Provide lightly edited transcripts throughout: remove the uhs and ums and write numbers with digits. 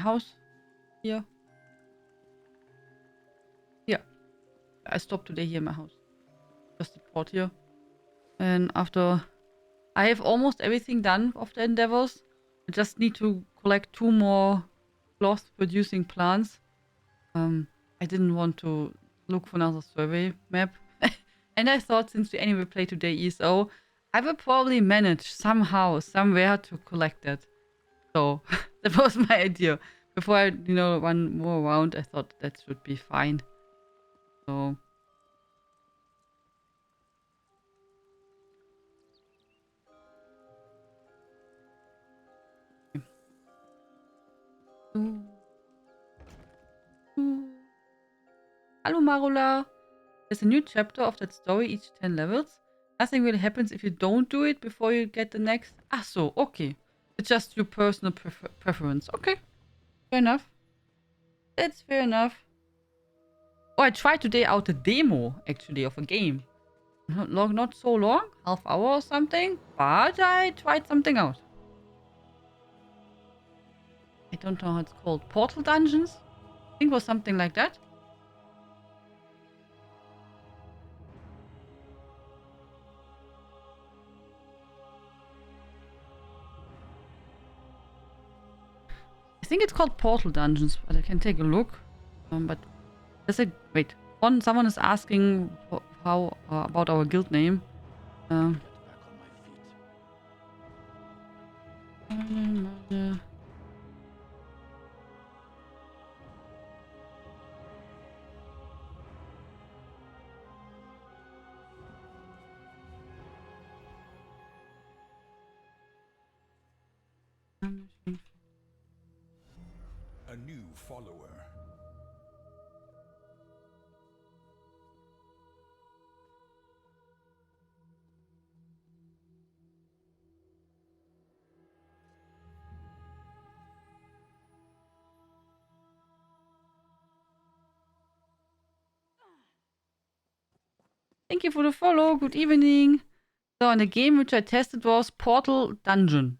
house here. Yeah, I stopped today here in my house. Just the port here. And after I have almost everything done of the endeavors. I just need to collect 2 more cloth producing plants. I didn't want to look for another survey map. And I thought, since we anyway play today ESO, I will probably manage somehow, somewhere to collect that. So that was my idea. Before I, run more around, I thought that should be fine. So Hello, Marula. There's a new chapter of that story each 10 levels. Nothing really happens if you don't do it before you get the next. Ah, so, okay. It's just your personal preference. Okay. Fair enough. That's fair enough. Oh, I tried today out a demo, actually, of a game. Not so long, half hour or something, but I tried something out. I don't know how it's called. Portal Dungeons? I think it was something like that. I think it's called Portal Dungeons, but I can take a look. But there's a wait. Someone is asking how about our guild name. A new follower. Thank you for the follow. Good evening. So, and the game which I tested was Portal Dungeon.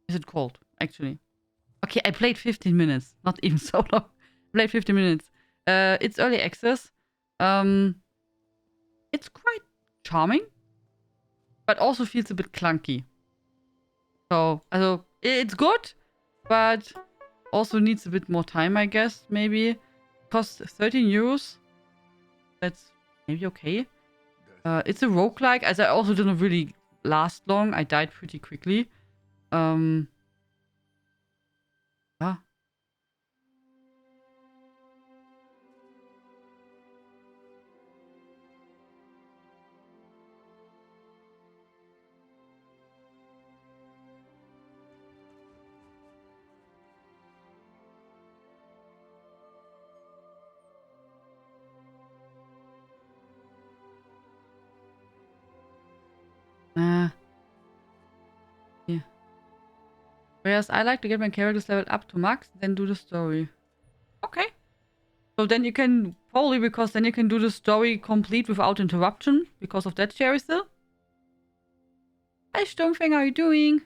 Is it called, actually? Okay, I played 15 minutes. Not even so long. Played 15 minutes. It's early access. It's quite charming, but also feels a bit clunky. So, it's good, but also needs a bit more time, I guess, maybe. Costs 13 euros. That's maybe okay. It's a roguelike, as I also didn't really last long. I died pretty quickly. Yeah. Yeah. Whereas I like to get my characters leveled up to max, then do the story. Okay. So then you can probably, because then you can do the story complete without interruption because of that cherry still. Hi Sturmfang, how are you doing?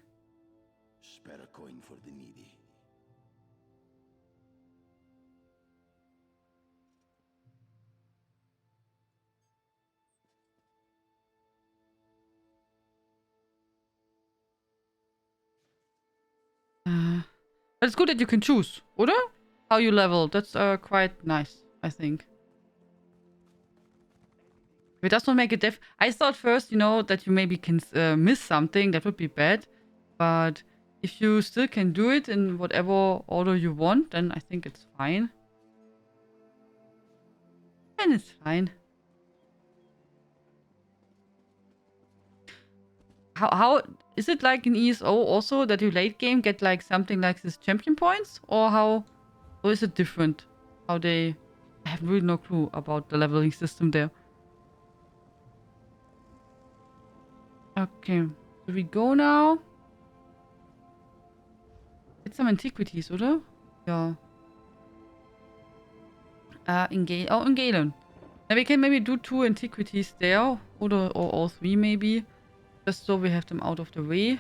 Spare a coin for the needy. But it's good that you can choose, oder? How you level. That's quite nice, I think. If it does not make a diff. I thought first, that you maybe can miss something. That would be bad. But if you still can do it in whatever order you want, then I think it's fine. Then it's fine. How is it like in ESO also that you late game get like something like this champion points, or is it different? How they? I have really no clue about the leveling system there. Okay, so we go now. Get some antiquities, oder? Ja. In Galen. Now we can maybe do 2 antiquities there, or all 3 maybe. Just so we have them out of the way.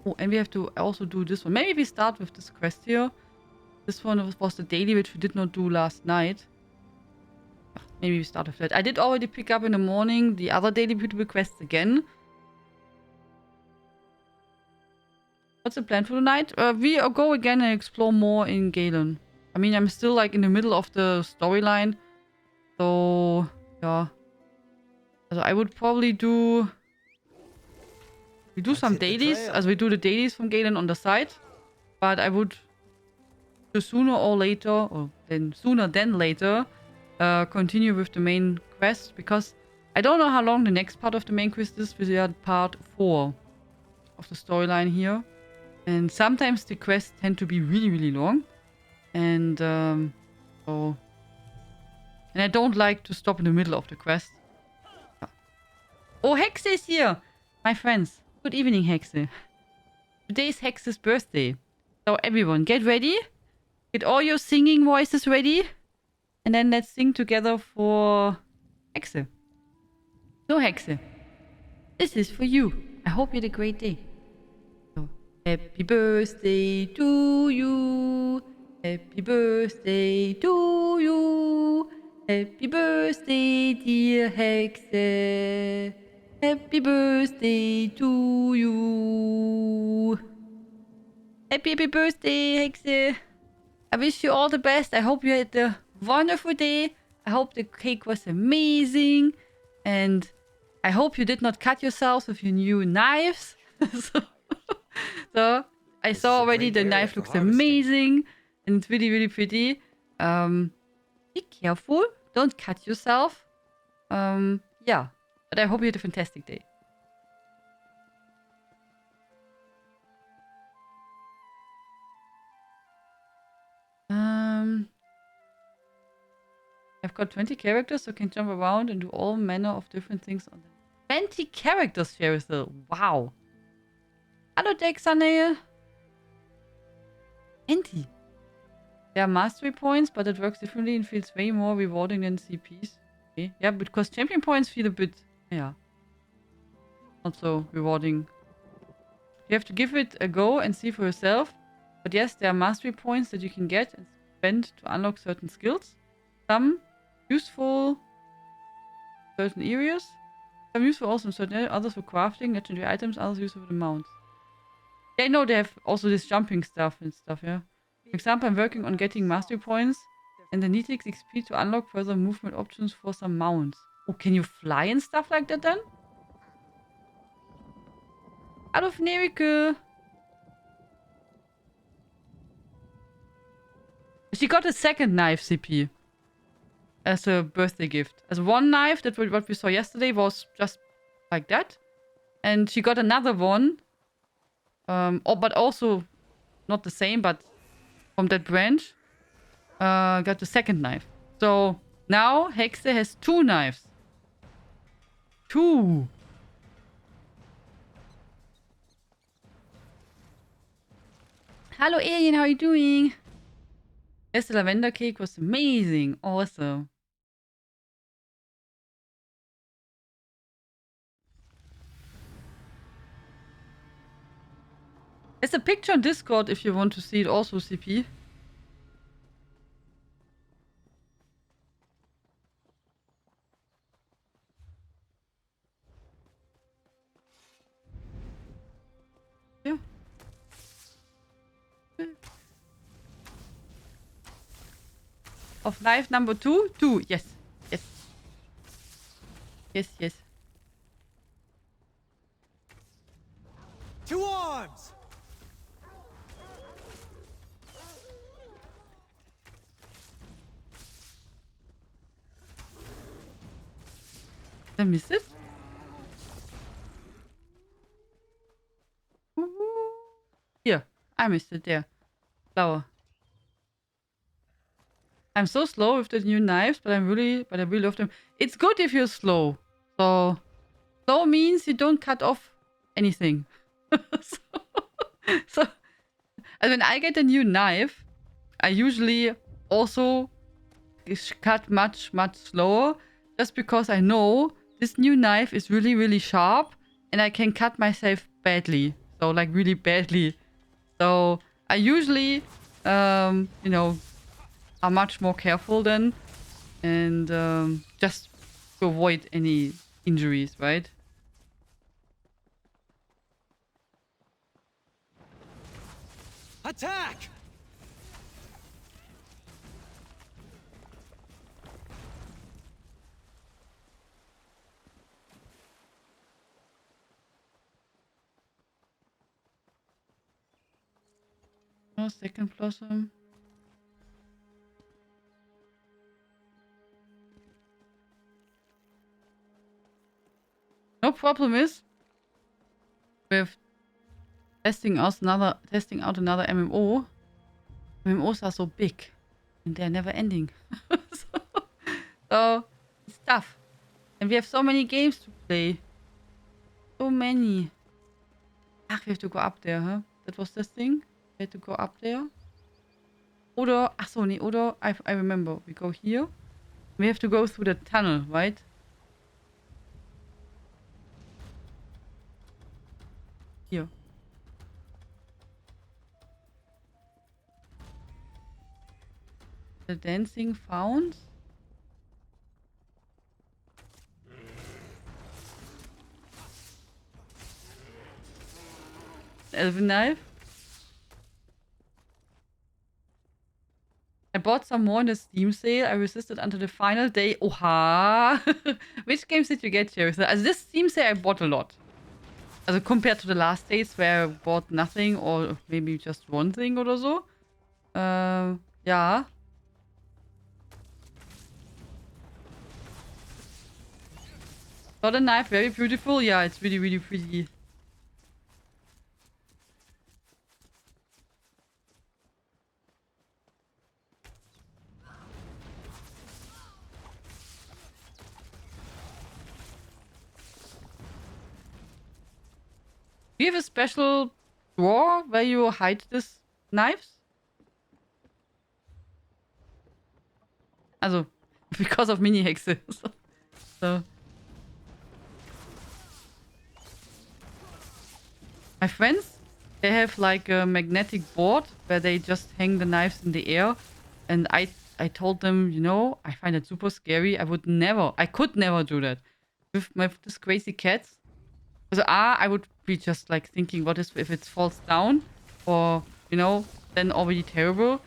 Oh, and we have to also do this one. Maybe we start with this quest here. This one was the daily, which we did not do last night. Maybe we start with that. I did already pick up in the morning the other daily beautiful quests again. What's the plan for tonight? We go again and explore more in Galen. I mean, I'm still like in the middle of the storyline. So, yeah. So I would probably do... We do some dailies. As we do the dailies from Galen on the side. But I would do sooner or later, or then sooner than later, continue with the main quest. Because I don't know how long the next part of the main quest is. We are part 4 of the storyline here. And sometimes the quests tend to be really, really long. And, so... And I don't like to stop in the middle of the quest. Oh, Hexe is here! My friends. Good evening, Hexe. Today is Hexe's birthday. So everyone, get ready. Get all your singing voices ready. And then let's sing together for Hexe. So, Hexe. This is for you. I hope you had a great day. Happy birthday to you. Happy birthday to you. Happy birthday, dear Hexe. Happy birthday to you. Happy birthday, Hexe. I wish you all the best. I hope you had a wonderful day. I hope the cake was amazing. And I hope you did not cut yourselves with your new knives. So, I saw already the knife looks amazing. And it's really, really pretty. Be careful. Don't cut yourself. Yeah. But I hope you had a fantastic day. I've got 20 characters, so I can jump around and do all manner of different things on them. 20 characters, Cheryl. Wow. Hallo, Dexanae. 20. There are mastery points, but it works differently and feels way more rewarding than CPs. Okay. Yeah, because champion points feel a bit... Yeah. Not so rewarding. You have to give it a go and see for yourself. But yes, there are mastery points that you can get and spend to unlock certain skills. Some useful in certain areas. Some useful also in certain areas. Others for crafting, legendary items. Others useful for the mounts. Yeah, I know they have also this jumping stuff and stuff, yeah. For example, I'm working on getting mastery points and the needed XP to unlock further movement options for some mounts. Oh, can you fly and stuff like that then? Out of Nerike. She got a second knife, CP. As a birthday gift. As one knife, that what we saw yesterday, was just like that. And she got another one. But also not the same, but from that branch. Got the second knife. So now Hexe has 2 knives. 2. Hello, Alien. How are you doing? Yes, the lavender cake was amazing. Awesome. There's a picture on Discord if you want to see it also, CP. Yeah. Of knife number 2? 2, yes. Yes. Yes, yes. To arms! Did I miss it? Here. I missed it there. Flower. I'm so slow with the new knives, but I really love them. It's good if you're slow. So slow means you don't cut off anything. so and when I get a new knife, I usually also cut much slower, just because I know this new knife is really sharp and I can cut myself badly. So like really badly. So I usually, you know, are much more careful then, and just to avoid any injuries, right? Attack! Oh, second blossom. No problem is with testing out another MMO. MMOs are so big and they're never ending. so it's tough. And we have so many games to play. So many. Ach, we have to go up there, huh? That was this thing? We had to go up there. Oder, ach so, nee, oder, I remember. We go here. We have to go through the tunnel, right? Here. The dancing founts. Elven knife. I bought some more in the Steam sale. I resisted until the final day. Oha! Which games did you get here? Also this Steam sale I bought a lot. Also compared to the last days where I bought nothing or maybe just one thing oder so. Ja. Saw the knife, very beautiful. Yeah, it's really, really pretty. Do you have a special drawer where you hide these knives? Also, because of Mini-Hexe. so. My friends, they have like a magnetic board where they just hang the knives in the air. And I told them, you know, I find it super scary. I could never do that. With these crazy cats. So I would be just like thinking, what is if it falls down? Or, you know, then already terrible.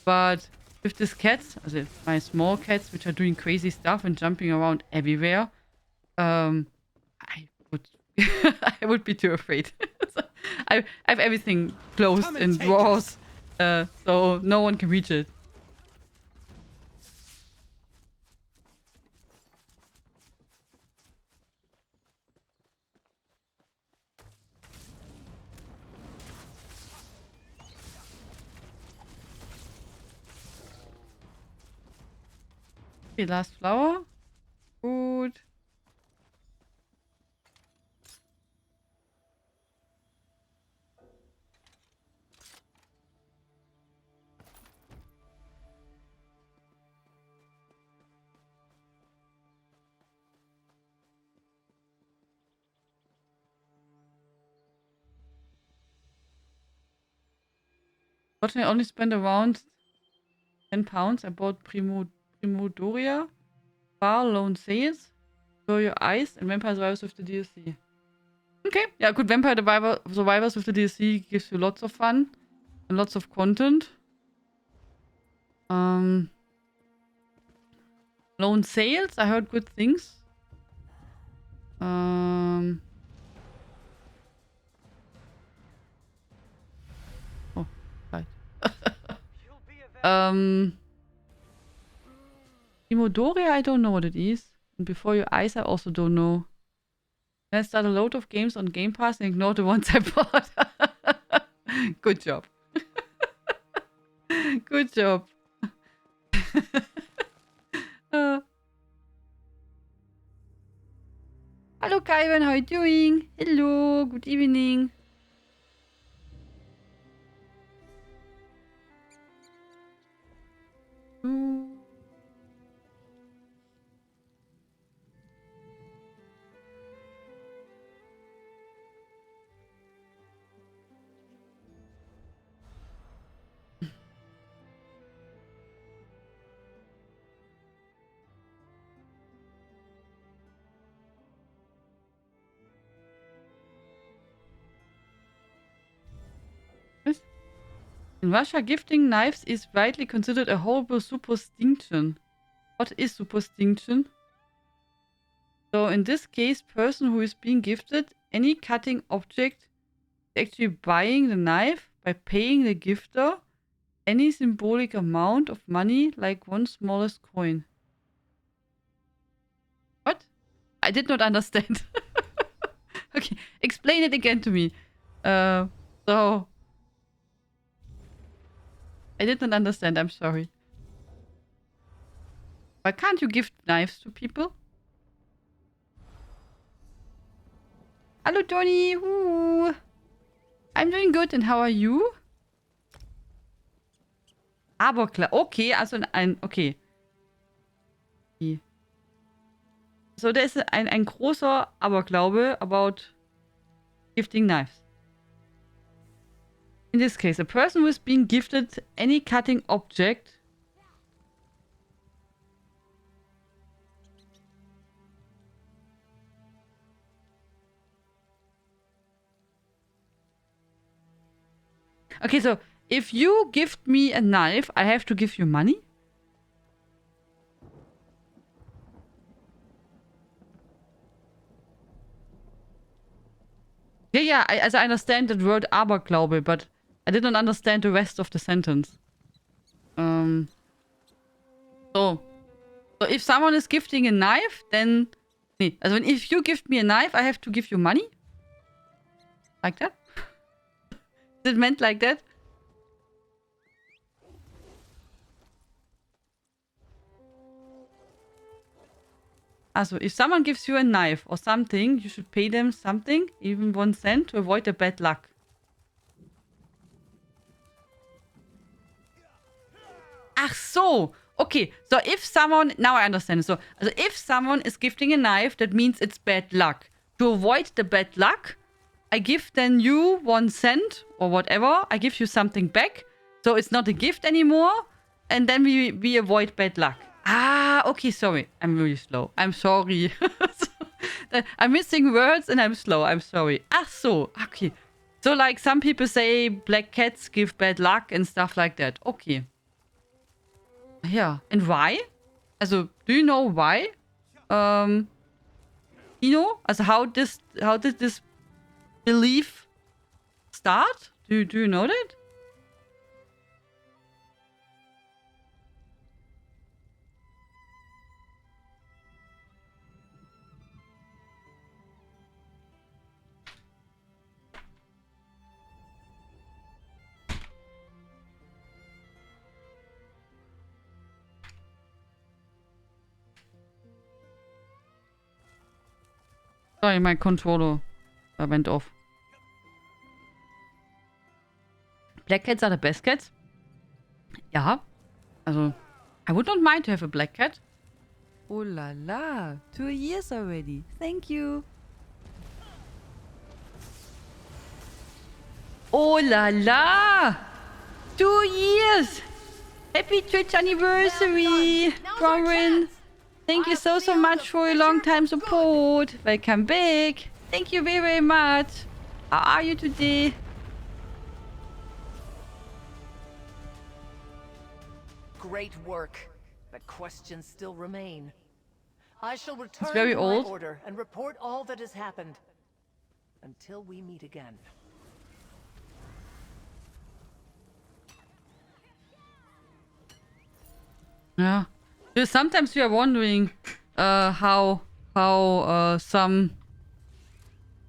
But with these cats, also my small cats, which are doing crazy stuff and jumping around everywhere, I would I would be too afraid. So I have everything closed in drawers, so no one can reach it. Okay, last flower. Gut. Fortunately, I only spent around £10. I bought Primodoria, Bar, Lone Sales, For Your Eyes, and Vampire Survivors with the DLC. Okay, yeah, good. Vampire Survivors with the DLC gives you lots of fun and lots of content. Lone Sales, I heard good things. Oh, right. Primodoria, I don't know what it is. And Before Your Eyes, I also don't know. Then I start a load of games on Game Pass and ignore the ones I bought. Good job. Good job. Hello, Kyron. How are you doing? Hello. Good evening. In Russia, gifting knives is widely considered a horrible superstition. What is superstition? So in this case, person who is being gifted any cutting object is actually buying the knife by paying the gifter any symbolic amount of money, like one smallest coin. What? I did not understand. Okay, explain it again to me. So I did not understand. I'm sorry. Why can't you gift knives to people? Hello, Tony. Ooh. I'm doing good. And how are you? Aberglaube. Okay, also okay. So there ist ein großer Aberglaube about gifting knives. In this case, a person who is being gifted any cutting object Okay, so if you gift me a knife, I have to give you money? Yeah, I understand the word Aberglaube, but I didn't understand the rest of the sentence. So if someone is gifting a knife, then... Nee, also if you gift me a knife, I have to give you money? Like that? Is it meant like that? Also, if someone gives you a knife or something, you should pay them something, even 1 cent, to avoid the bad luck. Ach so. Okay, so if someone... Now I understand. So if someone is gifting a knife, that means it's bad luck. To avoid the bad luck, I give then you 1 cent or whatever. I give you something back. So it's not a gift anymore. And then we avoid bad luck. Ah, okay, sorry. I'm really slow. I'm sorry. I'm missing words and I'm slow. I'm sorry. Ach so, okay. So like some people say black cats give bad luck and stuff like that. Okay. Yeah. And why? Also, do you know why? You know? Also how did this belief start? Do you know that? Sorry, my controller went off. Black cats are the best cats? Ja. Also, I would not mind to have a black cat. Oh la la, 2 years already. Thank you. Oh la la! 2 years! Happy Twitch anniversary, Bronwyn! Thank you so much for your long time support. Welcome back. Thank you very, very much. How are you today? Great work, but questions still remain. I shall return very to old. my order and report all that has happened. Until we meet again. Yeah. Sometimes we are wondering how some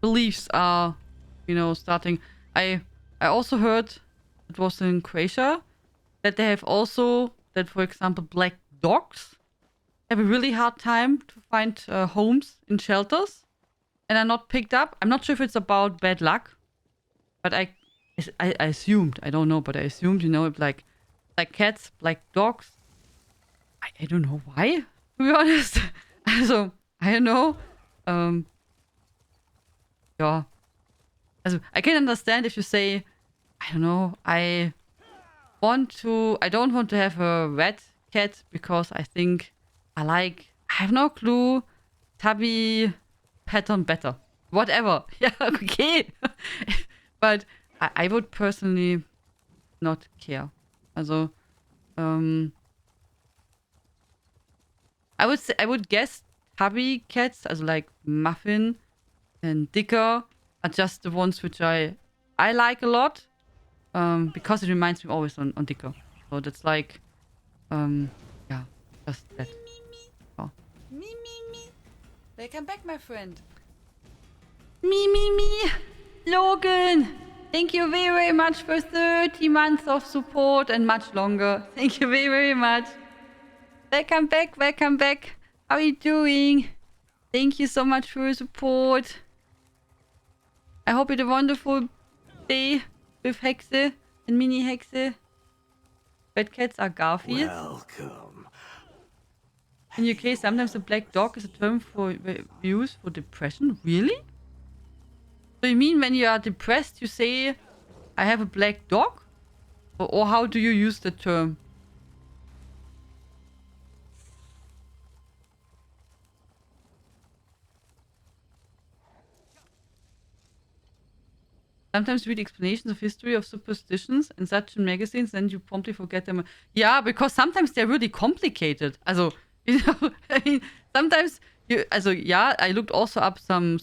beliefs are, you know, starting. I also heard, it was in Croatia, that they have also, that for example, black dogs have a really hard time to find homes in shelters and are not picked up. I'm not sure if it's about bad luck, but I assumed, I don't know, but I assumed, you know, if like cats, black dogs, I don't know why, to be honest. Also, I don't know. Yeah. Also, I can understand if you say, I don't know, I don't want to have a red cat because I think I have no clue, tabby pattern better. Whatever. Yeah, okay. But I would personally not care. Also, I would guess tubby cats, also like Muffin and Dicker, are just the ones which I like a lot. Because it reminds me always on Dicker. So that's like, yeah, just that. Oh. Me. Welcome back, my friend. Me. Logan, thank you very, very much for 30 months of support and much longer. Thank you very, very much. Welcome back. How are you doing? Thank you so much for your support. I hope you had a wonderful day with Hexe and Mini Hexe. Red cats are Garfield. Welcome. In UK, sometimes a black dog is a term for use for depression. Really? So you mean when you are depressed, you say, I have a black dog? Or how do you use the term? Sometimes read explanations of history of superstitions in such magazines, then you promptly forget them. Yeah, because sometimes they're really complicated. Also, you know, I mean, sometimes yeah, I looked also up some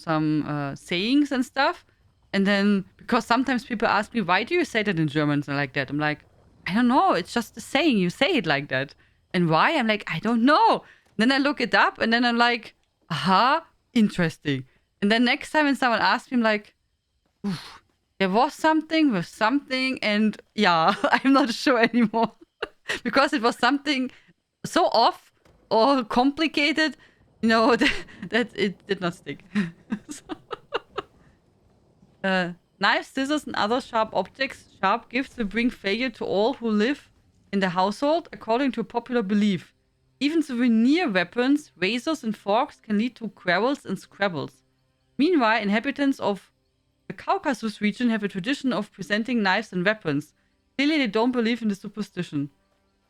sayings and stuff, and then because sometimes people ask me, why do you say that in German and like that? I'm like, I don't know. It's just a saying. You say it like that, and why? I'm like, I don't know. Then I look it up, and then I'm like, aha, interesting. And then next time when someone asks me, I'm like, oof. There was something with something, and yeah, I'm not sure anymore. Because it was something so off or complicated, you know, that it did not stick. Knives, scissors, and other sharp objects, sharp gifts will bring failure to all who live in the household, according to popular belief. Even souvenir weapons, razors, and forks can lead to quarrels and scrabbles. Meanwhile, inhabitants of the Caucasus region have a tradition of presenting knives and weapons. Clearly, they don't believe in the superstition.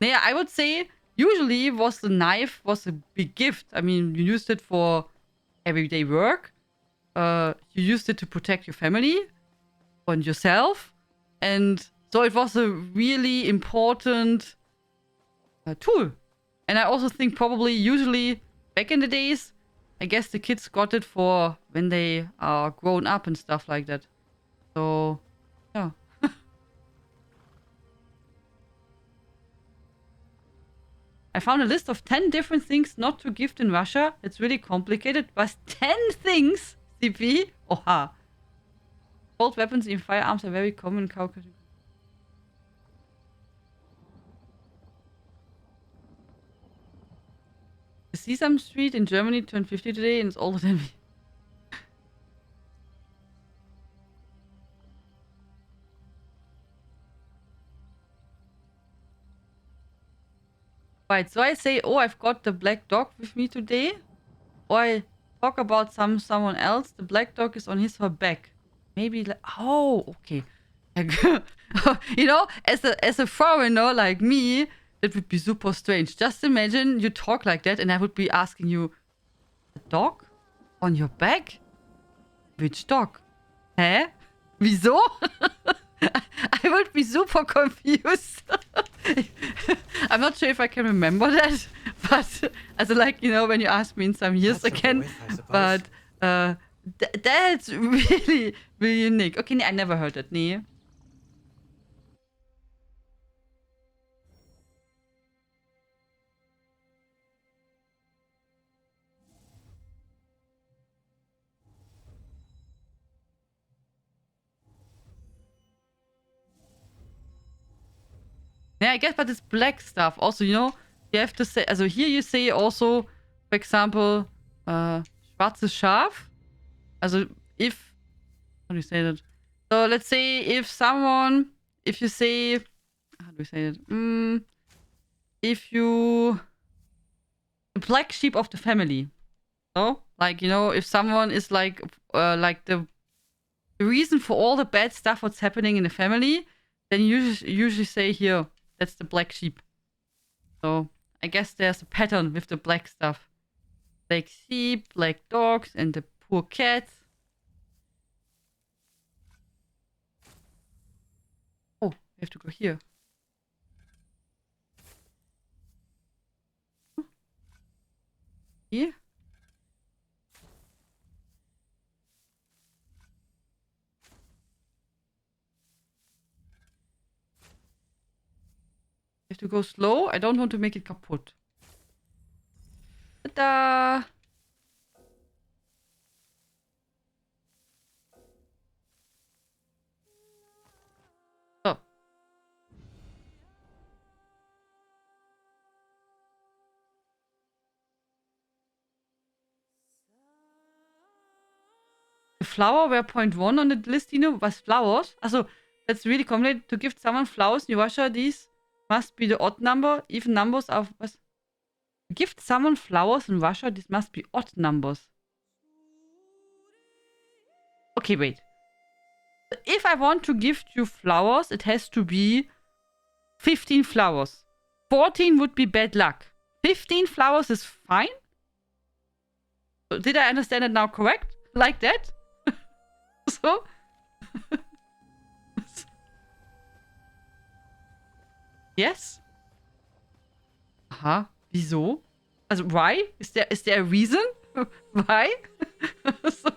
Yeah, I would say usually the knife was a big gift. I mean, you used it for everyday work. You used it to protect your family and yourself. And so it was a really important tool. And I also think probably usually back in the days, I guess the kids got it for when they are grown up and stuff like that. So, yeah. I found a list of 10 different things not to gift in Russia. It's really complicated, but 10 things, CP? Oha. Bolt weapons in firearms are very common in Caucasus. The Sesame Street in Germany turned 50 today and it's older than me. Right, so I say, oh, I've got the black dog with me today. Or I talk about someone else. The black dog is on his or her back. Maybe, oh, okay. You know, as a foreigner like me, that would be super strange. Just imagine you talk like that and I would be asking you, a dog? On your back? Which dog? Hä? Wieso? I would be super confused. I'm not sure if I can remember that, but as like, you know, when you ask me in some years That's again, over with, I suppose. but that's really, really unique. Okay, nee, I never heard it. Nee. Yeah, I guess, but it's black stuff. Also, you know, you have to say, also here you say also, for example, schwarzes Schaf. Also, if, how do you say that? So let's say if you say, how do we say it? If you, the black sheep of the family. So, like, you know, if someone is like the reason for all the bad stuff what's happening in the family, then you usually say here, that's the black sheep. So I guess there's a pattern with the black stuff. Black sheep, black dogs, and the poor cats. Oh, We have to go here. Here? We have to go slow. I don't want to make it kaputt. Ta-da! So. The flower were point 1 on the list, was flowers. Also, that's really complicated. To give someone flowers in Russia, these must be the odd number. Even numbers are... Was? To give someone flowers in Russia, this must be odd numbers. Okay, wait. If I want to give you flowers, it has to be 15 flowers. 14 would be bad luck. 15 flowers is fine? So did I understand it now correct? Like that? So? Yes? Aha. Wieso? Also, why? Is there a reason? Why? So.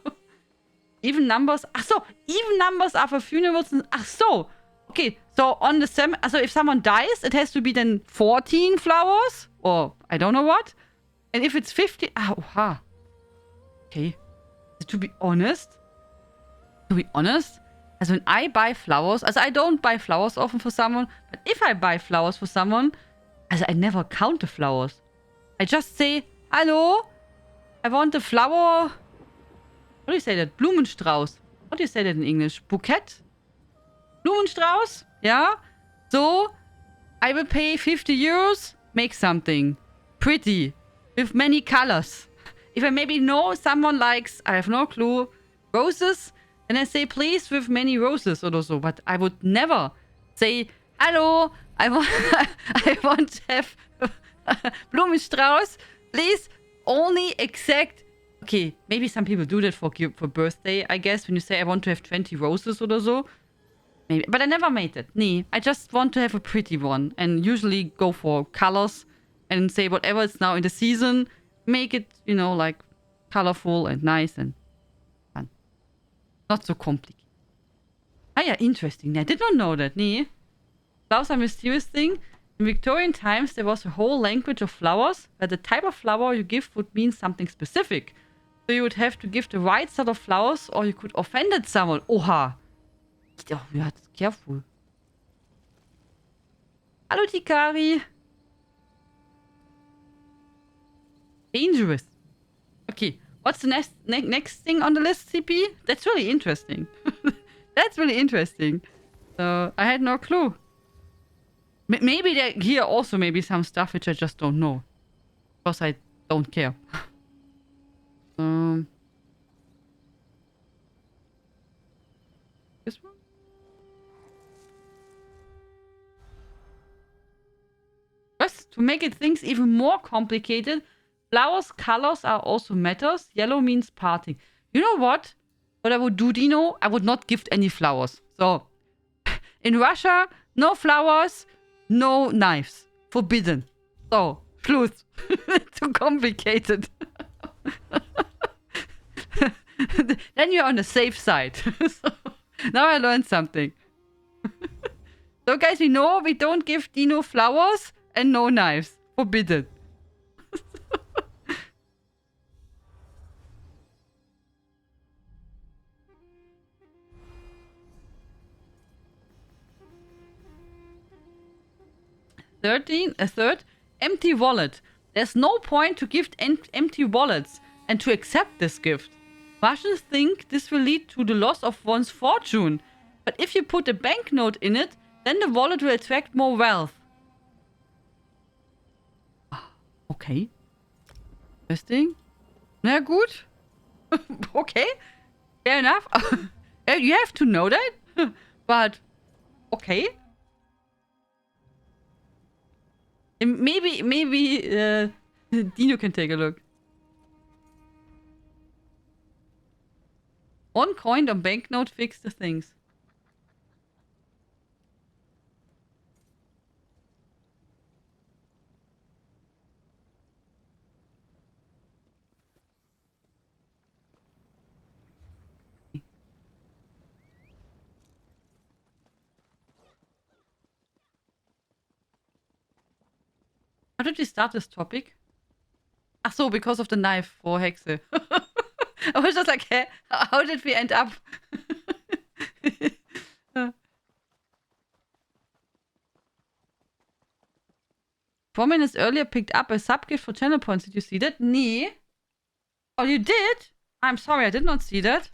Even numbers. Ach so, even numbers are for funerals. Ach so. Okay, so on the so if someone dies, it has to be then 14 flowers? Or I don't know what. And if it's 50... Oha. Okay. To be honest, as when I buy flowers, as I don't buy flowers often for someone, but if I buy flowers for someone, as I never count the flowers. I just say, hello, I want a flower. What do you say that? Blumenstrauß. What do you say that in English? Bouquet? Blumenstrauß? Yeah. So, I will pay 50 euros, make something pretty with many colors. If I maybe know someone likes, I have no clue, roses, and I say please with many roses or so, but I would never say, hello, I want to have Blumenstrauß, please only exact. Okay, maybe some people do that for birthday, I guess, when you say I want to have 20 roses or so. Maybe, but I never made it. Nee, I just want to have a pretty one and usually go for colors and say whatever is now in the season, make it, like colorful and nice and fun. Not so complicated. Ah yeah, interesting. I did not know that. Nee. Flowers are a mysterious thing. In Victorian times, there was a whole language of flowers, where the type of flower you give would mean something specific. So you would have to give the right sort of flowers, or you could offend someone. Oha. Oh, yeah, careful. Hallo, Tikari. Dangerous. Okay, what's the next thing on the list, CP? That's really interesting. That's really interesting. So, I had no clue. Maybe there here also maybe some stuff which I just don't know. Because I don't care. This one? Just to make it things even more complicated, flowers' colors are also matters. Yellow means parting. You know what? What I would do, Dino? I would not gift any flowers. So, in Russia, no flowers, no knives. Forbidden. So, Schluss. Too complicated. Then you're on the safe side. So, now I learned something. So, guys, we know we don't give Dino flowers and no knives. Forbidden. Third, empty wallet. There's no point to gift empty wallets and to accept this gift. Russians think this will lead to the loss of one's fortune. But if you put a banknote in it, then the wallet will attract more wealth. Okay. Interesting. Na gut. Okay. Fair enough. You have to know that. But, okay. Maybe Dino can take a look. One coin or banknote fix the things. How did we start this topic? Ach so, because of the knife for Hexe. I was just like, hey, how did we end up? Woman has earlier picked up a subgift for channel points. Did you see that? Nee. Oh, you did? I'm sorry, I did not see that.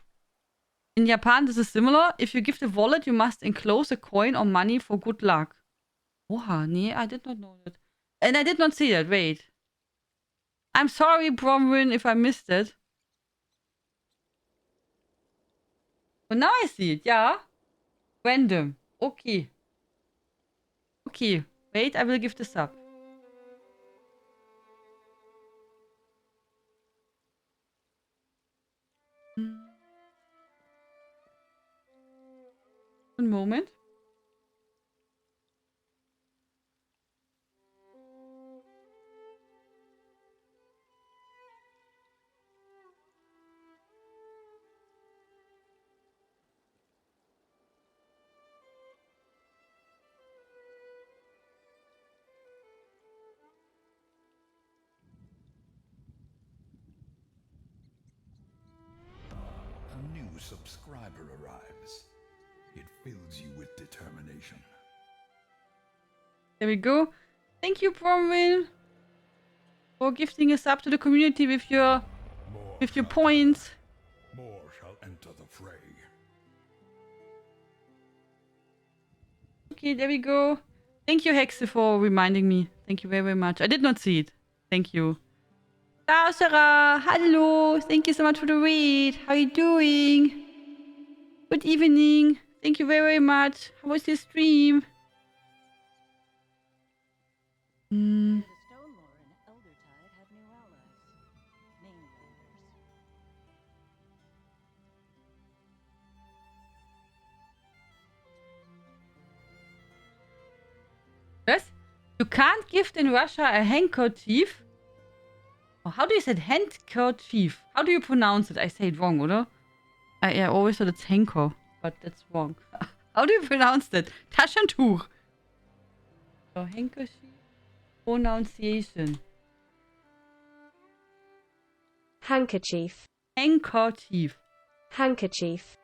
In Japan, this is similar. If you give the wallet, you must enclose a coin or money for good luck. Oha, nee, I did not know that. And I did not see that, wait. I'm sorry, Bromwyn, if I missed it. But now I see it, yeah. Random. Okay. Okay, wait, I will give this up. One moment. A new subscriber arrives. It fills you with determination. There we go. Thank you, Bromwyn, for gifting us up to the community with your points. More shall enter the fray. Okay, there we go. Thank you, Hexe, for reminding me. Thank you very, very much. I did not see it. Thank you. Ciao, Sarah. Hello. Thank you so much for the read. How are you doing? Good evening. Thank you very, very much. How was your stream? The Stone Lore and Eldertide have new allies. Name Yes? You can't gift in Russia a handkerchief. Oh, how do you say it? Handkerchief. How do you pronounce it? I say it wrong, oder? I always thought it's Henker, but that's wrong. How do you pronounce that? Taschentuch. So, handkerchief. Pronunciation. Handkerchief. Handkerchief. Handkerchief.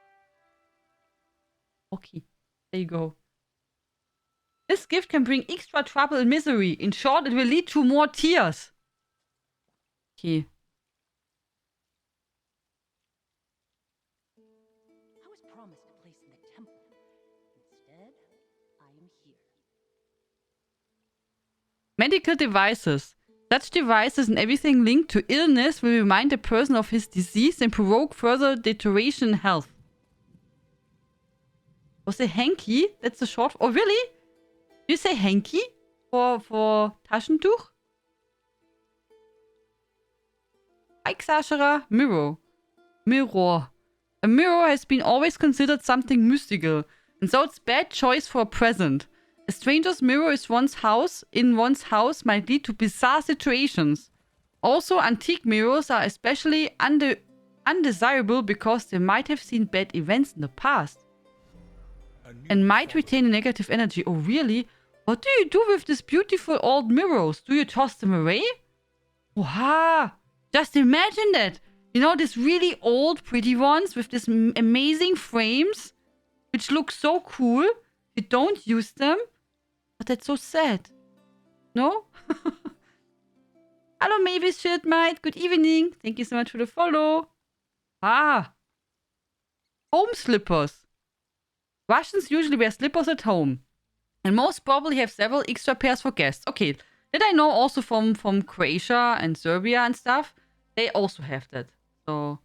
Okay, there you go. This gift can bring extra trouble and misery. In short, it will lead to more tears. Okay. I was promised a place in the temple. Instead, I am here. Medical devices. Such devices and everything linked to illness will remind a person of his disease and provoke further deterioration in health. Was it hanky? That's the short. Oh, really? Do you say hanky for Taschentuch? Hi, Xashara. Mirror. Mirror. A mirror has been always considered something mystical, and so it's bad choice for a present. A stranger's mirror in one's house might lead to bizarre situations. Also, antique mirrors are especially undesirable because they might have seen bad events in the past and might retain a negative energy. Oh, really? What do you do with these beautiful old mirrors? Do you toss them away? Wow! Just imagine that! You know, these really old, pretty ones with these amazing frames, which look so cool. You don't use them. But that's so sad. No? Hello, Mavis Schildmite. Good evening. Thank you so much for the follow. Ah. Home slippers. Russians usually wear slippers at home. And most probably have several extra pairs for guests. Okay, that I know also from Croatia and Serbia and stuff. They also have that. So,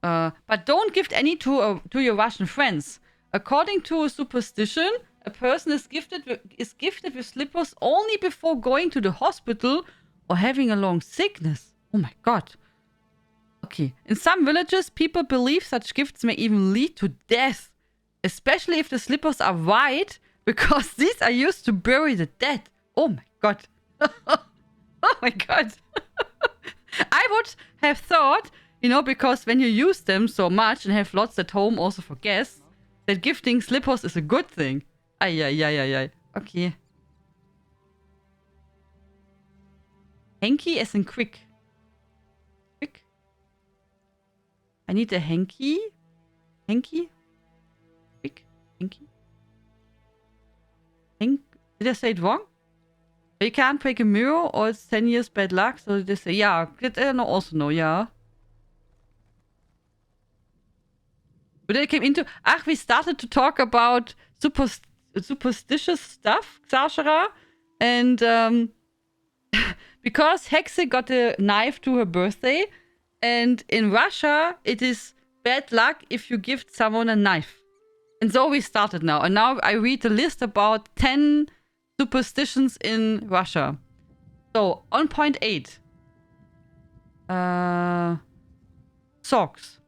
but don't gift any to your Russian friends. According to a superstition, a person is gifted with slippers only before going to the hospital or having a long sickness. Oh my god. Okay. In some villages, people believe such gifts may even lead to death. Especially if the slippers are white, because these are used to bury the dead. Oh my god. Oh my god. I would have thought, you know, because when you use them so much and have lots at home also for guests, that gifting slippers is a good thing. Ay. Okay. Hanky as in quick. Quick. I need a hanky. Hanky? Quick. Hanky. Did I say it wrong? You can't break a mirror or it's 10 years bad luck. So they say, yeah, no, also no, yeah. But then I came into, we started to talk about superstitious stuff, Xashara. And because Hexe got a knife to her birthday, and in Russia, it is bad luck if you give someone a knife. And so we started now. And now I read the list about 10 superstitions in Russia. So, on point 8. Socks.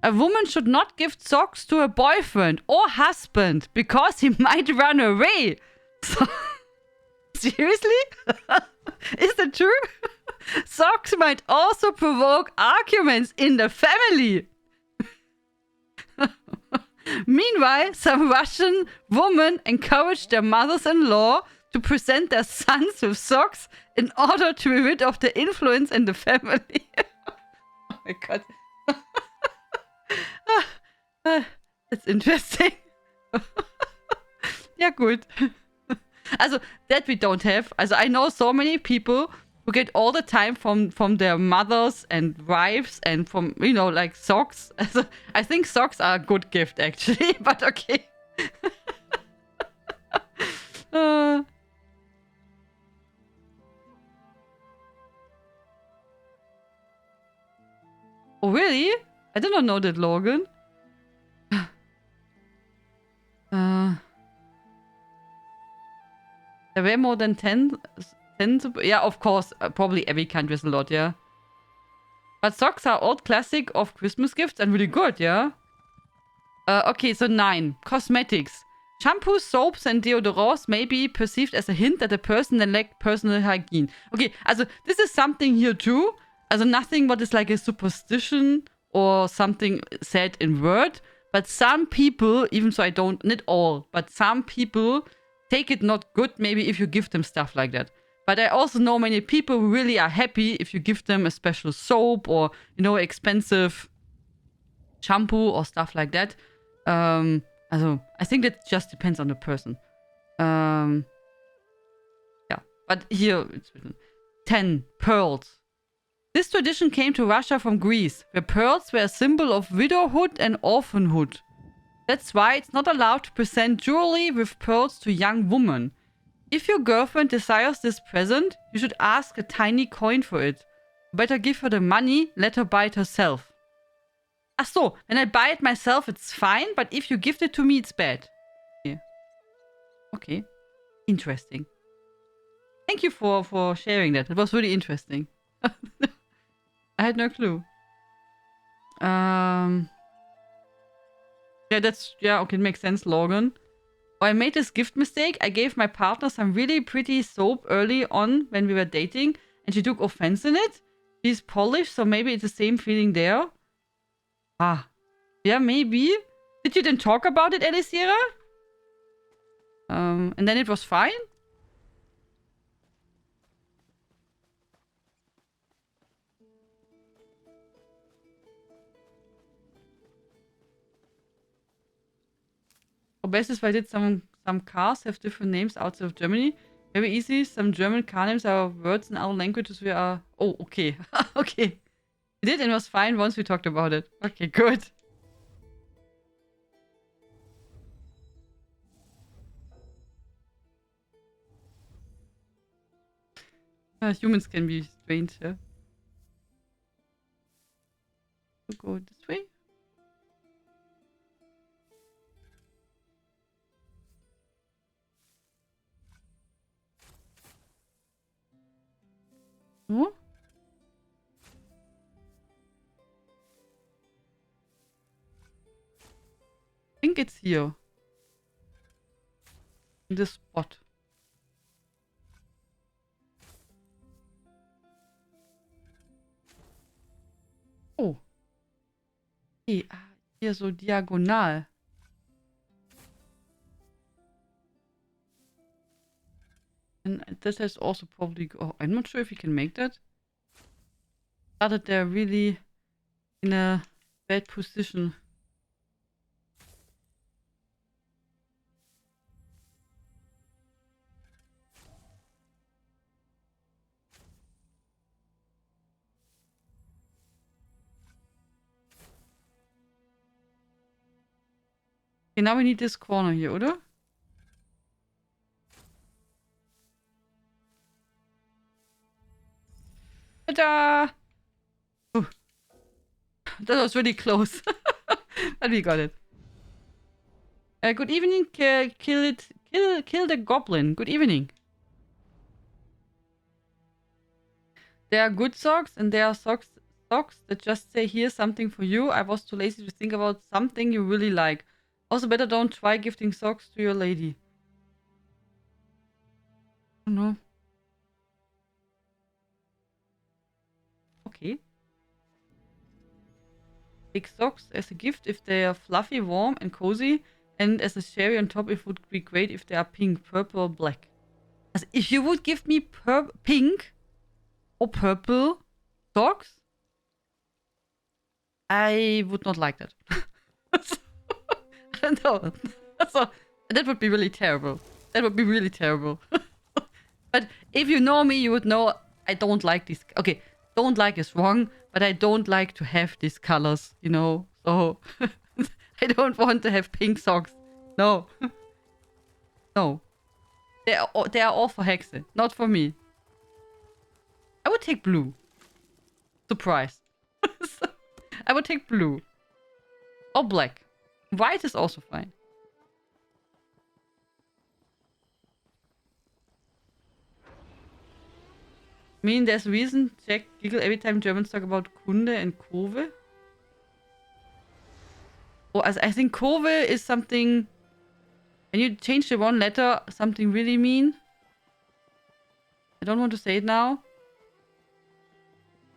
A woman should not give socks to her boyfriend or husband because he might run away. So, seriously? Is that true? Socks might also provoke arguments in the family. Meanwhile, some Russian women encourage their mothers-in-law to present their sons with socks in order to be rid of the influence in the family. Oh my god. That's interesting. Ja, gut. Also, that we don't have. Also, I know so many people who get all the time from their mothers and wives and from, you know, like socks. Also, I think socks are a good gift, actually, but okay. Oh, really? I did not know that, Logan. There were more than 10 yeah, of course. Probably every country is a lot, yeah. But socks are old classic of Christmas gifts and really good, yeah. Okay, so 9. Cosmetics. Shampoos, soaps, and deodorants may be perceived as a hint that a person then lacked personal hygiene. Okay, also this is something here too. Also nothing what is like a superstition or something said in word. But some people, even so I don't, not all, but some people take it not good maybe if you give them stuff like that. But I also know many people who really are happy if you give them a special soap or, you know, expensive shampoo or stuff like that. Also, I think that just depends on the person. Yeah, but here it's written 10. Pearls. This tradition came to Russia from Greece, where pearls were a symbol of widowhood and orphanhood. That's why it's not allowed to present jewelry with pearls to young women. If your girlfriend desires this present, you should ask a tiny coin for it. Better give her the money, let her buy it herself. Ach so, when I buy it myself, it's fine, but if you gift it to me, it's bad. Okay. Okay. Interesting. Thank you for sharing that. It was really interesting. I had no clue. Yeah, okay, it makes sense, Logan. Oh, I made this gift mistake. I gave my partner some really pretty soap early on when we were dating, and she took offense in it. She's Polish, so maybe it's the same feeling there. Ah. Yeah, maybe. Did you then talk about it, Elisira? And then it was fine? Or best is why did some cars have different names outside of Germany? Very easy. Some German car names are words in our languages we are... Oh, okay. Okay. We did and it was fine once we talked about it. Okay, good. Humans can be strange, yeah. We'll go this way. Oh? I think it's here. In this spot. Oh. Okay, hier so diagonal. And this has also probably... Oh, I'm not sure if you can make that. Started there really in a bad position. Okay, now we need this corner here, oder? Ta-da! Ooh. That was really close. But we got it. Good evening, kill the goblin. Good evening. There are good socks and there are socks that just say, here's something for you. I was too lazy to think about something you really like. Also, better don't try gifting socks to your lady. I don't know. Okay. Take socks as a gift if they are fluffy, warm, and cozy. And as a cherry on top, it would be great if they are pink, purple, or black. Also, if you would give me pink or purple socks, I would not like that. I don't know. So, that would be really terrible. That would be really terrible. But if you know me, you would know I don't like this. Okay, don't like is wrong, but I don't like to have these colors, you know? So, I don't want to have pink socks. No. No. They are all for Hexe, not for me. I would take blue. Surprise. I would take blue. Or black. White is also fine. I mean, there's a reason Jack giggle every time Germans talk about Kunde and Kurve. Oh, I think Kurve is something... When you change the one letter, something really mean. I don't want to say it now.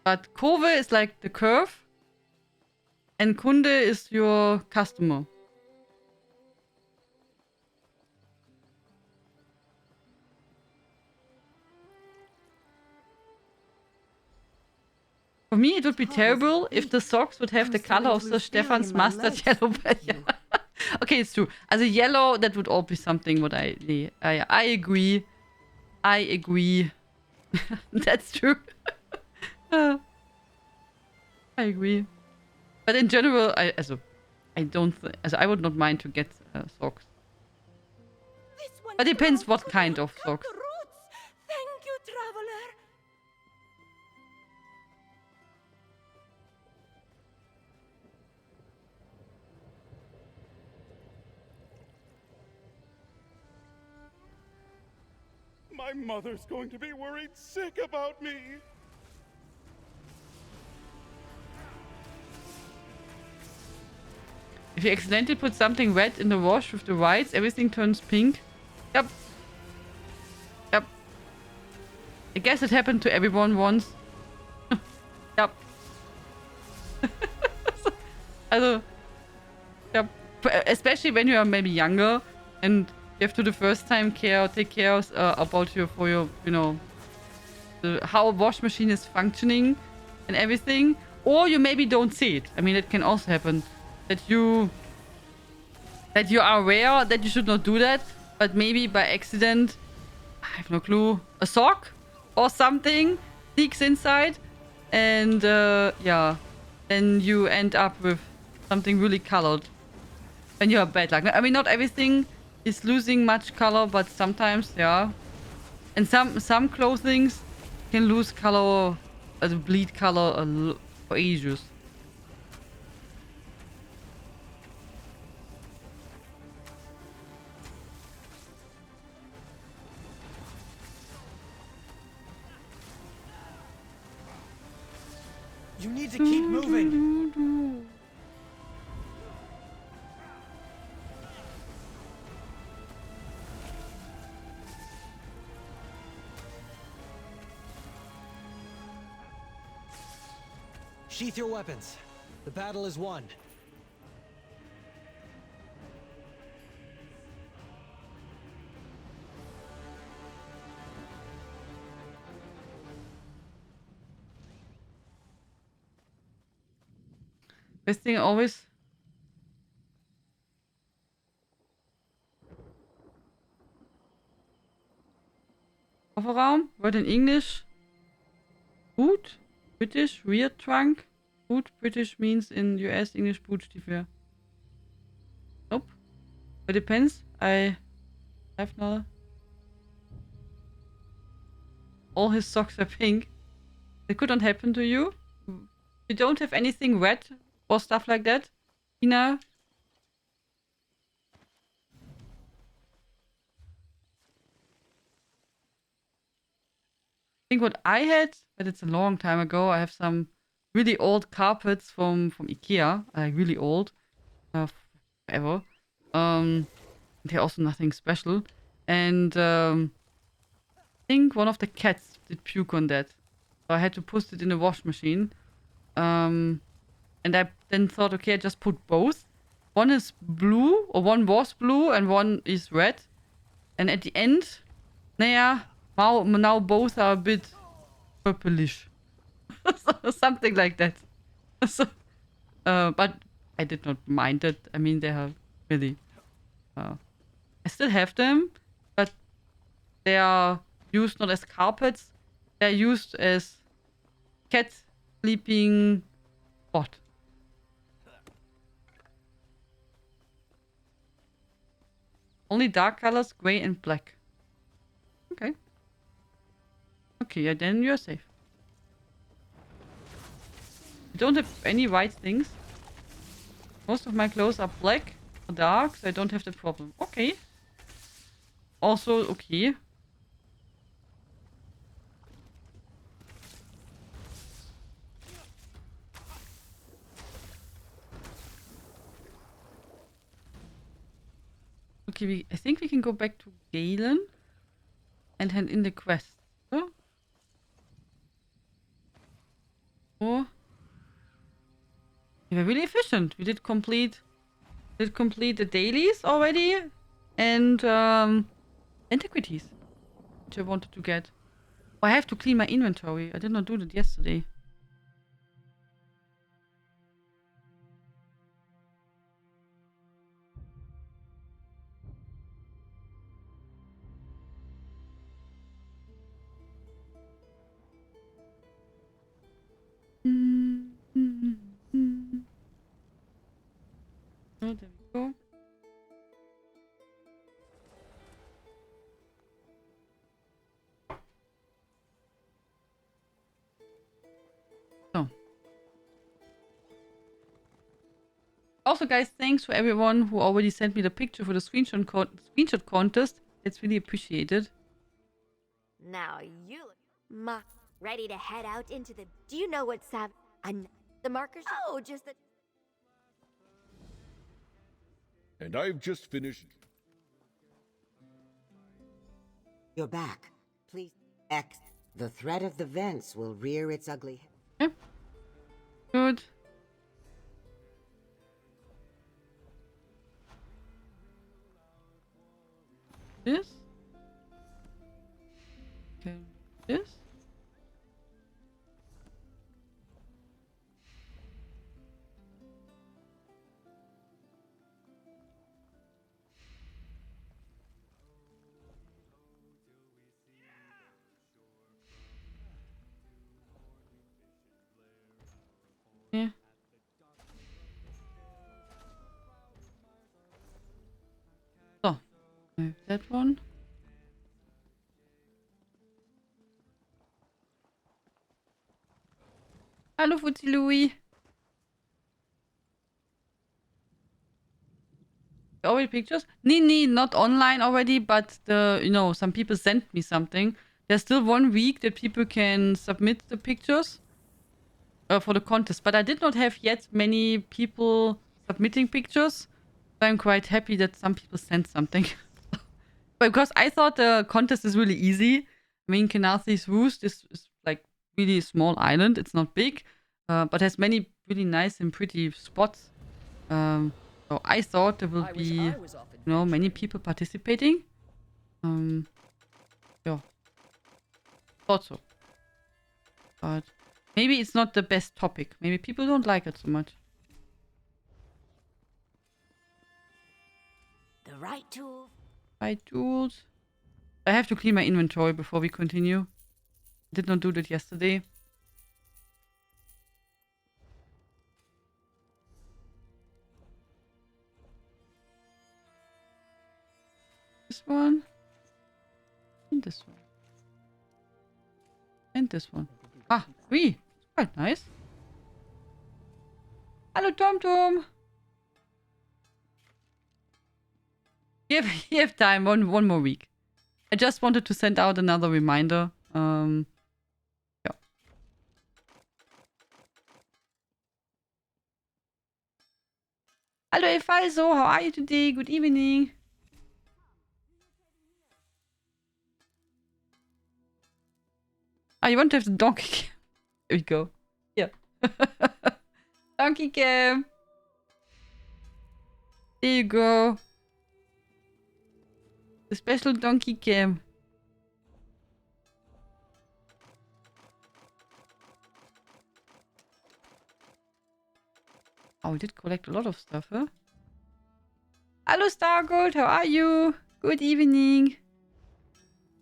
But Kurve is like the curve. And Kunde is your customer. For me, it would be terrible if the socks would have the color of the Stefan's mustard yellow. Okay, it's true. As a yellow, that would all be something what I agree. I agree. That's true. I agree. But in general, I would not mind to get socks. But it depends what kind of socks. Thank you, traveler. My mother's going to be worried sick about me. If you accidentally put something red in the wash with the whites, everything turns pink. Yep. Yep. I guess it happened to everyone once. Yep. Also, yep. Especially when you are maybe younger and you have to the first time take care of, about you know, how a wash machine is functioning and everything. Or you maybe don't see it. I mean, it can also happen. That you are aware that you should not do that, but maybe by accident, I have no clue, a sock or something leaks inside, and yeah, then you end up with something really colored. Then you have bad luck. I mean, not everything is losing much color, but sometimes, yeah. And some clothings can lose color, bleed color for ages. You need to keep moving. Sheath your weapons. The battle is won. Best thing always. Kofferraum. Word in English. Boot. British. Rear trunk. Boot. British means in US English Bootstiefel. Nope. It depends. I have no. All his socks are pink. It could not happen to you. You don't have anything red or stuff like that, Tina? I think what I had, but it's a long time ago. I have some really old carpets from IKEA, like really old, forever. They're also nothing special, and I think one of the cats did puke on that, so I had to put it in the wash machine. And I then thought, okay, I just put both. One is blue, or one was blue, and one is red. And at the end, now both are a bit purplish. Something like that. So, but I did not mind it. I mean, they are really... I still have them, but they are used not as carpets. They are used as cat sleeping spot. Only dark colors, gray and black. Okay. Okay, yeah, then you're safe. I don't have any white things. Most of my clothes are black or dark, so I don't have the problem. Okay. Also, okay. Okay, I think we can go back to Galen and hand in the quest. So. Oh. We were really efficient. We did complete the dailies already and antiquities, which I wanted to get. Oh, I have to clean my inventory. I did not do that yesterday. Oh, there we go. So. Also, guys, thanks for everyone who already sent me the picture for the screenshot contest. It's really appreciated. Now you look ready to head out into the... Do you know what the markers? Oh, just the... And I've just finished. You're back. Please, X. The threat of the vents will rear its ugly head. Yeah. Good. This. Okay. This. Yeah. So, I have that one. Hello, Footy Louie. Already pictures? Nee, not online already, but some people sent me something. There's still 1 week that people can submit the pictures for the contest, but I did not have yet many people submitting pictures. So I'm quite happy that some people sent something. Because I thought the contest is really easy. I mean, Kenathi's Roost is like really a small island. It's not big, but has many really nice and pretty spots. So I thought there will be, many people participating. Yeah. Thought so. But maybe it's not the best topic. Maybe people don't like it so much. the right tool. Right tools. I have to clean my inventory before we continue. Did not do that yesterday. This one. And this one. And this one. Ah, 3. Quite nice. Hello, Tom Tom. You have time. One more week. I just wanted to send out another reminder. Yeah. Hello, Efaiso. How are you today? Good evening. Ah, you want to have the donkey cam? There we go. Yeah. Donkey cam. There you go. The special donkey cam. Oh, we did collect a lot of stuff, huh? Hello, Stargold. How are you? Good evening.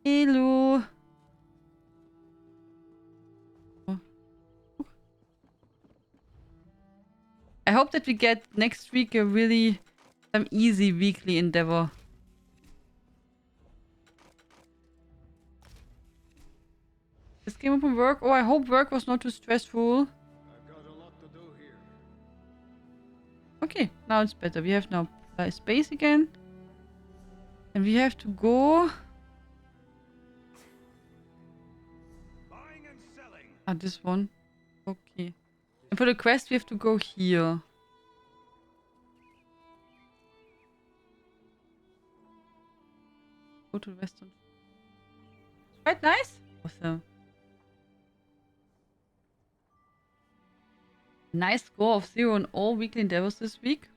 Hello. I hope that we get next week a really easy weekly endeavor. This came up from work. Oh, I hope work was not too stressful. I've got a lot to do here. Okay, now it's better. We have now space again. And we have to go... Buying and selling. Ah, this one. Okay. And for the quest, we have to go here. Go to the western. Quite nice. Awesome. Nice score of 0 on all weekly endeavors this week.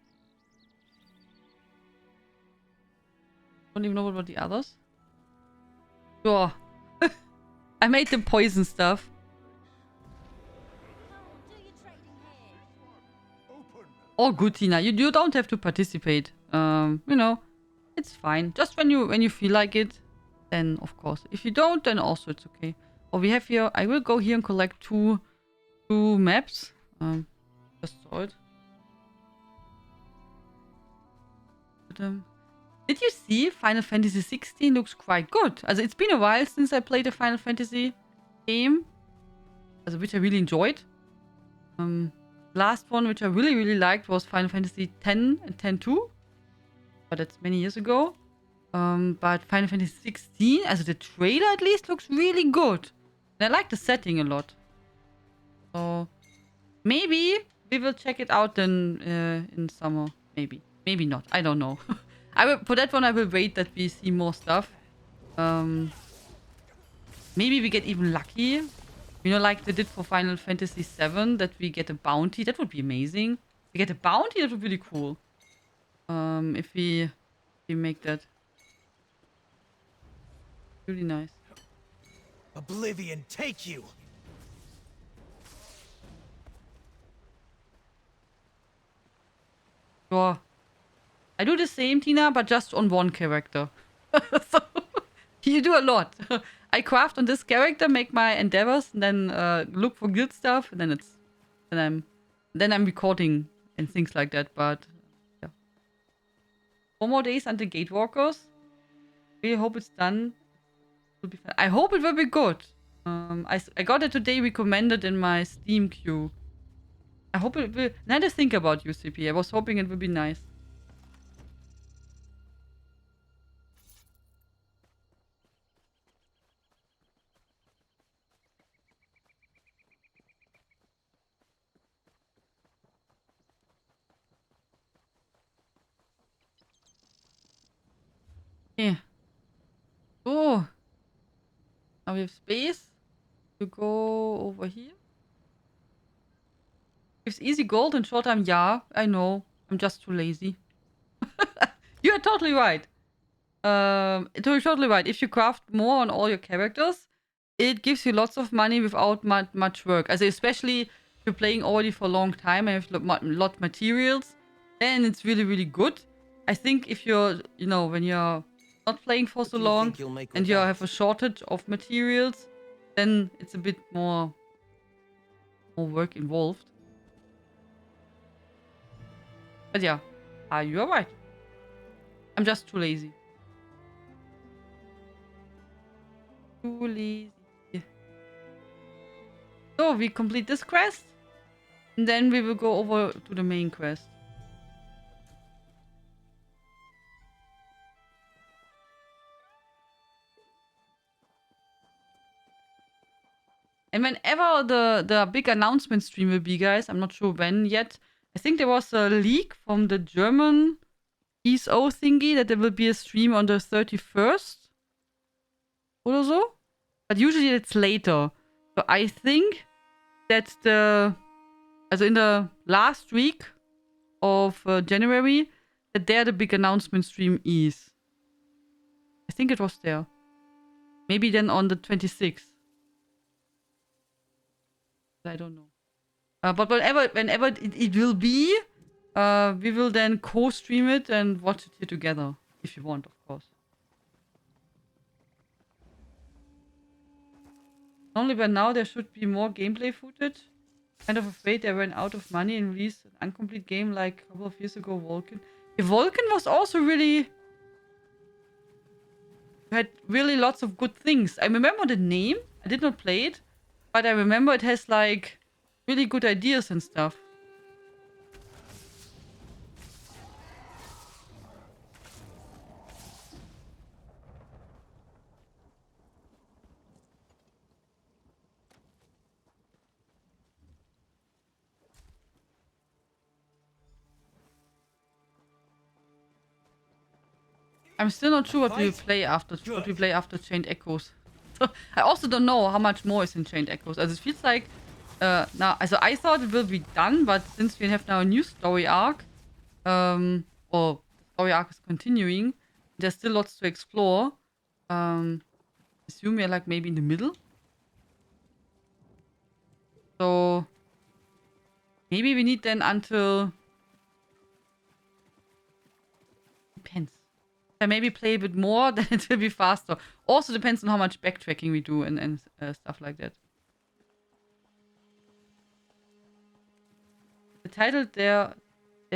Don't even know what about the others. Sure. I made the poison stuff. Oh, good, Tina. You don't have to participate. You know, it's fine. Just when you feel like it, then of course. If you don't, then also it's okay. Oh, we have here. I will go here and collect two maps. Just saw it. But, did you see Final Fantasy 16 looks quite good? Also, it's been a while since I played a Final Fantasy game, also, which I really enjoyed. Last one which I really liked was Final Fantasy 10 and 10-2, but that's many years ago. But Final Fantasy 16, also the trailer at least, looks really good. And I like the setting a lot. So maybe we will check it out then in summer. Maybe not. I don't know. For that one I will wait that we see more stuff. Maybe we get even lucky. You know, like they did for Final Fantasy 7, that we get a bounty. That would be amazing. If we get a bounty, that would be really cool. If we make that. Really nice. Oblivion, take you! Sure. I do the same, Tina, but just on one character. So, you do a lot. I craft on this character, make my endeavors, and then look for guild stuff, and then I'm recording and things like that. But yeah, 4 more days until Gatewalkers. Really hope it's done. It'll be fun. I hope it will be good. I got it today recommended in my Steam queue. I hope it will. I had to think about UCP. I was hoping it would be nice. Yeah. Oh. Now we have space to go over here. Gives easy gold in short time. Yeah, I know. I'm just too lazy. You're totally right. Totally right. If you craft more on all your characters, it gives you lots of money without much work. Also, especially if you're playing already for a long time and have lot materials, then it's really good. I think if you're, you know, when you're not playing for so do you long think you'll make and with you that? have a shortage of materials, then it's a bit more work involved. But yeah, you're right. I'm just too lazy. Too lazy. So we complete this quest, and then we will go over to the main quest. And whenever the big announcement stream will be, guys, I'm not sure when yet. I think there was a leak from the German ESO thingy that there will be a stream on the 31st or so. But usually it's later. So I think that in the last week of January, that there the big announcement stream is. I think it was there. Maybe then on the 26th. I don't know. But whenever it will be, we will then co-stream it and watch it here together. If you want, of course. Only by now there should be more gameplay footage. Kind of afraid they ran out of money and released an incomplete game like a couple of years ago, Vulcan. Yeah, Vulcan was also really... had really lots of good things. I remember the name. I did not play it. But I remember it has like really good ideas and stuff. I'm still not sure what we play after Chained Echoes. So I also don't know how much more is in Chained Echoes. As it feels like now, also I thought it will be done, but since we have now a new story arc, or the story arc is continuing, there's still lots to explore. Assume we're like maybe in the middle. So maybe we need then until... Depends. If I maybe play a bit more, then it will be faster. Also depends on how much backtracking we do and stuff like that. They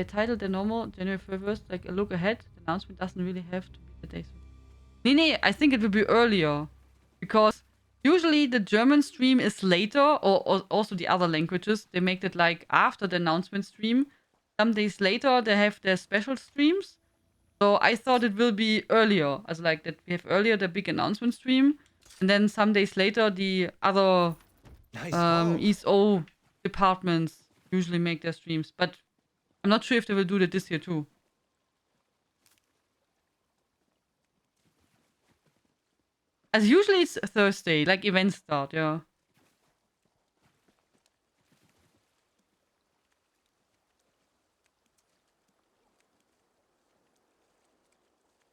titled their normal January 1st like a look ahead. The announcement doesn't really have to be the day. Nee, I think it will be earlier. Because usually the German stream is later, or also the other languages. They make that like after the announcement stream. Some days later they have their special streams. So I thought it will be earlier. As like that we have earlier the big announcement stream. And then some days later the other ESO departments usually make their streams. But I'm not sure if they will do that this year too. As usually it's Thursday, like events start, yeah.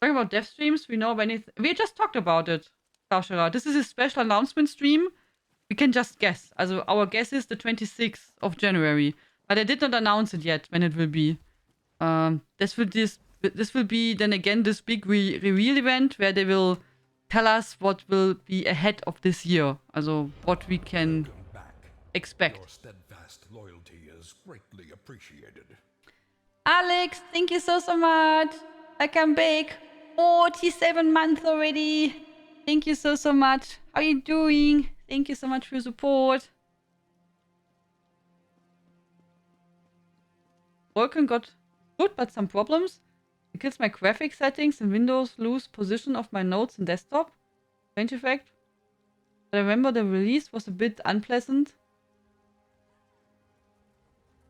Talking about dev streams, we know when it's... We just talked about it, Sashara. This is a special announcement stream. We can just guess. Also, our guess is the 26th of January. But I did not announce it yet when it will be. This will be then again this big reveal event where they will tell us what will be ahead of this year. Also, what we can expect. Your steadfast loyalty is greatly appreciated. Alex, thank you so much. Welcome back. 47 months already. Thank you so much. How are you doing? Thank you so much for your support. Vulcan got good, but some problems. It kills my graphic settings and Windows lose position of my notes and desktop. Strange effect. But I remember the release was a bit unpleasant.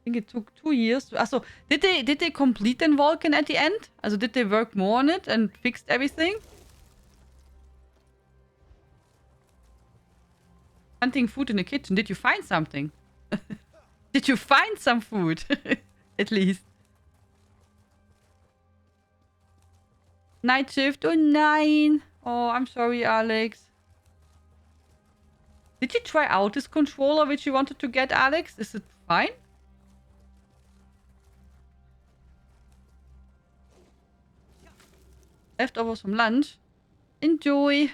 I think it took 2 years. Also, did they complete then Vulcan at the end? Also, did they work more on it and fixed everything? Hunting food in the kitchen. Did you find something? Did you find some food? At least. Night shift. Oh, 9. Oh, I'm sorry, Alex. Did you try out this controller which you wanted to get, Alex? Is it fine? Leftovers from lunch. Enjoy.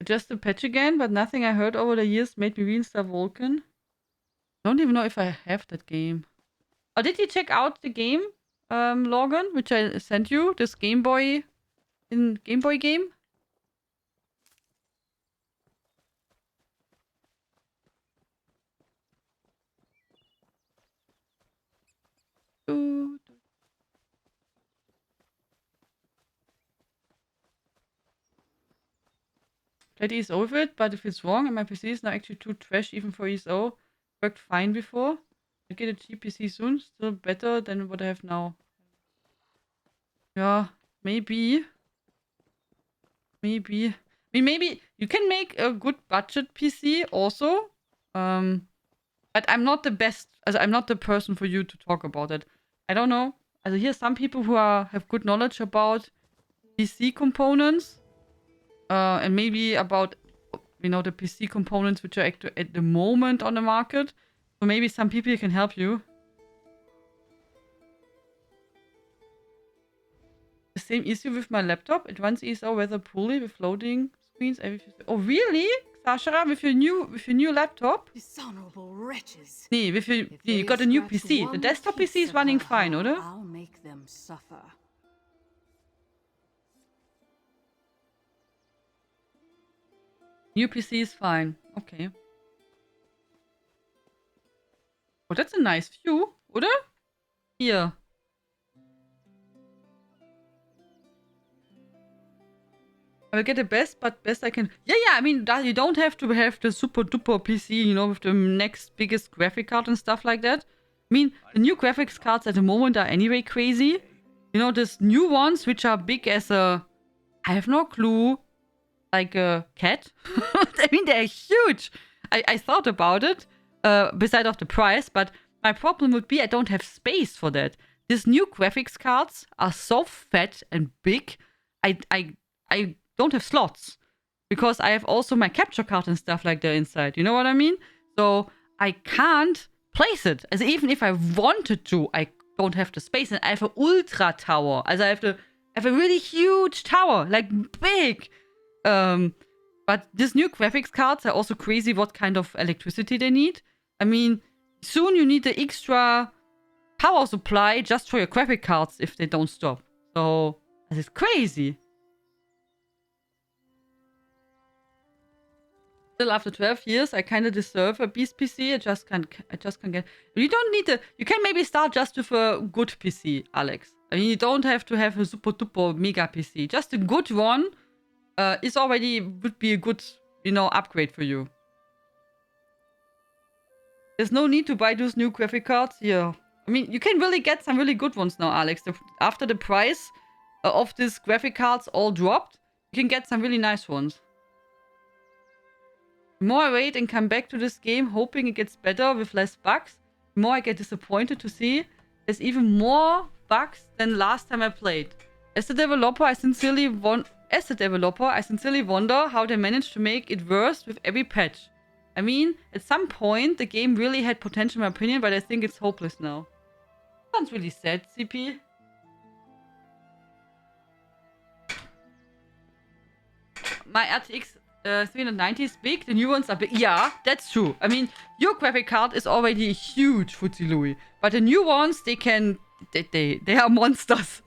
Just a patch again, but nothing I heard over the years made me reinstall Vulkan. Don't even know if I have that game. Oh, did you check out the game, Logan, which I sent you? This Game Boy game? Played ESO with it, but if it's wrong and my PC is now actually too trash even for ESO, worked fine before. I get a cheap PC soon, still better than what I have now. Yeah, maybe. Maybe. I mean, maybe you can make a good budget PC also. But I'm not the best, I'm not the person for you to talk about it. I don't know. Here's some people who have good knowledge about PC components. And maybe about, the PC components which are at the moment on the market. So maybe some people can help you. The same issue with my laptop. It runs ESO rather poorly with loading screens. Oh, really? Sasha, with your new laptop? Dishonorable wretches. Nee, you got a new PC. The desktop PC is running fine, oder? I'll make them suffer. New PC is fine. Okay. Oh, that's a nice view, oder? Hier. I will get the best, but best I can. Yeah, I mean, you don't have to have the super duper PC, with the next biggest graphic card and stuff like that. I mean, the new graphics cards at the moment are anyway crazy. There's new ones which are big as a... I have no clue. Like a cat. I mean, they're huge. I thought about it, beside of the price, but my problem would be I don't have space for that. These new graphics cards are so fat and big, I don't have slots. Because I have also my capture card and stuff like that inside. You know what I mean? So I can't place it. Even if I wanted to, I don't have the space. And I have an ultra tower. I have a really huge tower. Like, big. But these new graphics cards are also crazy what kind of electricity they need. I mean, soon you need the extra power supply just for your graphic cards if they don't stop. So, this is crazy. Still, after 12 years, I kind of deserve a beast PC. I just can't get... You don't need you can maybe start just with a good PC, Alex. I mean, you don't have to have a super duper mega PC. Just a good one. Would be a good, upgrade for you. There's no need to buy those new graphic cards here. I mean, you can really get some really good ones now, Alex. After the price of these graphic cards all dropped, you can get some really nice ones. The more I wait and come back to this game, hoping it gets better with less bugs, the more I get disappointed to see there's even more bugs than last time I played. As a developer, I sincerely wonder how they managed to make it worse with every patch. I mean, at some point, the game really had potential in my opinion, but I think it's hopeless now. Sounds really sad, CP. My RTX 390 is big, the new ones are big. Yeah, that's true. I mean, your graphic card is already huge, Futsi Louis. But the new ones, they are monsters.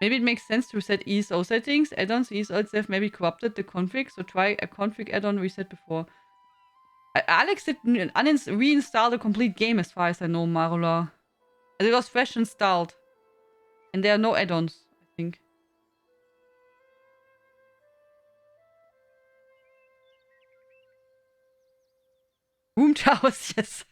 Maybe it makes sense to reset ESO settings. Add-ons ESO itself maybe corrupted the config, so try a config add-on reset before. Alex did reinstall the complete game as far as I know, Marula. It was fresh installed. And there are no add-ons, I think. Room towers, yes.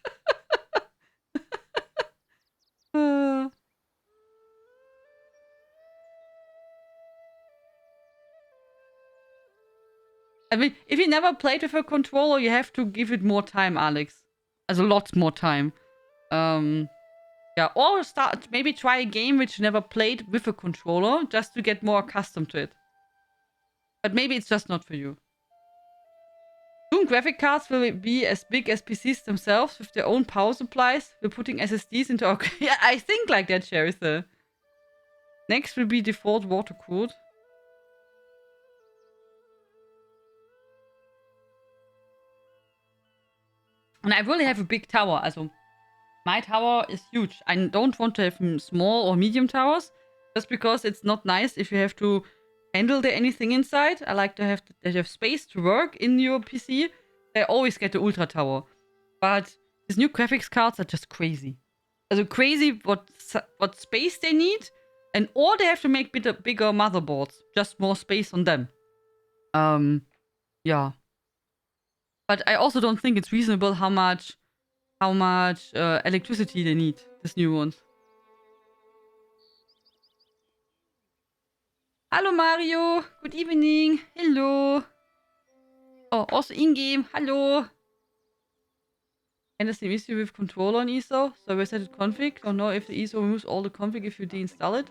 I mean, if you never played with a controller, you have to give it more time, Alex. A lot more time. Yeah, or start maybe try a game which you never played with a controller just to get more accustomed to it. But maybe it's just not for you. Soon graphic cards will be as big as PCs themselves with their own power supplies. We're putting SSDs into our... Yeah, I think like that, Charitha. Next will be default water cooled. And I really have a big tower. Also, my tower is huge. I don't want to have small or medium towers. Just because it's not nice if you have to handle anything inside. I like to have space to work in your PC. I always get the ultra tower. But these new graphics cards are just crazy. Also crazy what space they need. And or they have to make bigger motherboards. Just more space on them. Yeah. But I also don't think it's reasonable how much electricity they need, these new ones. Hello Mario, good evening. Hello. Oh, also in-game. Hello. And the same issue with controller on ESO. So we set it config. Don't know if the ESO removes all the config if you deinstall it.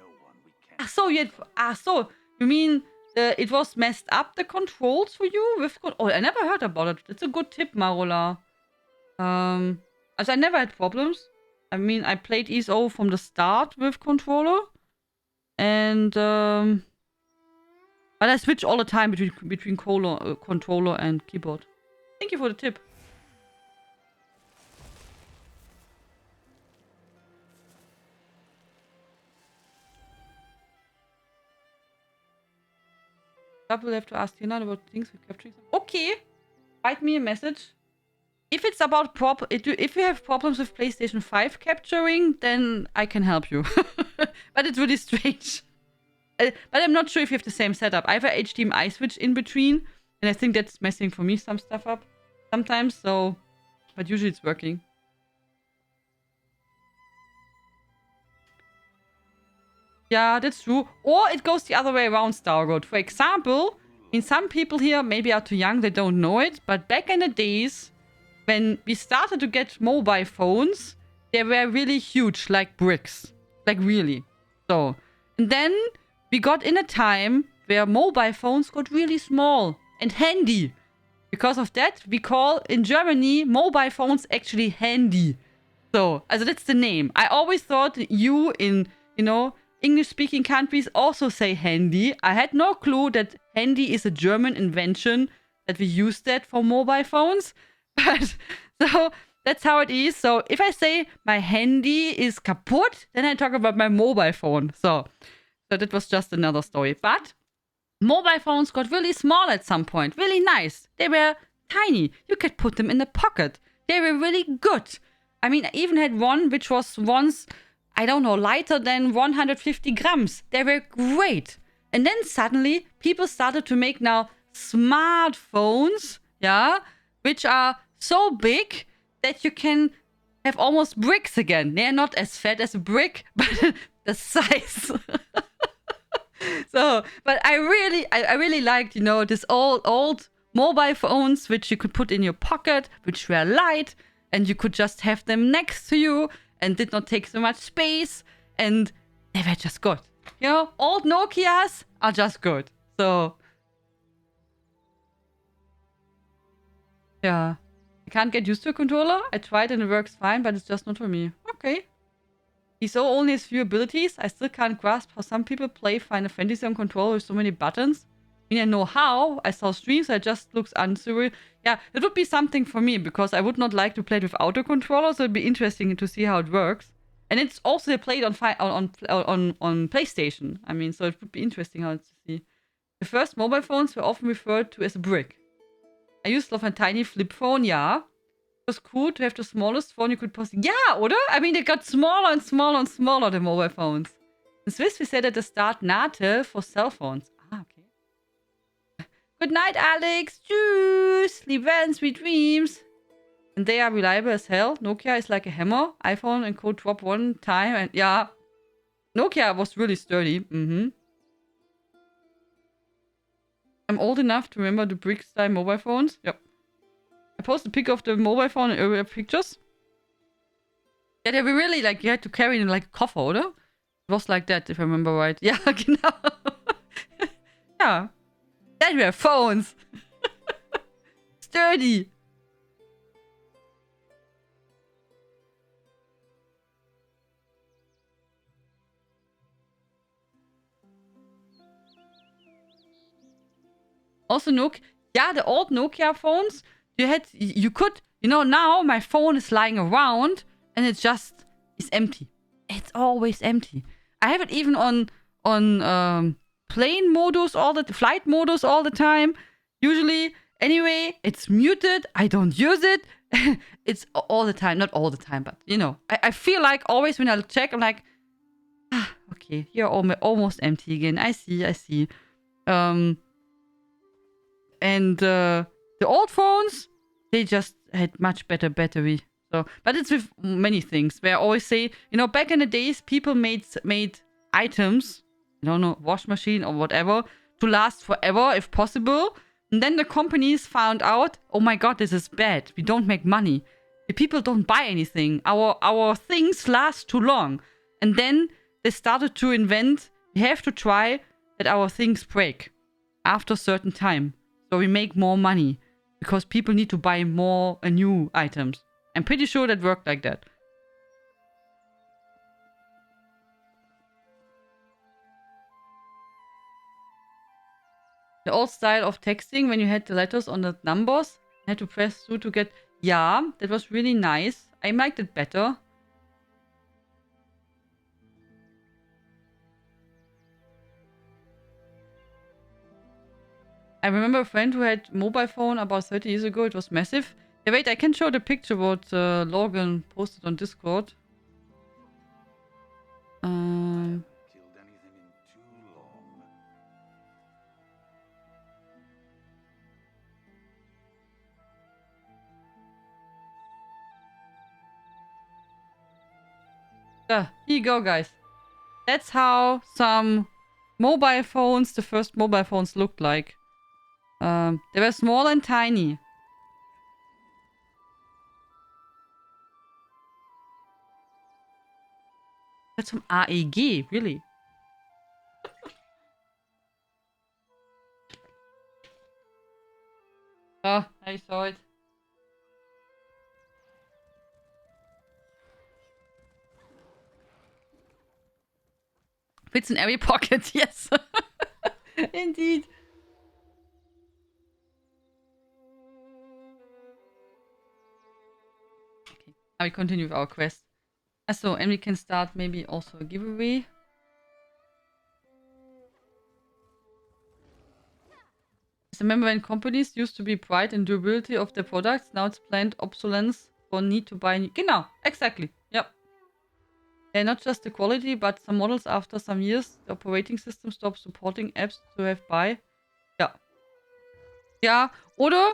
So you mean it was messed up the controls for you with oh, I never heard about it. That's a good tip, Marola. Also I never had problems. I mean, I played ESO from the start with controller. And but I switch all the time between controller and keyboard. Thank you for the tip. I will have to ask Tianlein about things we're capturing. Okay, write me a message. If it's about if you have problems with PlayStation 5 capturing, then I can help you. But it's really strange. But I'm not sure if you have the same setup. I have a HDMI switch in between, and I think that's messing for me some stuff up sometimes. So, but usually it's working. Yeah, that's true. Or it goes the other way around, Starroad. For example, some people here maybe are too young, they don't know it. But back in the days, when we started to get mobile phones, they were really huge, like bricks. Like really. So, and then we got in a time where mobile phones got really small and handy. Because of that, we call in Germany mobile phones actually handy. So, also that's the name. I always thought you in, English-speaking countries also say handy. I had no clue that handy is a German invention, that we use that for mobile phones. But, so, that's how it is. So, if I say my handy is kaputt, then I talk about my mobile phone. So that was just another story. But mobile phones got really small at some point. Really nice. They were tiny. You could put them in the pocket. They were really good. I mean, I even had one which was once, I don't know, lighter than 150 grams. They were great. And then suddenly, people started to make now smartphones, yeah, which are so big that you can have almost bricks again. They're not as fat as a brick, but the size. So, but I really liked, this old mobile phones which you could put in your pocket, which were light, and you could just have them next to you and did not take so much space, and they were just good. Old Nokias are just good. So, yeah. I can't get used to a controller. I tried and it works fine, but it's just not for me. Okay. ESO only has few abilities. I still can't grasp how some people play Final Fantasy on controller with so many buttons. I mean, I know how. I saw streams. I just looks unsurreal. Yeah, it would be something for me because I would not like to play it without a controller. So it'd be interesting to see how it works. And it's also played on PlayStation. I mean, so it would be interesting how to see. The first mobile phones were often referred to as a brick. I used to have a tiny flip phone. Yeah. It was cool to have the smallest phone you could possibly... Yeah, oder? I mean, they got smaller and smaller and smaller, the mobile phones. In Swiss, we said at the start, Nate for cell phones. Ah, okay. Good night, Alex. Tschüss. Sleep well and sweet dreams. And they are reliable as hell. Nokia is like a hammer. iPhone and code drop one time. And yeah, Nokia was really sturdy. I'm old enough to remember the brick-style mobile phones. Yep. I posted a pic of the mobile phone in earlier pictures. Yeah, they were really like, you had to carry it in like a koffer, oder? It was like that, if I remember right. Ja, genau. Ja. That were phones. Sturdy. Also Nokia, yeah, the old Nokia phones, you could, now my phone is lying around and it just is empty. It's always empty. I have it even on plane modus flight modus all the time. Usually, anyway, it's muted. I don't use it. It's all the time, not all the time, but I feel like always when I check, I'm like, okay, you're almost empty again. I see. And the old phones, they just had much better battery. So, but it's with many things. Where I always say, back in the days, people made items, I don't know, wash machine or whatever, to last forever if possible. And then the companies found out, oh my god, this is bad. We don't make money. The people don't buy anything. Our things last too long. And then they started to invent, we have to try that our things break after a certain time. So we make more money because people need to buy more new items. I'm pretty sure that worked like that. The old style of texting, when you had the letters on the numbers, had to press through to get... Yeah, that was really nice. I liked it better. I remember a friend who had a mobile phone about 30 years ago. It was massive. Yeah, wait, I can show the picture what Logan posted on Discord. Here you go, guys. That's how some mobile phones, the first mobile phones, looked like. They were small and tiny. That's from AEG, really. Oh, I saw it. Fits in every pocket, yes. Indeed. Okay, now we continue with our quest. So, and we can start maybe also a giveaway. Remember when companies used to be pride in durability of their products, now it's planned obsolescence for need to buy new... Genau, exactly. Yep. Yeah, not just the quality, but some models after some years, the operating system stops supporting apps to have by. Yeah. Yeah, oder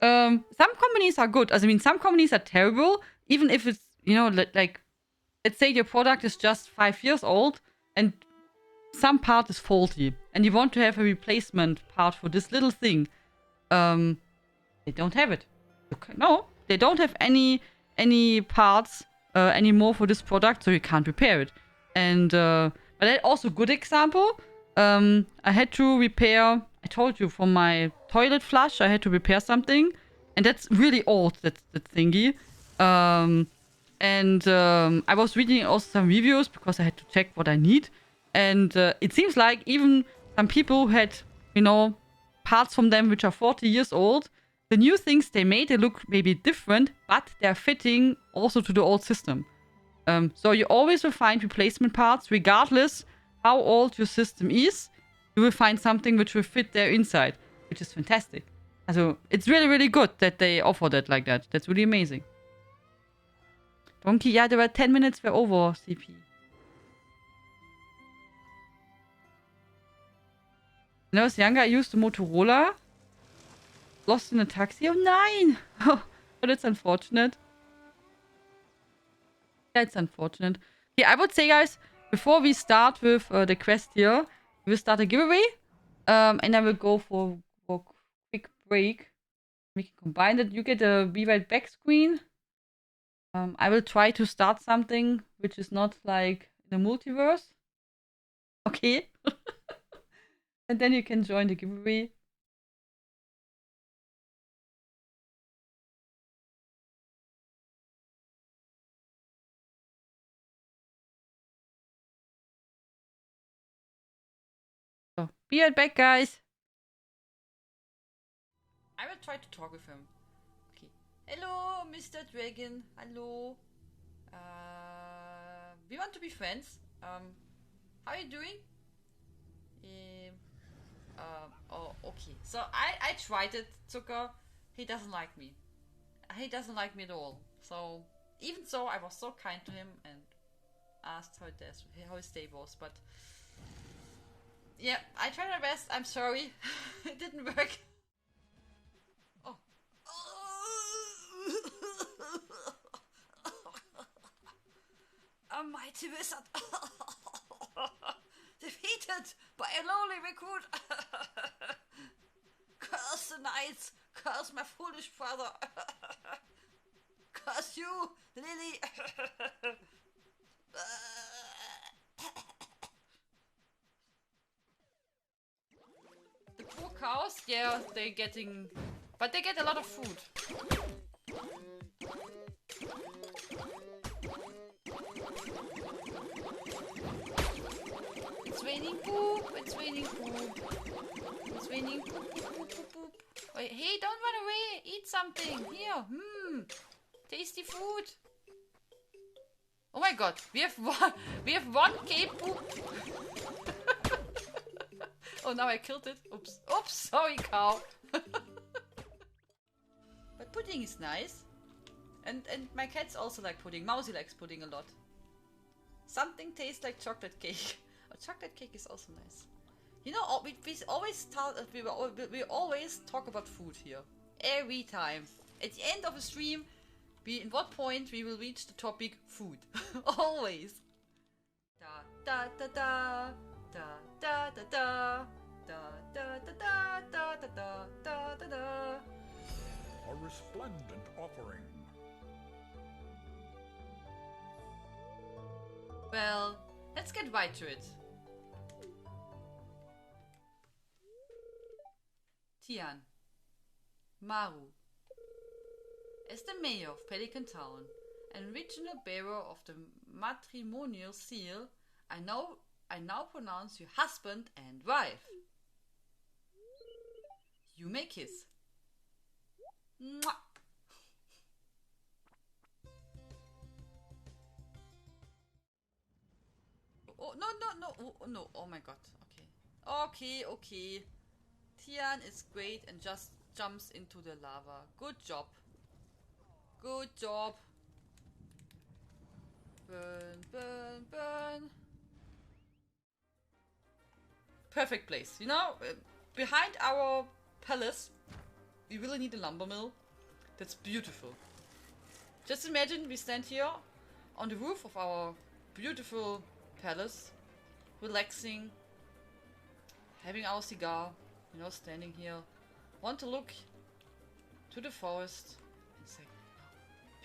some companies are good. I mean, some companies are terrible, even if it's, like, let's say your product is just 5 years old and some part is faulty and you want to have a replacement part for this little thing. They don't have it. No, they don't have any parts anymore for this product, so you can't repair it. And but that's also a good example. I had to repair, I told you, for my toilet flush, I had to repair something. And that's really old, that thingy. And I was reading also some reviews because I had to check what I need. And it seems like even some people had, parts from them which are 40 years old. The new things they made, they look maybe different, but they're fitting also to the old system. So you always will find replacement parts, regardless how old your system is. You will find something which will fit there inside, which is fantastic. So it's really, really good that they offer that like that. That's really amazing. Donkey, yeah, there were 10 minutes were over, CP. When I was younger, I used a Motorola. Lost in a taxi. Oh, nein! Oh, that's unfortunate. That's unfortunate. Okay, I would say, guys, before we start with the quest here, we will start a giveaway. And I will go for a quick break. We can combine that. You get a Be Right Back screen. I will try to start something which is not like the multiverse. Okay. And then you can join the giveaway. So, be right back, guys. I will try to talk with him. Okay. Hello, Mr. Dragon. Hello. We want to be friends. How are you doing? Oh, okay. So I tried it, Zucker. He doesn't like me. He doesn't like me at all. So even so, I was so kind to him and asked how his day was. But yeah, I tried my best. I'm sorry, it didn't work. Oh. A mighty wizard. Defeated by a lowly recruit. Curse the knights. Curse my foolish brother. Curse you, Lily. The poor cows, yeah, they're getting... But they get a lot of food. It's raining poop, it's raining poop. It's raining poop, poop, poop, poop, poop. Wait, hey, don't run away, eat something. Here, tasty food. Oh my god, we have 1k poop. Oh, now I killed it. Oops. Oops, sorry, cow. But pudding is nice. And my cats also like pudding. Mousy likes pudding a lot. Something tastes like chocolate cake. A chocolate cake is also nice. You know, we always talk about food here. Every time. At the end of a stream, in what point we will reach the topic food. Always. Da da da da. Da da da da. Da da da da da da da da da. A resplendent offering. Well, let's get right to it. Tian. Maru. As the mayor of Pelican Town and regional bearer of the matrimonial seal, I now pronounce you husband and wife. You may kiss. Mwah. Oh, no, oh my god, okay. Tian is great and just jumps into the lava. Good job. Burn. Perfect place. You know, behind our palace, we really need a lumber mill. That's beautiful. Just imagine we stand here on the roof of our beautiful palace, relaxing, having our cigar, you know, standing here, want to look to the forest and say,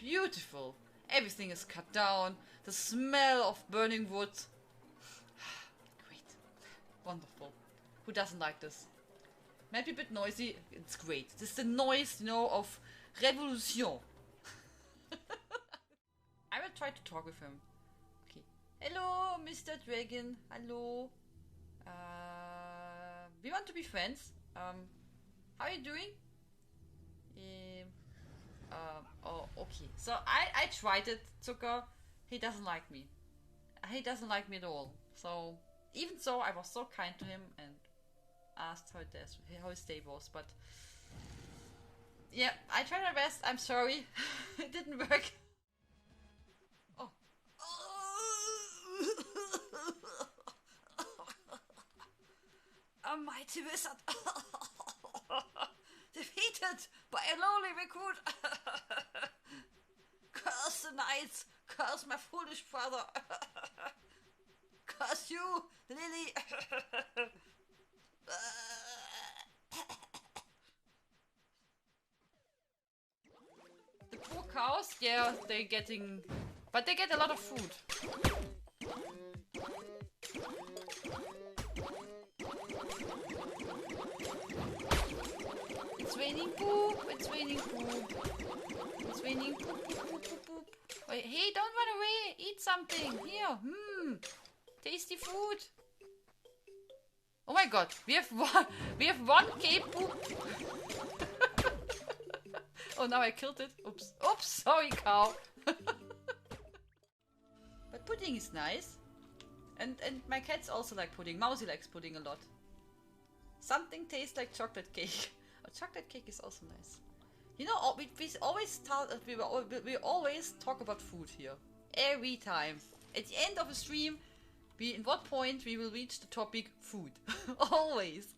beautiful, everything is cut down, the smell of burning wood, great, wonderful. Who doesn't like this? Might be a bit noisy, it's great. This is the noise, you know, of revolution. I will try to talk with him. Okay. Hello, Mr. Dragon. Hello. We want to be friends. How are you doing? Oh, okay. So I tried it, Zucker. He doesn't like me. He doesn't like me at all. So even so, I was so kind to him and asked how his day was. But yeah, I tried my best. I'm sorry, it didn't work. Oh. A mighty wizard. Defeated by a lowly recruit. Curse the knights. Curse my foolish brother. Curse you, Lily. The poor cows, yeah, they're getting... But they get a lot of food. It's raining poop, it's raining poop. It's raining poop, poop, poop, poop, poop. Wait, hey, don't run away, eat something. Here, tasty food. Oh my god, we have 1k poop. Oh, now I killed it. Oops. Oops, sorry, cow. But pudding is nice. And my cats also like pudding. Mousy likes pudding a lot. Something tastes like chocolate cake. Oh, chocolate cake is also nice. You know, we always talk about food here. Every time. At the end of a stream, in what point we will reach the topic food. Always.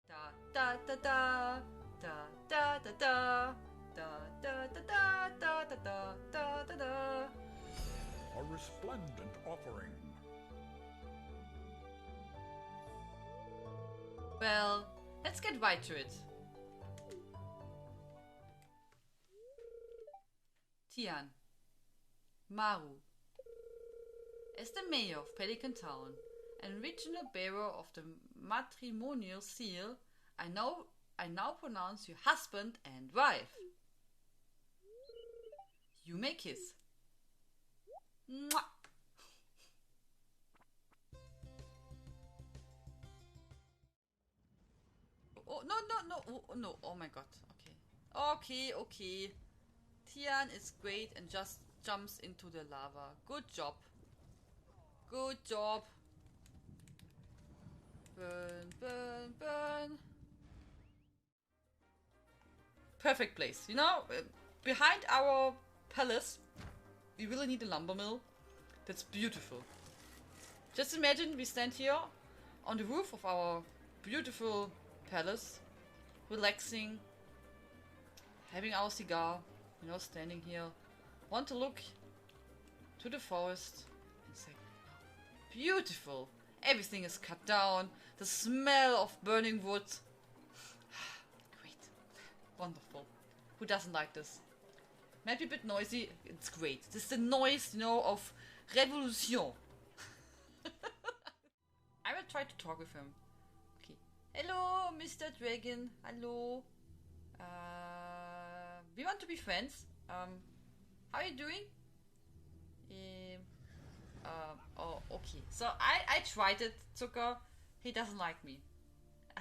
Da da da da da da da da da da da da da da da da da. A resplendent offering. Well, let's get right to it. Tian, Maru. As the mayor of Pelican Town and regional bearer of the matrimonial seal, I now pronounce you husband and wife. You may kiss. Mwah. Oh, no, oh my god, okay. Tian is great and just jumps into the lava. Good job. Burn, burn, burn. Perfect place. You know, behind our palace, we really need a lumber mill. That's beautiful. Just imagine we stand here on the roof of our beautiful palace, relaxing, having our cigar, you know, standing here. Want to look to the forest and say, oh, beautiful. Everything is cut down. The smell of burning wood. Great. Wonderful. Who doesn't like this? Might be a bit noisy. It's great. This is the noise, you know, of revolution. I will try to talk with him. Okay. Hello, Mr. Dragon. Hello. We want to be friends. How are you doing? Oh, okay. So I tried it, Zucker. He doesn't like me.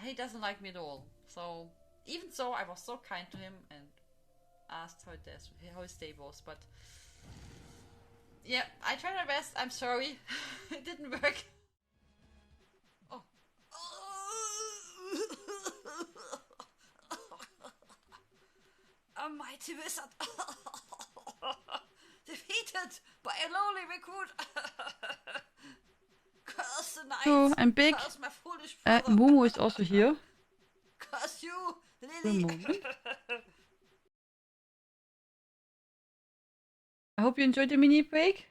He doesn't like me at all. So even so, I was so kind to him and asked how his day was. But yeah, I tried my best. I'm sorry, it didn't work. Oh. A mighty wizard. Defeated by a lowly recruit. Curse the knights. So I'm big. Curse my foolish brother. Momo is also here. Curse you, For a Lily. moment. I hope you enjoyed the mini break.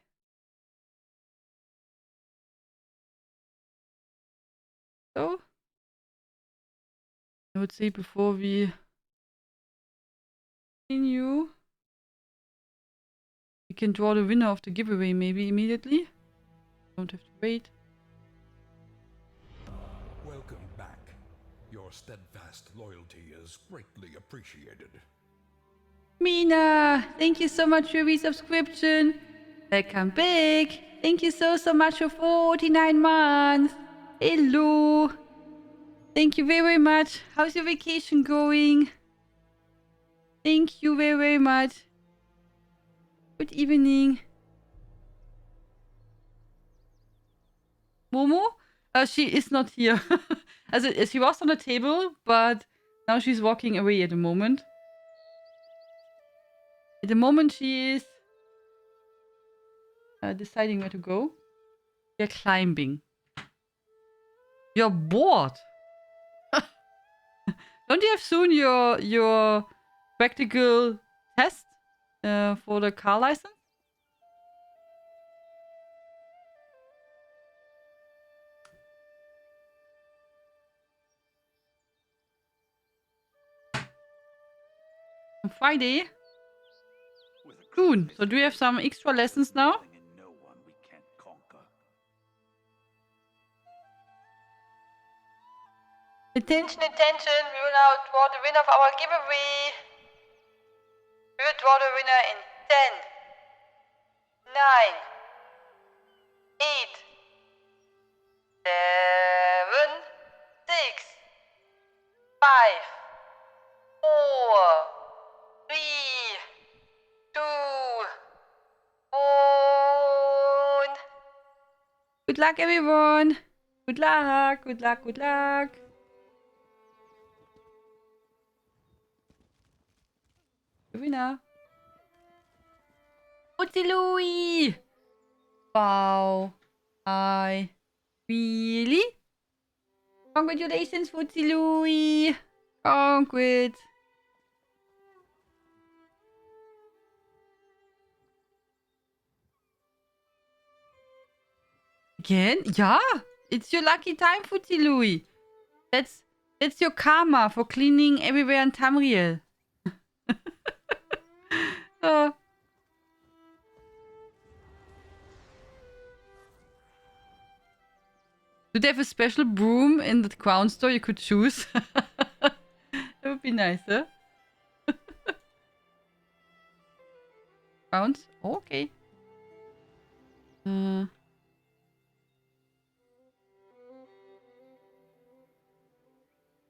So, I would say before we continue, we can draw the winner of the giveaway maybe immediately. Don't have to wait. Welcome back. Your steadfast loyalty is greatly appreciated. Mina, thank you so much for your resubscription. Welcome back. Thank you so much for 49 months. Hello. Thank you very much. How's your vacation going? Thank you very much. Good evening. Momo? She is not here. Also, she was on the table, but now she's walking away at the moment. At the moment, she is deciding where to go. You're climbing. You're bored. Don't you have soon your practical test for the car license? On Friday? With a June. So do you have some extra lessons now? Attention, attention. We will now draw the winner of our giveaway. We will draw the winner in 10, 9, 8, 7, 6, 5, 4, 3, 2, 1. Good luck, everyone. Good luck, good luck, good luck. The winner. Fuzzy Louie! Wow. Hi. Really? Congratulations, Fuzzy Louie. Congrats. Again? Yeah. It's your lucky time, Fuzzy Louie. That's your karma for cleaning everywhere in Tamriel. Oh. Do they have a special broom in the crown store you could choose? That would be nice, huh? Crowns? Oh, okay.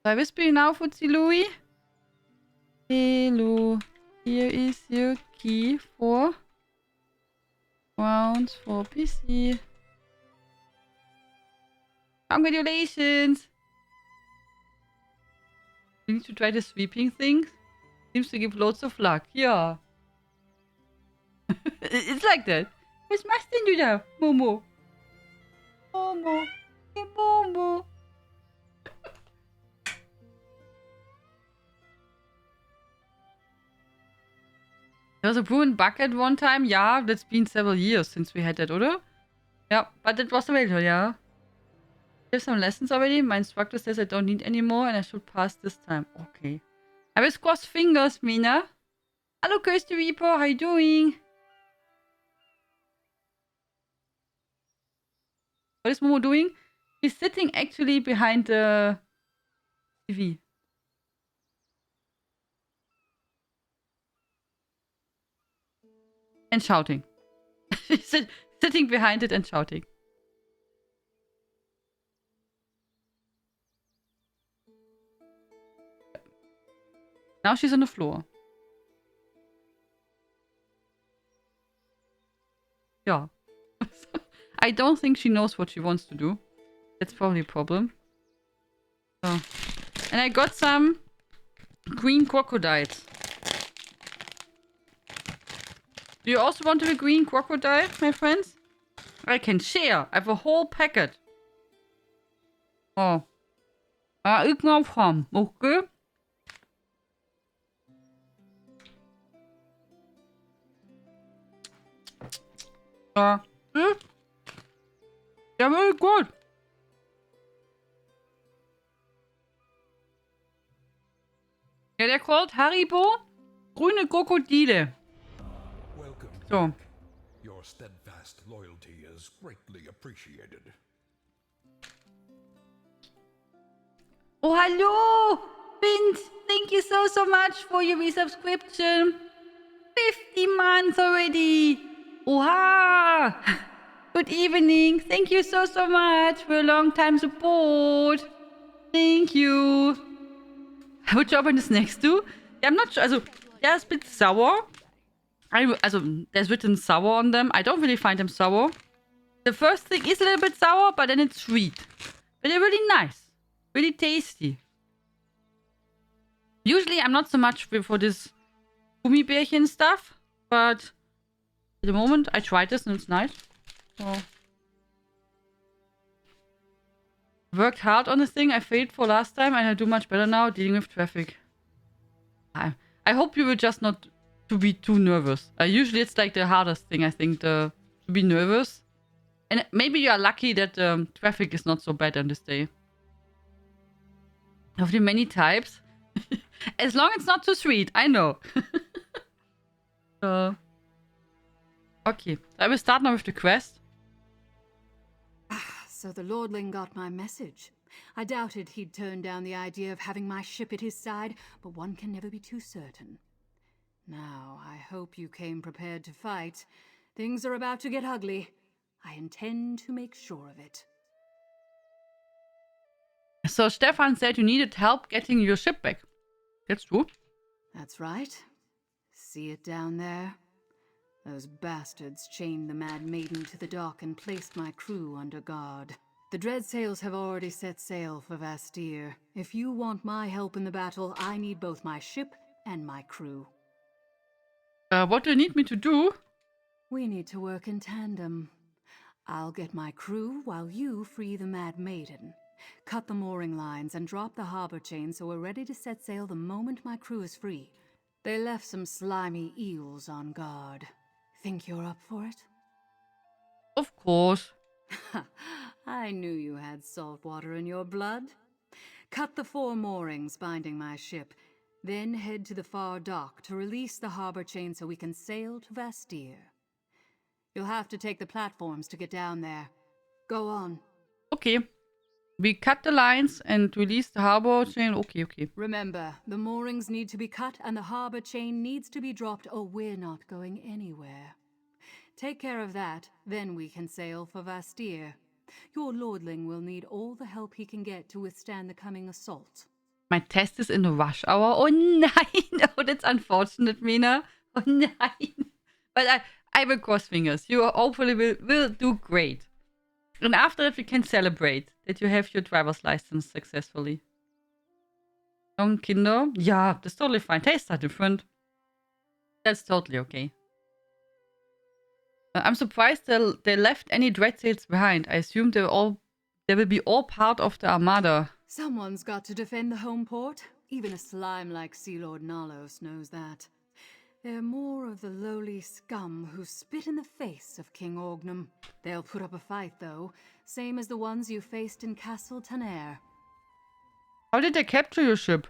I whisper you now, Fuzzy Louie? Hello. Here is your key for rounds for PC. Congratulations! You need to try the sweeping thing. Seems to give loads of luck. Yeah. It's like that. Was machst denn du da, Momo? Momo. Hey, Momo. There was a broom bucket one time. Yeah, that's been several years since we had that, oder? Yeah, but it was available, yeah. I have some lessons already. My instructor says I don't need any more and I should pass this time. Okay. I will cross fingers, Mina. Hello, Kirsty Reaper. How you doing? What is Momo doing? He's sitting actually behind the TV. And shouting. He's sitting behind it and shouting. Now she's on the floor. Yeah. I don't think she knows what she wants to do. That's probably a problem. So. And I got some green crocodiles. Do you also want to be green crocodile, my friends? I can share. I have a whole packet. Oh. Ik nou van. Okay. Yeah, very good. Ja, they're called Haribo grüne Krokodile. Welcome. So. Your steadfast loyalty is greatly appreciated. Oh, hello! Vince, thank you so much for your resubscription. 50 months already. Oha! Good evening. Thank you so much for a long time support. Thank you. Which oven is next to? Yeah, I'm not sure. Also, yeah, it's a bit sour. There's written sour on them. I don't really find them sour. The first thing is a little bit sour, but then it's sweet. But they're really nice. Really tasty. Usually, I'm not so much for this Gummibärchen stuff, but at the moment, I tried this and it's nice. So. Worked hard on this thing I failed for last time and I do much better now dealing with traffic. I hope you will just not to be too nervous. Usually it's like the hardest thing, I think, to be nervous. And maybe you are lucky that traffic is not so bad on this day. Of the many types. As long as it's not too sweet, I know. So, Okay, I will start now with the quest. So the Lordling got my message. I doubted he'd turn down the idea of having my ship at his side, but one can never be too certain. Now, I hope you came prepared to fight. Things are about to get ugly. I intend to make sure of it. So Stefan said you needed help getting your ship back. That's true. That's right. See it down there? Those bastards chained the Mad Maiden to the dock and placed my crew under guard. The Dreadsails have already set sail for Vastir. If you want my help in the battle, I need both my ship and my crew. What do you need me to do? We need to work in tandem. I'll get my crew while you free the Mad Maiden. Cut the mooring lines and drop the harbor chain so we're ready to set sail the moment my crew is free. They left some slimy eels on guard. Think you're up for it? Of course. I knew you had salt water in your blood. Cut the 4 moorings binding my ship, then head to the far dock to release the harbor chain so we can sail to Vastir. You'll have to take the platforms to get down there. Go on. Okay. We cut the lines and release the harbor chain. Okay. Remember, the moorings need to be cut and the harbor chain needs to be dropped or we're not going anywhere. Take care of that, then we can sail for Vastir. Your lordling will need all the help he can get to withstand the coming assault. My test is in the rush hour. Oh nein! Oh, that's unfortunate, Mina. Oh nein! But I will cross fingers. You hopefully will do great. And after that, we can celebrate that you have your driver's license successfully. Young Kinder? Yeah, that's totally fine. Tastes are different. That's totally okay. I'm surprised they left any Dreadsails behind. I assume they will be all part of the Armada. Someone's got to defend the home port. Even a slime like Sea Lord Nalos knows that. They're more of the lowly scum who spit in the face of King Orgnum. They'll put up a fight, though, same as the ones you faced in Castle Taner. How did they capture your ship?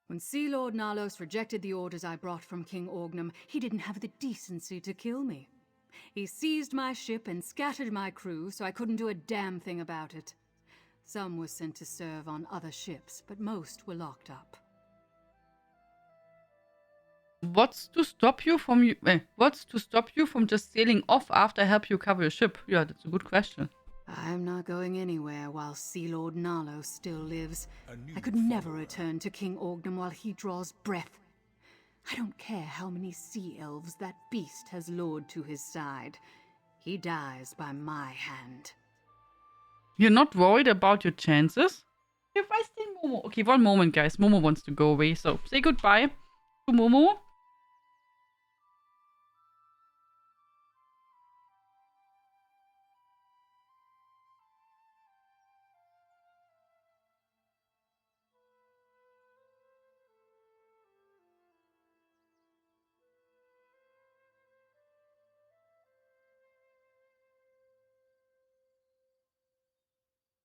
When Sea Lord Nalos rejected the orders I brought from King Orgnum, he didn't have the decency to kill me. He seized my ship and scattered my crew, so I couldn't do a damn thing about it. Some were sent to serve on other ships, but most were locked up. What's to stop you from just sailing off after I help you cover your ship? Yeah, that's a good question. I'm not going anywhere while Sea Lord Nalos still lives. I could never return to King Orgnum while he draws breath. I don't care how many sea elves that beast has lured to his side. He dies by my hand. You're not worried about your chances? If I stay Momo. Okay, one moment, guys. Momo wants to go away, so say goodbye to Momo.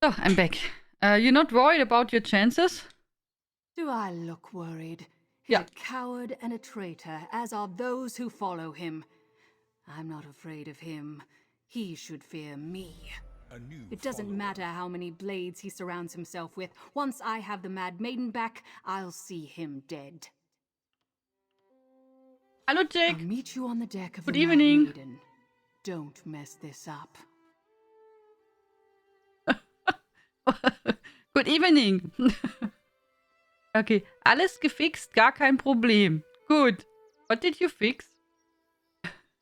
So, I'm back. You're not worried about your chances? Do I look worried? Yeah. He's a coward and a traitor, as are those who follow him. I'm not afraid of him. He should fear me. It doesn't matter how many blades he surrounds himself with. Once I have the Mad Maiden back, I'll see him dead. Hello, Jake. I'll meet you on the deck of Good the evening. Mad Maiden. Don't mess this up. Good evening. Okay, alles gefixt, gar kein Problem. Good. What did you fix?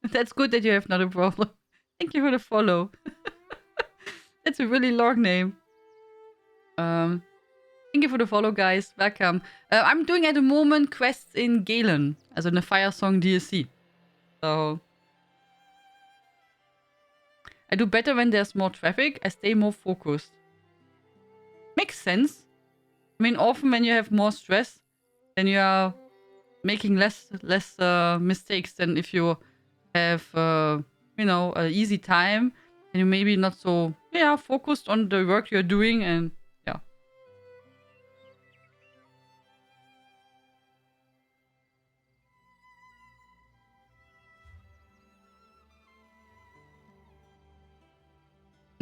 That's good that you have not a problem. Thank you for the follow. That's a really long name. Thank you for the follow, guys. Welcome. I'm doing at the moment quests in Galen, also in the Fire Song DLC. So I do better when there's more traffic. I stay more focused. Makes sense. I mean, often when you have more stress, then you are making less mistakes than if you have, an easy time and you maybe not so, focused on the work you're doing and, yeah.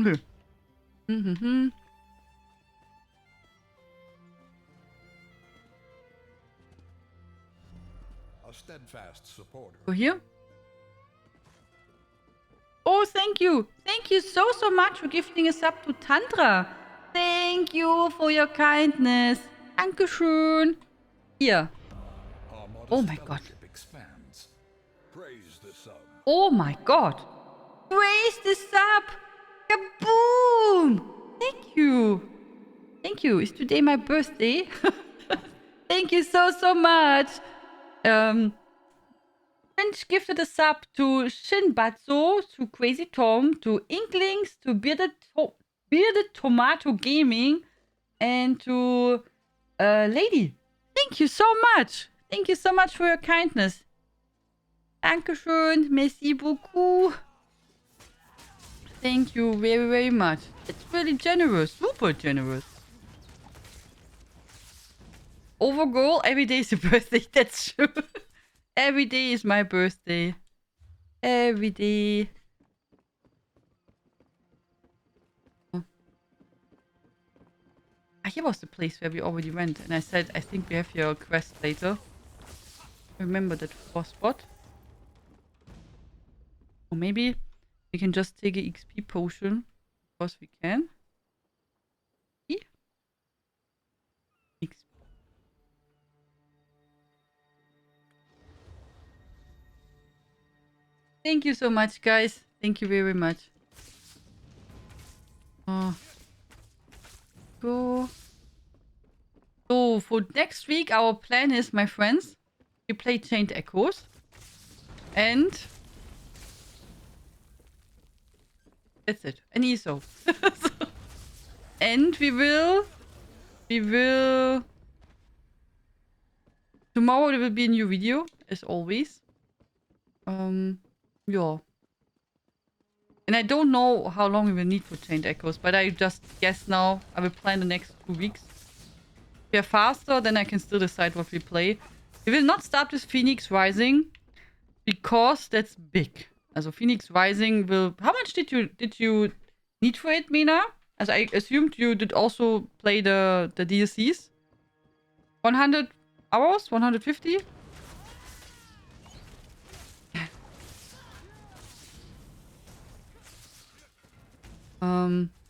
Okay. Mm-hmm. A steadfast supporter. Go here. Oh, thank you. Thank you so much for gifting a sub to Tantra. Thank you for your kindness. Dankeschön. Here. Our modest Oh my god. fellowship expands. Praise the sub. Oh my god. Praise the sub. Kaboom. Thank you. Thank you. Is today my birthday? Thank you so much. French gifted a sub to Shinbatsu, to Crazy Tom, to Inklings, to Bearded Tomato Gaming, and to Lady. Thank you so much. Thank you so much for your kindness. Dankeschön. Merci beaucoup. Thank you very much. It's really generous. Super generous. Overall, every day is your birthday. That's true. Every day is my birthday. Every day. Oh. Here was the place where we already went. And I said, I think we have your quest later. Remember that spot. Or maybe we can just take an XP potion. Of course we can. XP. Thank you so much, guys. Thank you very much. Go. So for next week, our plan is, my friends, we play Chained Echoes, and that's it. An ESO. And we will. Tomorrow there will be a new video, as always. Yeah. And I don't know how long we will need for Chained Echoes, but I just guess now I will plan the next 2 weeks. If we are faster, then I can still decide what we play. We will not start with Phoenix Rising, because that's big. Also Phoenix Rising will... How much did you need for it, Mina? As I assumed you did also play the DLCs. 100 hours? 150?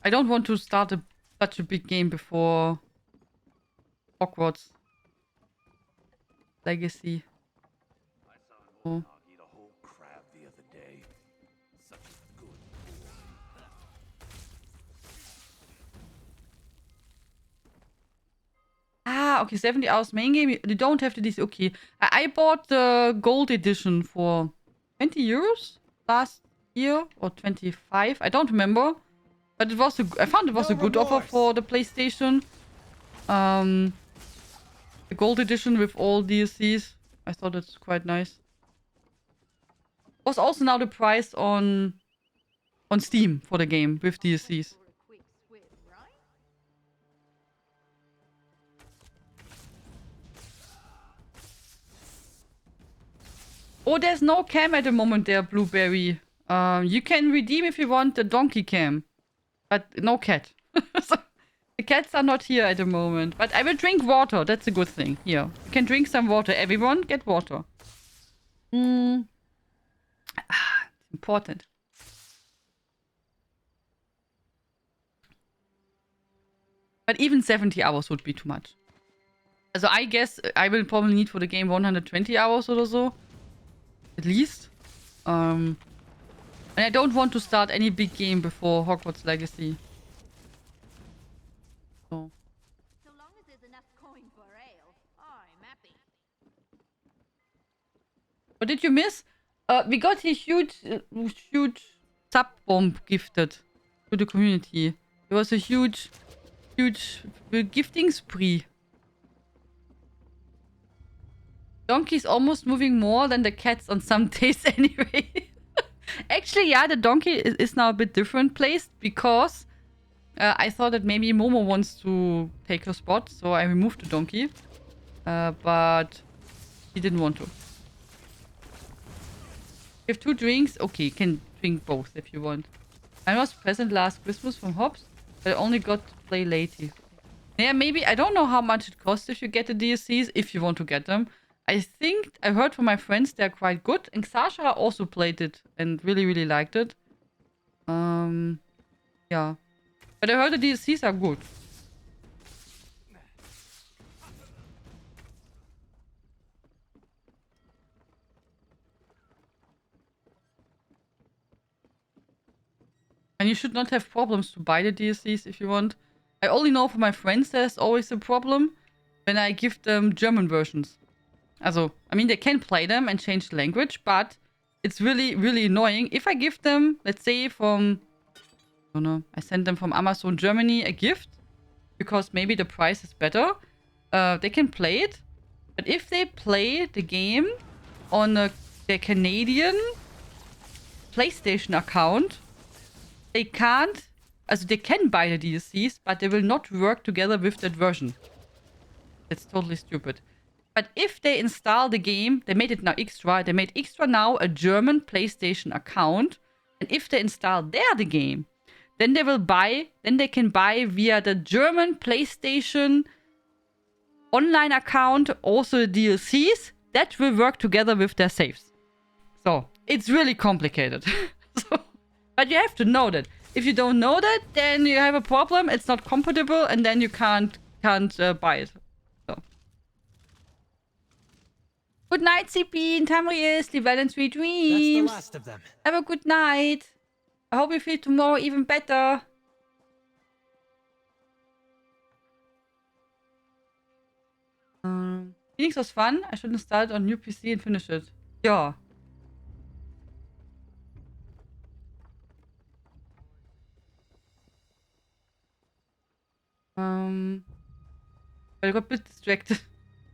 I don't want to start such a big game before Hogwarts Legacy. Oh. Ah, okay, 70 hours main game. You don't have to this. Okay, I bought the gold edition for 20 euros last year or 25. I don't remember. But it was I found it was a good offer for the PlayStation. The gold edition with all DLCs. I thought it's quite nice. Was also now the price on Steam for the game with DLCs. Oh, there's no cam at the moment there, Blueberry. You can redeem if you want the donkey cam. But no cat. So, the cats are not here at the moment. But I will drink water. That's a good thing. Here. You can drink some water. Everyone, get water. It's important. But even 70 hours would be too much. So I guess I will probably need for the game 120 hours or so. At least. And I don't want to start any big game before Hogwarts Legacy. So long as there's enough coin for ale, I'm happy. What did you miss? We got a huge sub bomb gifted to the community. It was a huge gifting spree. Donkey's almost moving more than the cats on some days anyway. Actually, yeah, the donkey is now a bit different placed because I thought that maybe Momo wants to take her spot, so I removed the donkey. But he didn't want to. You have 2 drinks? Okay, you can drink both if you want. I was present last Christmas from Hobbs, but I only got to play lately. Yeah, maybe. I don't know how much it costs if you get the DLCs, if you want to get them. I think I heard from my friends they're quite good. And Xashara also played it and really, really liked it. Yeah. But I heard the DLCs are good. And you should not have problems to buy the DLCs if you want. I only know from my friends there's always a problem when I give them German versions. Also, I mean, they can play them and change the language, but it's really, really annoying. If I give them, let's say from, I don't know, I send them from Amazon Germany a gift, because maybe the price is better, they can play it. But if they play the game on their Canadian PlayStation account, they can't, also they can buy the DLCs, but they will not work together with that version. It's totally stupid. But if they install the game, they made it now extra. They made extra now a German PlayStation account. And if they install there the game, then they will buy, then they can buy via the German PlayStation online account also the DLCs that will work together with their saves. So it's really complicated. But you have to know that. If you don't know that, then you have a problem. It's not compatible, and then you can't buy it. So. Good night, CP and Tamrius. Live well and sweet dreams. That's the last of them. Have a good night. I hope you feel tomorrow even better. Phoenix was fun. I shouldn't start on new PC and finish it. Yeah. But I got a bit distracted.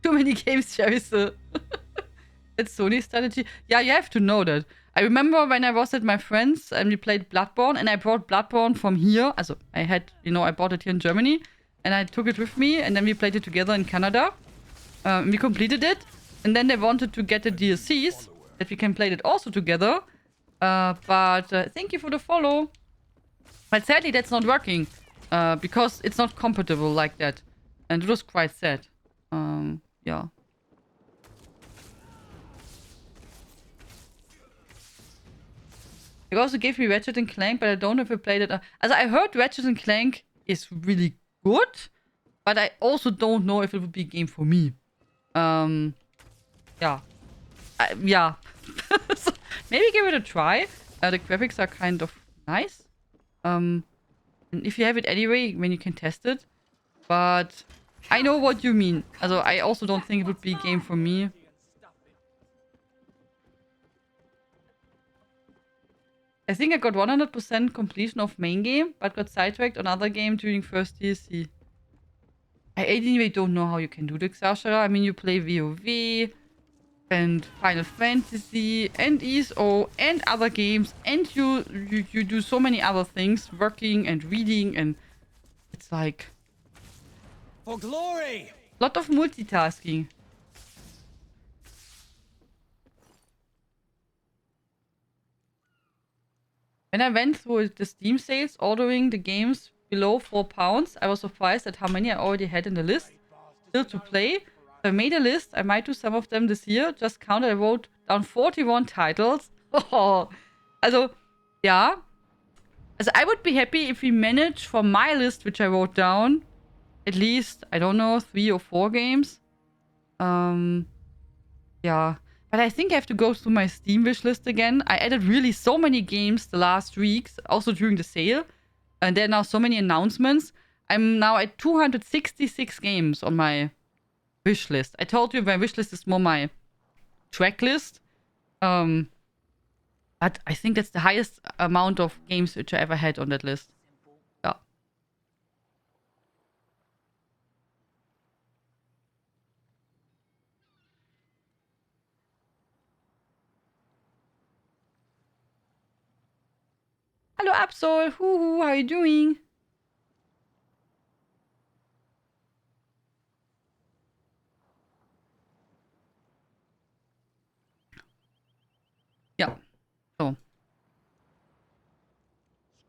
Too many games, scheiße. It's Sony's strategy. Yeah, you have to know that. I remember when I was at my friend's and we played Bloodborne, and I brought Bloodborne from here. Also, I had, I bought it here in Germany, and I took it with me, and then we played it together in Canada. We completed it, and then they wanted to get the DLCs, that we can play it also together. But thank you for the follow. But sadly, that's not working, because it's not compatible like that. And it was quite sad. Yeah. They also gave me Ratchet and Clank, but I don't know if I played it. Also, I heard Ratchet and Clank is really good, but I also don't know if it would be a game for me. Yeah. Yeah. So maybe give it a try. The graphics are kind of nice. And if you have it anyway, when you can test it. But I know what you mean. Also, I also don't think it would be a game for me. I think I got 100% completion of main game, but got sidetracked on other game during first DLC. I anyway don't know how you can do the Xashara. I mean, you play WoW and Final Fantasy and ESO and other games, and you do so many other things, working and reading, and it's like For glory! lot of multitasking. When I went through the Steam sales ordering the games below £4, I was surprised at how many I already had in the list still to play. So I made a list. I might do some of them this year. Just counted. I wrote down 41 titles. Oh, also, yeah. Also, I would be happy if we manage from my list, which I wrote down, at least, I don't know, 3 or 4 games. Yeah. But I think I have to go through my Steam wish list again. I added really so many games the last weeks, also during the sale. And there are now so many announcements. I'm now at 266 games on my wish list. I told you my wish list is more my track list. But I think that's the highest amount of games which I ever had on that list. Yeah. Hello, Absol. Hoo, how are you doing? Ja. So.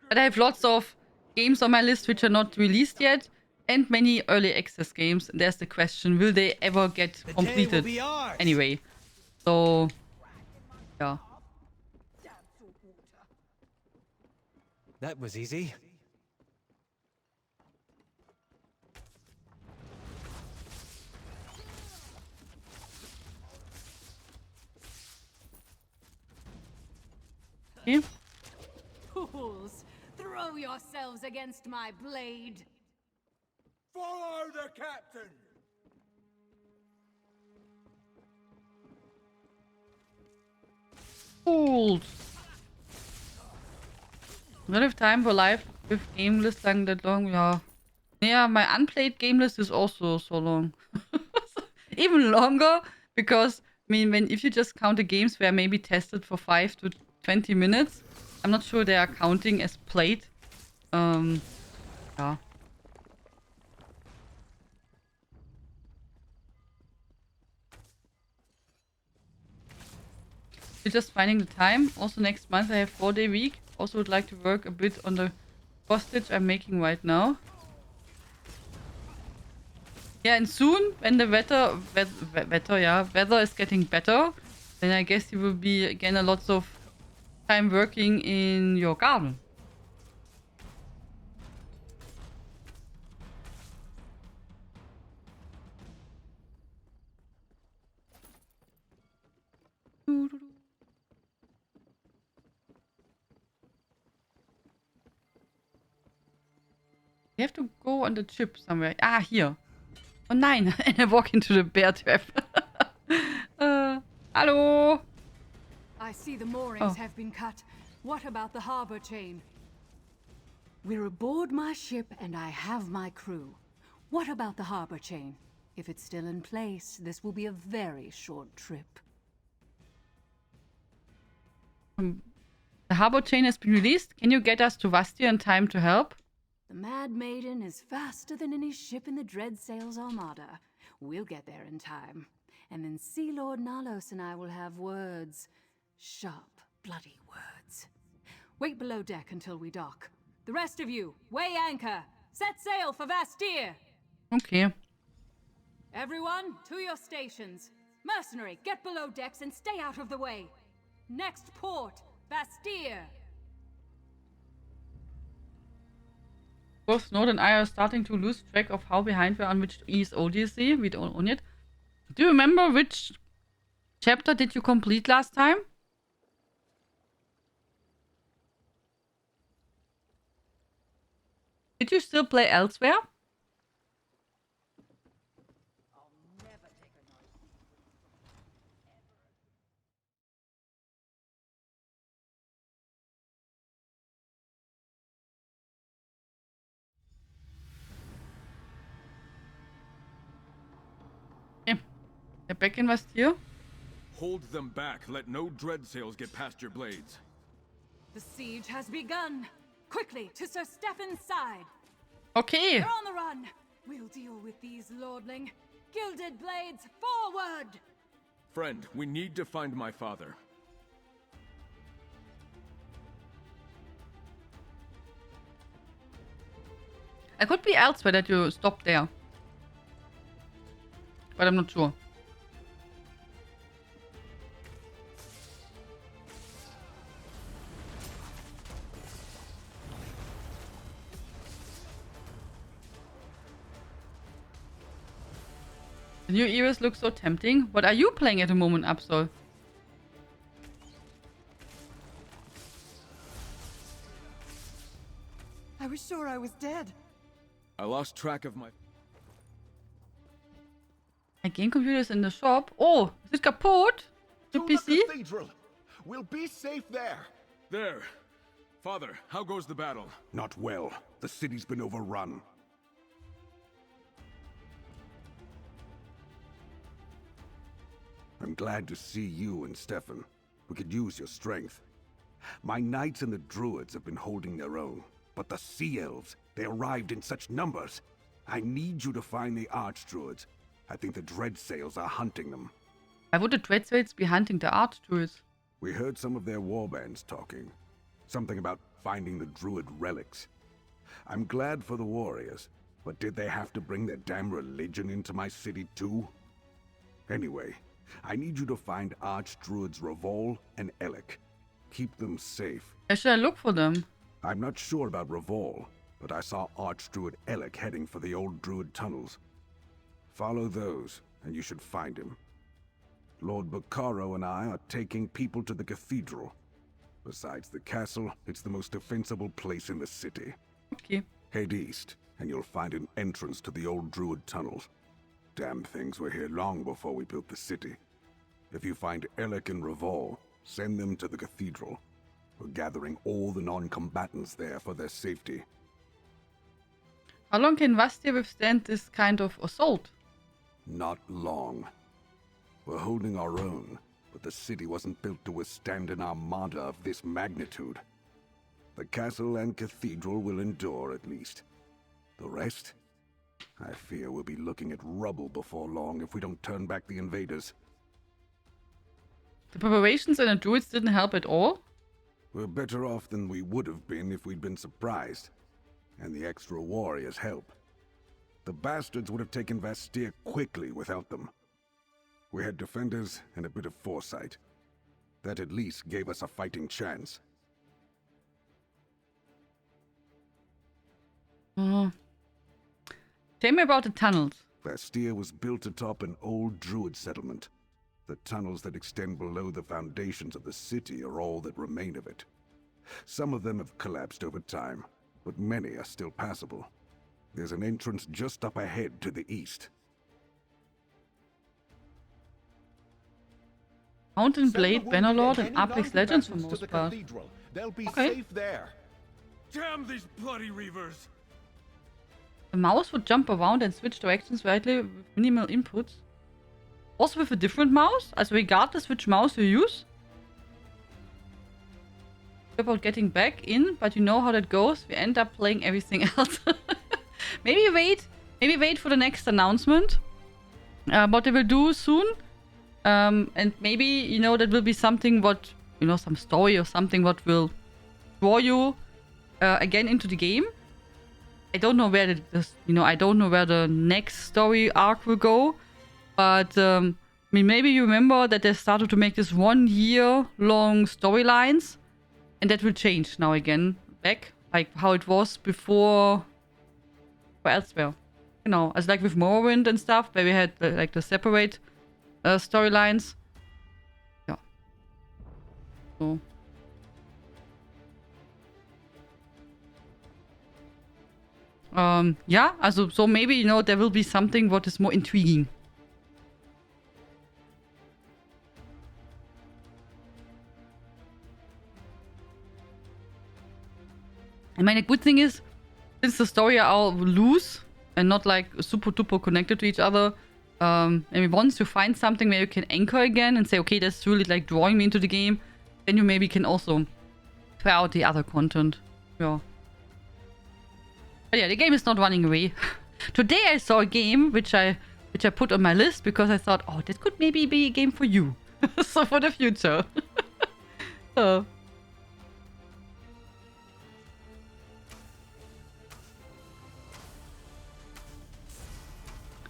But I have lots of games on my list which are not released yet, and many early access games. And there's the question, will they ever get completed anyway? So, yeah. That was easy. Okay. Fools! Throw yourselves against my blade! Follow the captain! Fools. Not have time for live with game list lang that long. Yeah, my unplayed game list is also so long. Even longer because I mean, if you just count the games where maybe tested for 5 to 20 minutes, I'm not sure they are counting as played. Yeah. We're just finding the time. Also next month I have 4-day week. Also would like to work a bit on the cross stitch I'm making right now. Yeah, and soon when the weather is getting better, then I guess you will be again a lot of time working in your garden. You have to go on the ship somewhere. Ah, here. Oh nein, and I walk into the bear trap. Hello. I see the moorings have been cut. What about the harbor chain? We're aboard my ship and I have my crew. What about the harbor chain? If it's still in place, this will be a very short trip. The harbor chain has been released. Can you get us to Vastia in time to help? The Mad Maiden is faster than any ship in the Dreadsails Armada. We'll get there in time. And then Sea Lord Nalos and I will have words. Sharp, bloody words. Wait below deck until we dock. The rest of you, weigh anchor. Set sail for Vastir. Okay. Everyone, to your stations. Mercenary, get below decks and stay out of the way. Next port, Vastir. Both Node and I are starting to lose track of how behind we are on which ESO DLC. We don't own it. Do you remember which chapter did you complete last time? Did you still play elsewhere? Okay. They're back in Vastir. Hold them back. Let no dreadsails get past your blades. The siege has begun. Quickly, to Sir Stefan's side. Okay. They're on the run. We'll deal with these lordling. Gilded blades, forward! Friend, we need to find my father. I could be elsewhere that you stopped there. But I'm not sure. The new eras look so tempting. What are you playing at the moment, Absol? I was sure I was dead. I lost track of my... My game computer is in the shop. Oh, is it kaputt? Your To PC? the cathedral. We'll be safe there. There. Father, how goes the battle? Not well. The city's been overrun. I'm glad to see you and Stefan. We could use your strength. My knights and the druids have been holding their own. But the sea elves, they arrived in such numbers. I need you to find the archdruids. I think the dreadsails are hunting them. Why would the Dreadsails be hunting the Archdruids? We heard some of their warbands talking. Something about finding the druid relics. I'm glad for the warriors, but did they have to bring their damn religion into my city too? Anyway, I need you to find Archdruids Revol and Elec. Keep them safe. Where should I look for them? I'm not sure about Revol, but I saw Archdruid Elec heading for the old druid tunnels. Follow those, and you should find him. Lord Bacaro and I are taking people to the cathedral. Besides the castle, it's the most defensible place in the city. Okay. Head east, and you'll find an entrance to the old druid tunnels. Damn things were here long before we built the city. If you find Elec and Revol, send them to the cathedral. We're gathering all the non-combatants there for their safety. How long can Vastia withstand this kind of assault? Not long. We're holding our own, but the city wasn't built to withstand an armada of this magnitude. The castle and cathedral will endure at least. The rest? I fear we'll be looking at rubble before long if we don't turn back the invaders. The preparations and the druids didn't help at all? We're better off than we would have been if we'd been surprised. And the extra warriors help. The bastards would have taken Vastir quickly without them. We had defenders and a bit of foresight. That at least gave us a fighting chance. Tell me about the tunnels. Vastir was built atop an old druid settlement. The tunnels that extend below the foundations of the city are all that remain of it. Some of them have collapsed over time, but many are still passable. There's an entrance just up ahead to the east. Mountain Blade, Bannerlord, and Apex Legends for most part. They'll be Okay. safe there. Damn these bloody reavers! The mouse would jump around and switch directions rightly with minimal inputs. Also with a different mouse, as regardless which mouse you use. About getting back in, but you know how that goes. We end up playing everything else. Maybe wait for the next announcement. What they will do soon. And maybe, you know, that will be something what, you know, some story or something what will draw you again into the game. I don't know where I don't know where the next story arc will go. But, I mean, maybe you remember that they started to make this 1 year long storylines. And that will change now again. Back, like how it was before or elsewhere. You know, as like with Morrowind and stuff, where we had like the separate storylines. Yeah. So. Yeah, also, so maybe, you know, there will be something what is more intriguing. I mean, the good thing is, since the story are all loose and not like super duper connected to each other, maybe once you find something where you can anchor again and say, okay, that's really like drawing me into the game, then you maybe can also try out the other content. Yeah. But yeah, the game is not running away. Today I saw a game which I put on my list because I thought, oh, that could maybe be a game for you. So for the future. So.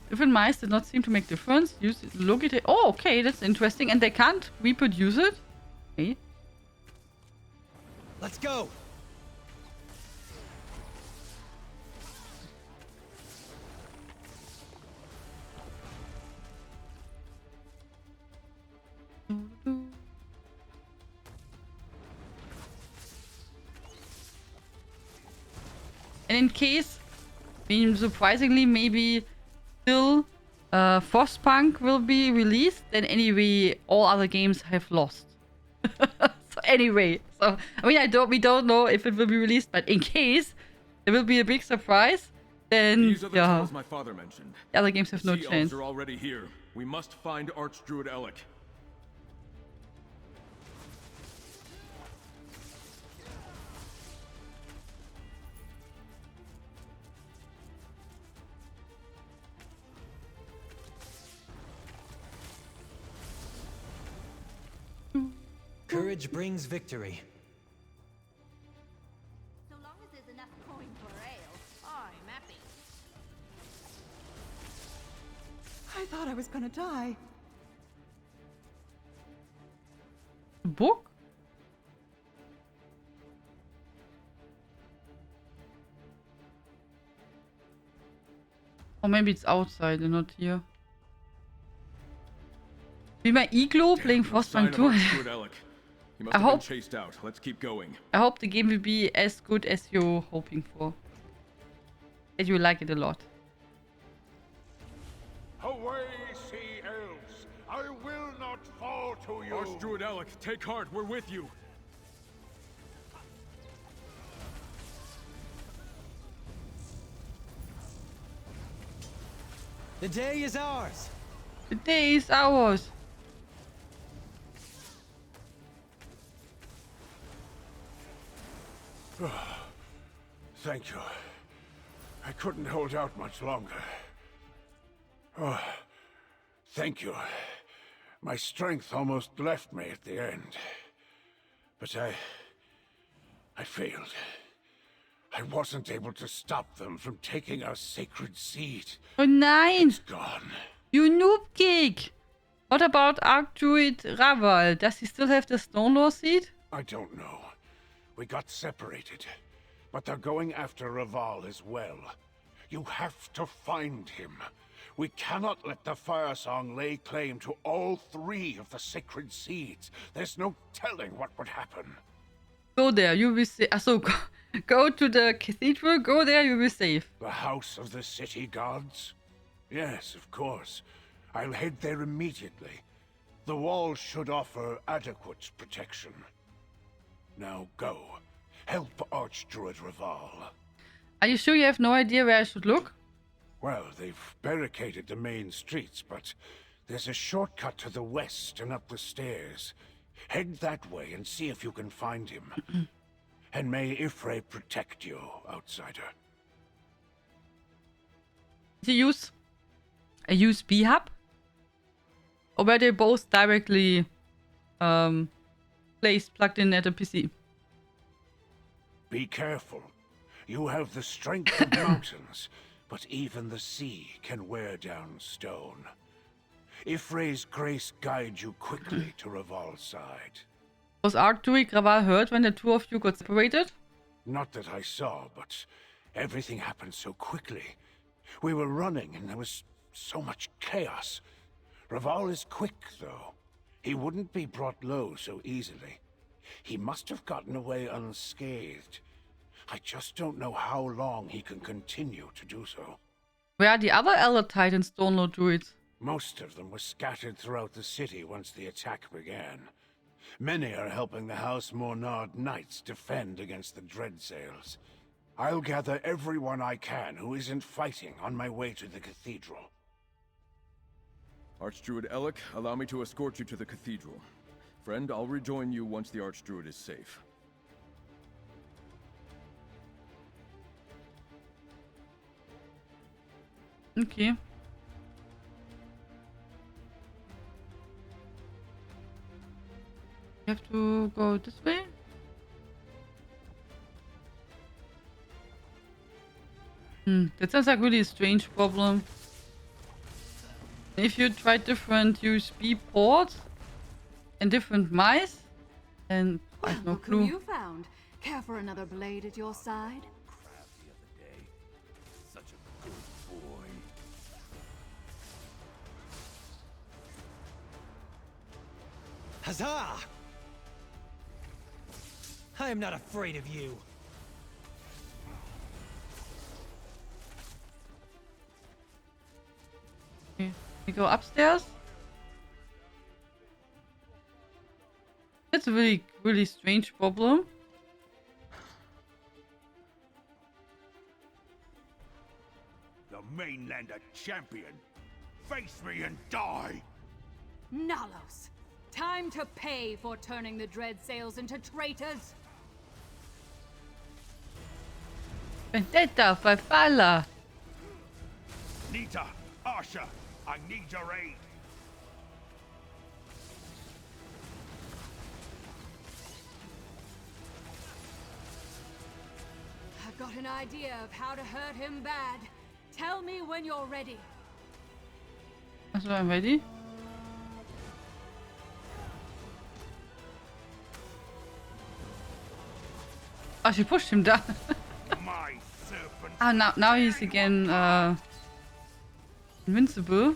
Different mice did not seem to make difference. Use it, locate it. Oh, okay, that's interesting. And they can't reproduce it? Okay. Let's go! And in case, I mean, surprisingly, maybe still Frostpunk will be released, then anyway, all other games have lost. So anyway, so I mean, we don't know if it will be released, but in case there will be a big surprise, then These are the tunnels my father mentioned. the other games have no Sea chance. elves are already here. We must find Archdruid Elec. Courage brings victory. thought I was gonna die. A book? Or maybe it's outside and not here. Wie bei Iglo playing Frostpunk 2. I hope chased out. Let's keep going. I hope the game will be as good as you're hoping for. And you like it a lot. Away, sea elves! I will not fall to you! Archdruid Alec, take heart. We're with you. The day is ours. The day is ours. Thank you. I couldn't hold out much longer. Oh, thank you. My strength almost left me at the end. But I failed. I wasn't able to stop them from taking our sacred seed. Oh nein! It's gone. You noob geek! What about Archdruid Raval? Does he still have the Stone Lore seed? I don't know. We got separated. But they're going after Raval as well. You have to find him. We cannot let the Fire Song lay claim to all 3 of the sacred seeds. There's no telling what would happen. Go there, you will see. So go to the cathedral, go there, you will save. The House of the City Gods? Yes, of course. I'll head there immediately. The wall should offer adequate protection. Now go. Help Archdruid Raval. Are you sure you have no idea where I should look? Well, they've barricaded the main streets, but there's a shortcut to the west and up the stairs. Head that way and see if you can find him. And may Ifrei protect you, outsider. Did you use a USB hub? Or were they both directly plugged in at a PC? Be careful. You have the strength of mountains, but even the sea can wear down stone. Ifrei's grace guide you quickly to Raval's side. Was Archdruid Raval hurt when the 2 of you got separated? Not that I saw, but everything happened so quickly. We were running and there was so much chaos. Raval is quick, though. He wouldn't be brought low so easily. He must have gotten away unscathed. I just don't know how long he can continue to do so. Where are the other Elder Titan Stone Lord druids? Most of them were scattered throughout the city once the attack began. Many are helping the House Mornard Knights defend against the Dreadsails. I'll gather everyone I can who isn't fighting on my way to the cathedral. Archdruid Alec, allow me to escort you to the cathedral. Friend, I'll rejoin you once the Archdruid is safe. Okay. You have to go this way? That sounds like really a strange problem. If you try different USB ports and different mice, then I have no Look clue. who you found. Care for another blade at your side? Such a good boy. Huzzah! I am not afraid of you. Okay. We go upstairs. That's a really, really strange problem. The Mainlander champion. Face me and die! Nalos! Time to pay for turning the Dreadsails into traitors! Vendetta, Valhalla. Nita, Asha, I need your aid. I've got an idea of how to hurt him bad. Tell me when you're ready. Also, I'm ready. Oh, she pushed him down. Ah, now he's again invincible.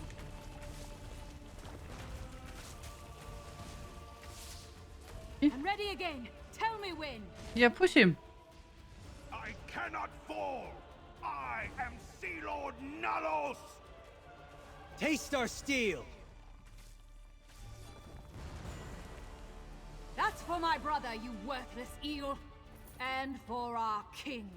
I'm ready again. Tell me when. Yeah, push him. I cannot fall! I am Sea Lord Nalos! Taste our steel! That's for my brother, you worthless eel. And for our king.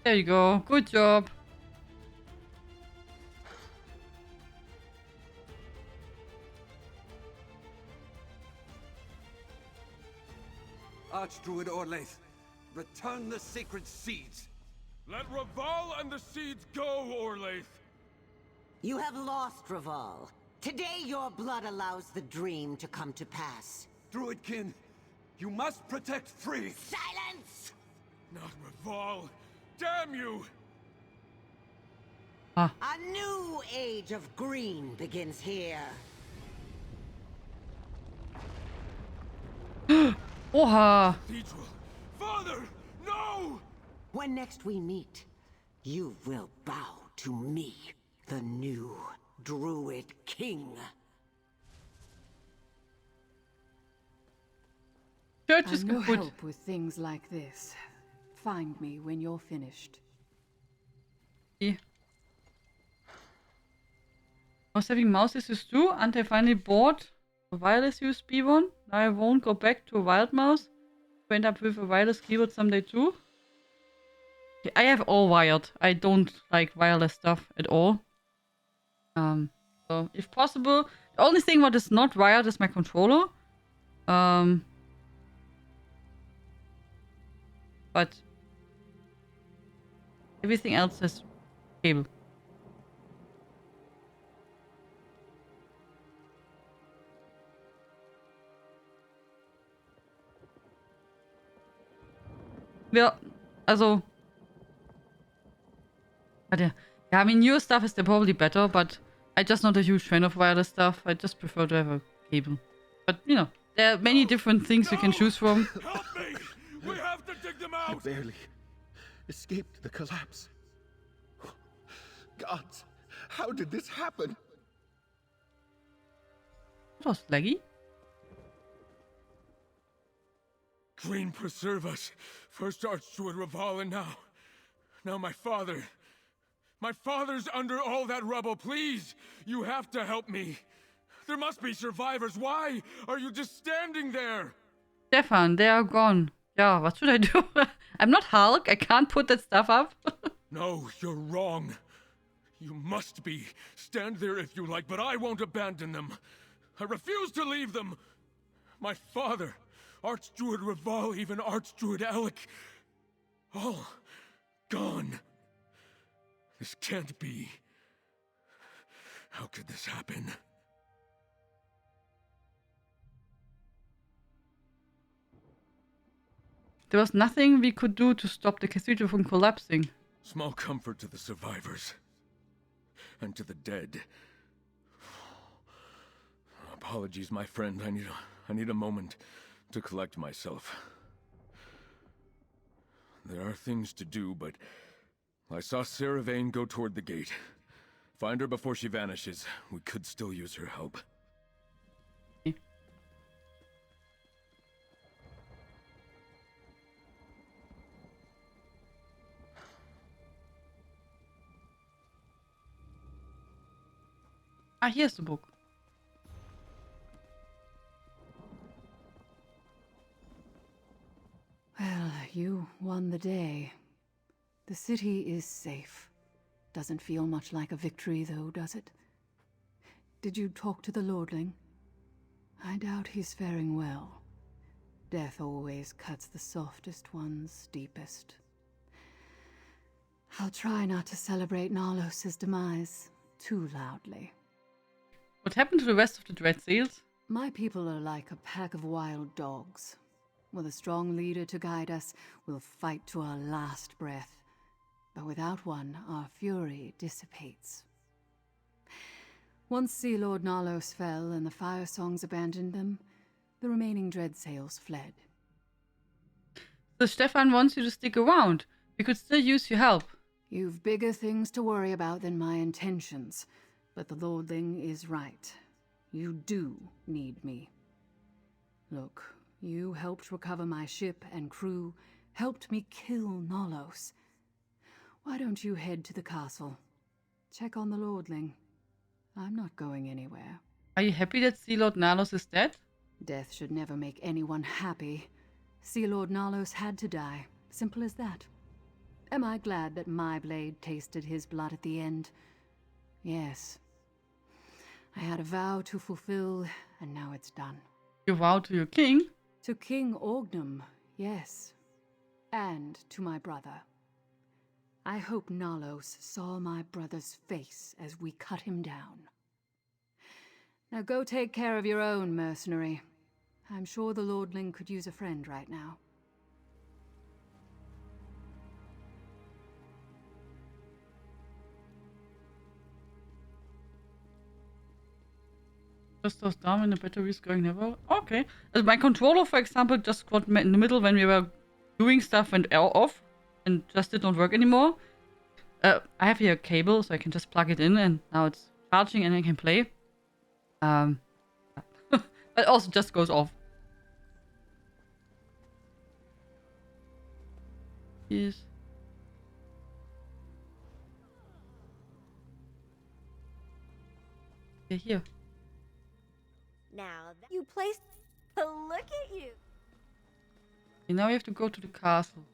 There you go. Good job. Archdruid Orlaith, return the sacred seeds. Let Raval and the seeds go, Orlaith! You have lost, Raval. Today your blood allows the dream to come to pass. Druidkin, you must protect free. Silence! Not Raval! Damn you! A new age of green begins here. Oha! Cathedral! Father! No! When next we meet, you will bow to me, the new Druid King. Church is I'm no kaputt. help with things like this. Find me when you're finished. I was having mouse issues too until I finally bought a wireless USB one. Now I won't go back to a wild mouse. To end up with a wireless keyboard someday too. I have all wired. I don't like wireless stuff at all. So if possible, the only thing what is not wired is my controller. But everything else has cable. Ja, also. Yeah, I mean, newer stuff is probably better, but I'm just not a huge fan of wireless stuff. I just prefer to have a cable. But, you know, there are many different things you can choose from. Help me! We have to dig them I out! barely escaped the collapse. Gods, how did this happen? That was laggy. Green preserve us. First Archdruid Raval and now my father. My father's under all that rubble. Please, you have to help me. There must be survivors. Why are you just standing there? Stefan, they are gone. Yeah, what should I do? I'm not Hulk. I can't put that stuff up. No, you're wrong. You must be. Stand there if you like, but I won't abandon them. I refuse to leave them. My father, Archdruid Raval, even Archdruid Alec, all gone. This can't be. How could this happen? There was nothing we could do to stop the cathedral from collapsing. Small comfort to the survivors. And to the dead. Apologies, my friend. I need a moment to collect myself. There are things to do, but I saw Sarah Vane go toward the gate. Find her before she vanishes. We could still use her help. Ah, here's the book. Well, you won the day. The city is safe. Doesn't feel much like a victory, though, does it? Did you talk to the Lordling? I doubt he's faring well. Death always cuts the softest ones deepest. I'll try not to celebrate Nalos' demise too loudly. What happened to the rest of the Dread Seals? My people are like a pack of wild dogs. With a strong leader to guide us, we'll fight to our last breath. but without one, our fury dissipates. Once Sea Lord Nalos fell and the Fire Songs abandoned them, the remaining Dreadsails fled. So Stefan wants you to stick around. We could still use your help. You've bigger things to worry about than my intentions, but the Lordling is right. You do need me. Look, you helped recover my ship and crew, helped me kill Nalos. Why don't you head to the castle? Check on the Lordling. I'm not going anywhere. Are you happy that Sea Lord Nalos is dead? Death should never make anyone happy. Sea Lord Nalos had to die. Simple as that. Am I glad that my blade tasted his blood at the end? Yes. I had a vow to fulfill, and now it's done. You vow to your king? To King Orgnum, yes. And to my brother. I hope Nalos saw my brother's face as we cut him down. Now go take care of your own, mercenary. I'm sure the Lordling could use a friend right now. Just those down when the battery is going never. Okay. My controller, for example, just got in the middle when we were doing stuff and off and just did not work anymore. I have here a cable, so I can just plug it in and now it's charging and I can play. But also just goes off. Yes. Yeah, here. Now that you placed... Look at you! Okay, now we have to go to the castle.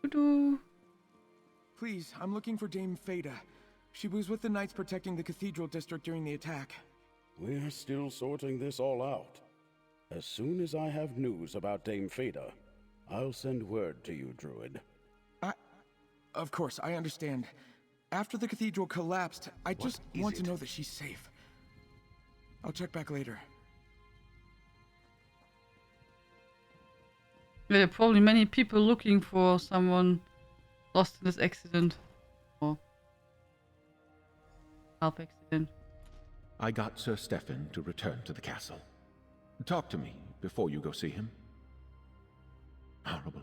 Doo-doo. Please, I'm looking for Dame Fada. She was with the knights protecting the cathedral district during the attack. We're still sorting this all out. As soon as I have news about Dame Fada, I'll send word to you, Druid. Of course, I understand. After the cathedral collapsed, I just want to know that she's safe. I'll check back later. There are probably many people looking for someone lost in this accident. Or half accident. I got Sir Stefan to return to the castle. Talk to me before you go see him. Horrible.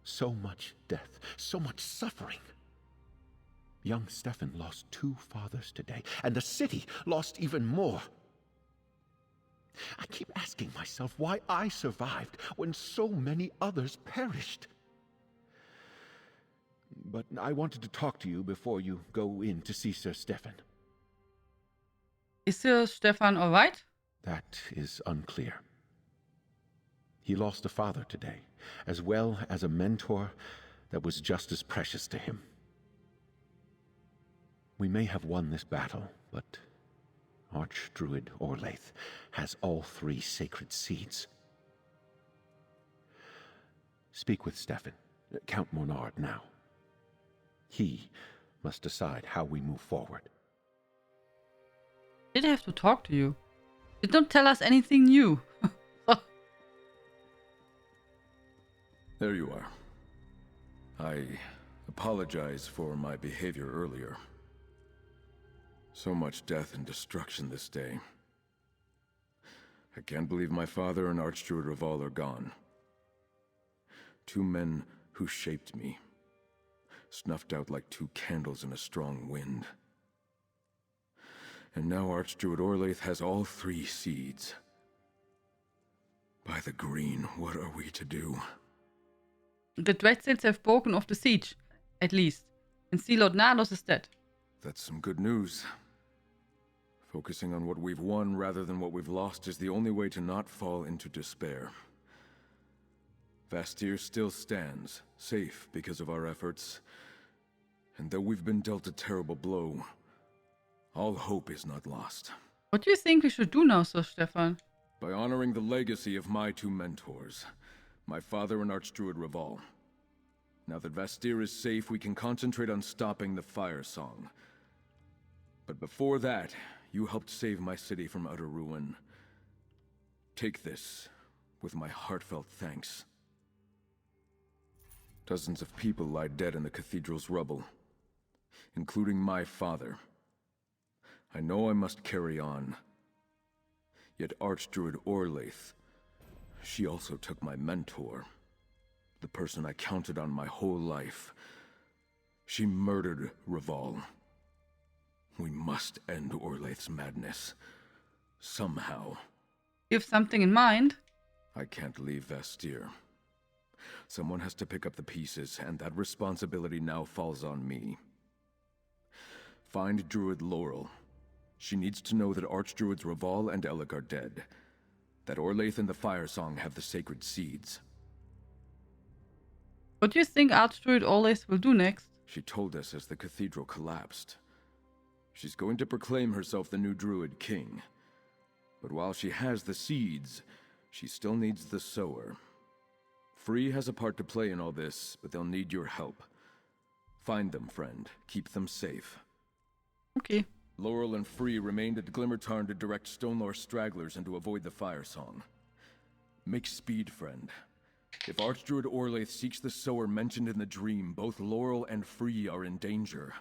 So much death, so much suffering. Young Stefan lost 2 fathers today, and the city lost even more. I keep asking myself why I survived when so many others perished. But I wanted to talk to you before you go in to see Sir Stefan. Is Sir Stefan alright? That is unclear. He lost a father today, as well as a mentor that was just as precious to him. We may have won this battle, but Archdruid Orlaith has all 3 sacred seeds. Speak with Stefan, Count Monard now. He must decide how we move forward. Did have to talk to you. Did not tell us anything new. There you are. I apologize for my behavior earlier. So much death and destruction this day. I can't believe my father and Archdruid Raval are gone. 2 men who shaped me. Snuffed out like 2 candles in a strong wind. And now Archdruid Orlaith has all 3 seeds. By the green, what are we to do? The Dreadsails have broken off the siege, at least. And Sea Lord Nalos is dead. That's some good news. Focusing on what we've won rather than what we've lost is the only way to not fall into despair. Vastir still stands, safe because of our efforts. And though we've been dealt a terrible blow, all hope is not lost. What do you think we should do now, Sir Stefan? By honoring the legacy of my 2 mentors, my father and Archdruid Raval. Now that Vastir is safe, we can concentrate on stopping the Fire Song. But before that, you helped save my city from utter ruin. Take this. with my heartfelt thanks. Dozens of people lie dead in the cathedral's rubble, including my father. I know I must carry on. Yet Archdruid Orlaith, she also took my mentor, the person I counted on my whole life. She murdered Raval. We must end Orlaith's madness. Somehow. You have something in mind? I can't leave Askir. Someone has to pick up the pieces, and that responsibility now falls on me. Find Druid Laurel. She needs to know that Archdruids Raval and Elec are dead. That Orlaith and the Firesong have the sacred seeds. What do you think Archdruid Orlaith will do next? She told us as the cathedral collapsed. She's going to proclaim herself the new Druid King. But while she has the seeds, she still needs the sower. Free has a part to play in all this, but they'll need your help. Find them, friend. Keep them safe. Okay. Laurel and Free remained at Glimmertarn to direct Stonelore stragglers and to avoid the Firesong. Make speed, friend. If Archdruid Orlaith seeks the sower mentioned in the dream, both Laurel and Free are in danger.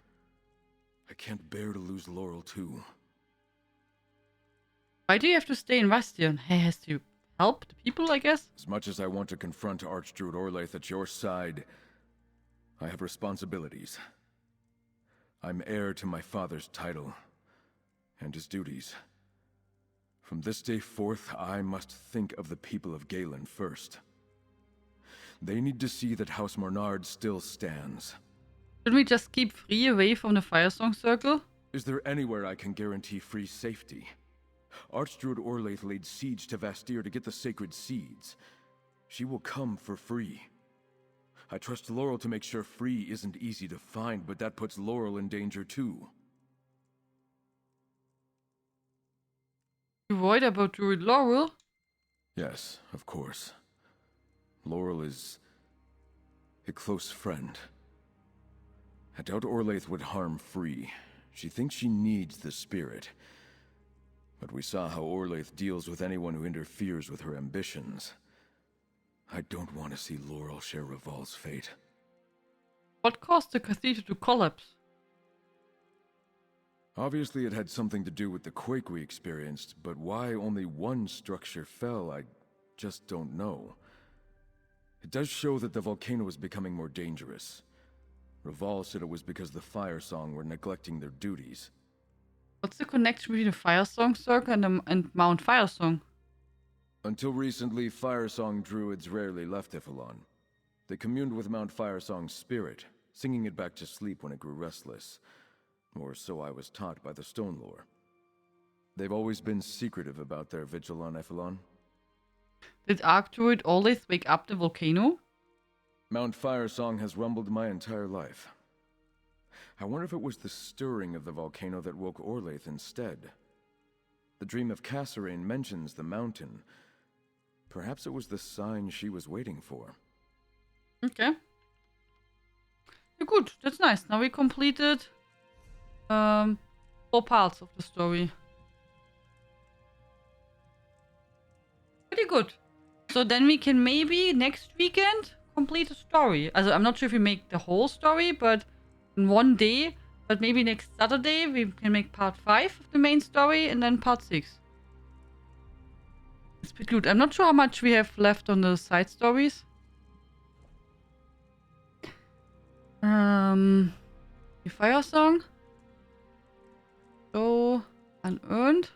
I can't bear to lose Laurel, too. Why do you have to stay in Bastion? He has to help the people, I guess? As much as I want to confront Archdruid Orlaith at your side, I have responsibilities. I'm heir to my father's title and his duties. From this day forth, I must think of the people of Galen first. They need to see that House Mornard still stands. Should we just keep Free away from the Firesong Circle? Is there anywhere I can guarantee Free's safety? Archdruid Orlaith laid siege to Vastir to get the sacred seeds. She will come for Free. I trust Laurel to make sure Free isn't easy to find, but that puts Laurel in danger too. You worried about Druid Laurel? Yes, of course. Laurel is a close friend. I doubt Orlaith would harm Free. She thinks she needs the spirit. But we saw how Orlaith deals with anyone who interferes with her ambitions. I don't want to see Laurel share Raval's fate. What caused the cathedral to collapse? Obviously it had something to do with the quake we experienced, but why only one structure fell, I just don't know. It does show that the volcano is becoming more dangerous. Raval said it was because the Firesong were neglecting their duties. What's the connection between the Firesong Circle and Mount Firesong? Until recently, Firesong druids rarely left Ifilon. They communed with Mount Firesong's spirit, singing it back to sleep when it grew restless. Or so I was taught by the Stonelore. They've always been secretive about their vigil on Ifilon. Did Archdruid always wake up the volcano? Mount Firesong has rumbled my entire life. I wonder if it was the stirring of the volcano that woke Orlaith instead. The dream of Kasserine mentions the mountain. Perhaps it was the sign she was waiting for. Okay. Yeah, good, that's nice. Now we completed 4 parts of the story. Pretty good. So then we can maybe next weekend complete the story. Also, I'm not sure if we make the whole story, but in one day. But maybe next Saturday we can make part 5 of the main story and then part 6. It's pretty good. I'm not sure how much we have left on the side stories. The Firesong. So unearned.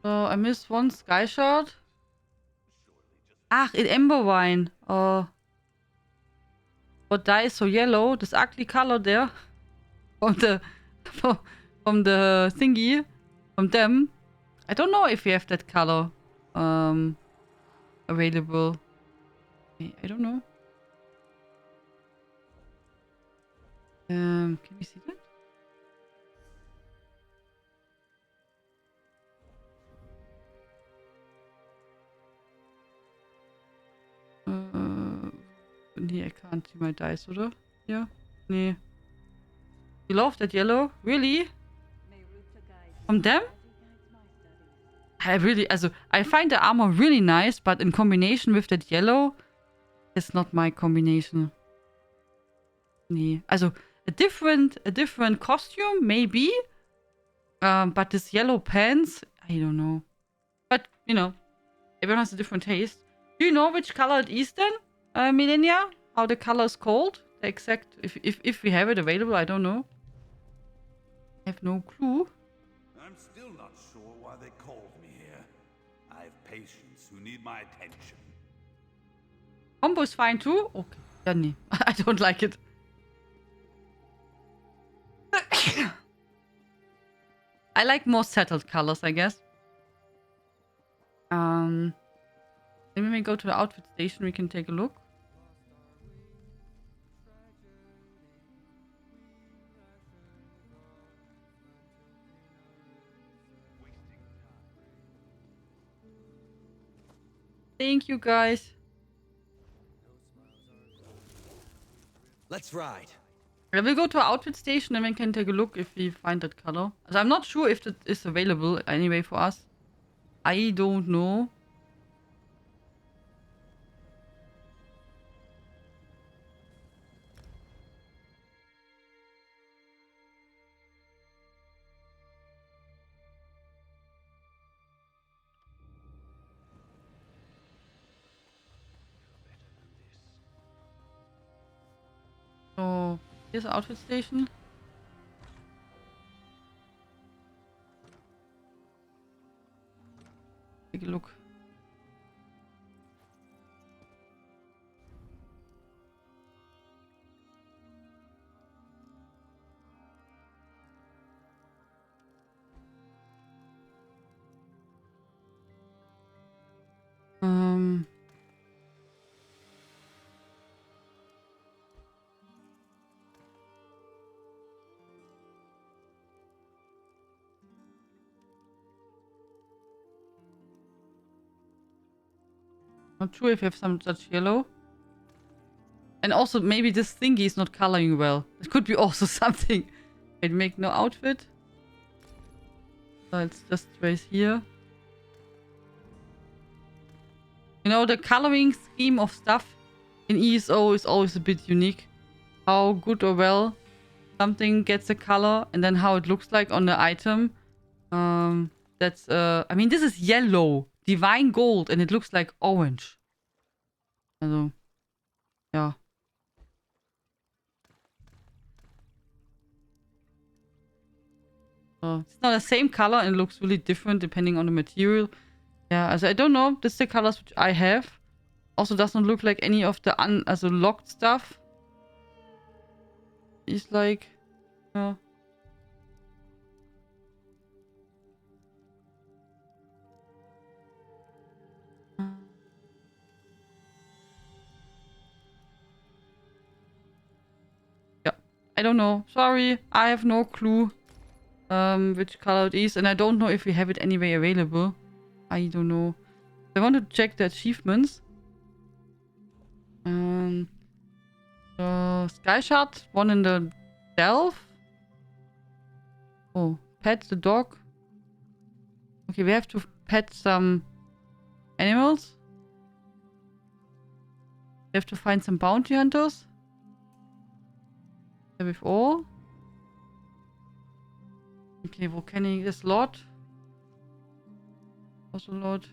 So I missed one Sky Shard. Ach, in Emberwine. What dye is so yellow? This ugly color there. From the thingy. From them. I don't know if we have that color available. I don't know. Can we see that? Nee, I can't see my dice, oder? Yeah. Nee. You love that yellow? Really? From them? I find the armor really nice, but in combination with that yellow, it's not my combination. Nee. Also, a different costume, maybe. But this yellow pants, I don't know. But, you know, everyone has a different taste. Do you know which color it is then, Millennia? How the color is called? The exact, if we have it available, I don't know. I have no clue. I'm still not sure why they called me here. I have patients who need my attention. Combo is fine too? Okay. Yeah, nee. I don't like it. I like more settled colors, I guess. Then when we go to the outfit station, we can take a look. Thank you, guys. Let's ride. I will go to our outfit station and we can take a look if we find that color. So I'm not sure if that is available anyway for us. I don't know. So, here's the outfit station. Take a look. Not sure if you have some such yellow. And also, maybe this thingy is not coloring well. It could be also something. It make no outfit. So it's just right here. You know, the coloring scheme of stuff in ESO is always a bit unique. How good or well something gets a color and then how it looks like on the item. That's, I mean, this is yellow. Divine gold and it looks like orange. Also, ja. So, it's not the same color and it looks really different depending on the material. Yeah, also I don't know. This is the colors which I have. Also does not look like any of the locked stuff. It's like, yeah. Yeah, I don't know. Sorry, I have no clue which color it is, and I don't know if we have it anyway available. I don't know. I want to check the achievements. Sky Shard, one in the Delve. Oh, pet the dog. Okay, we have to pet some animals. We have to find some bounty hunters. Have we all? Okay, volcanic is lot. Also lot.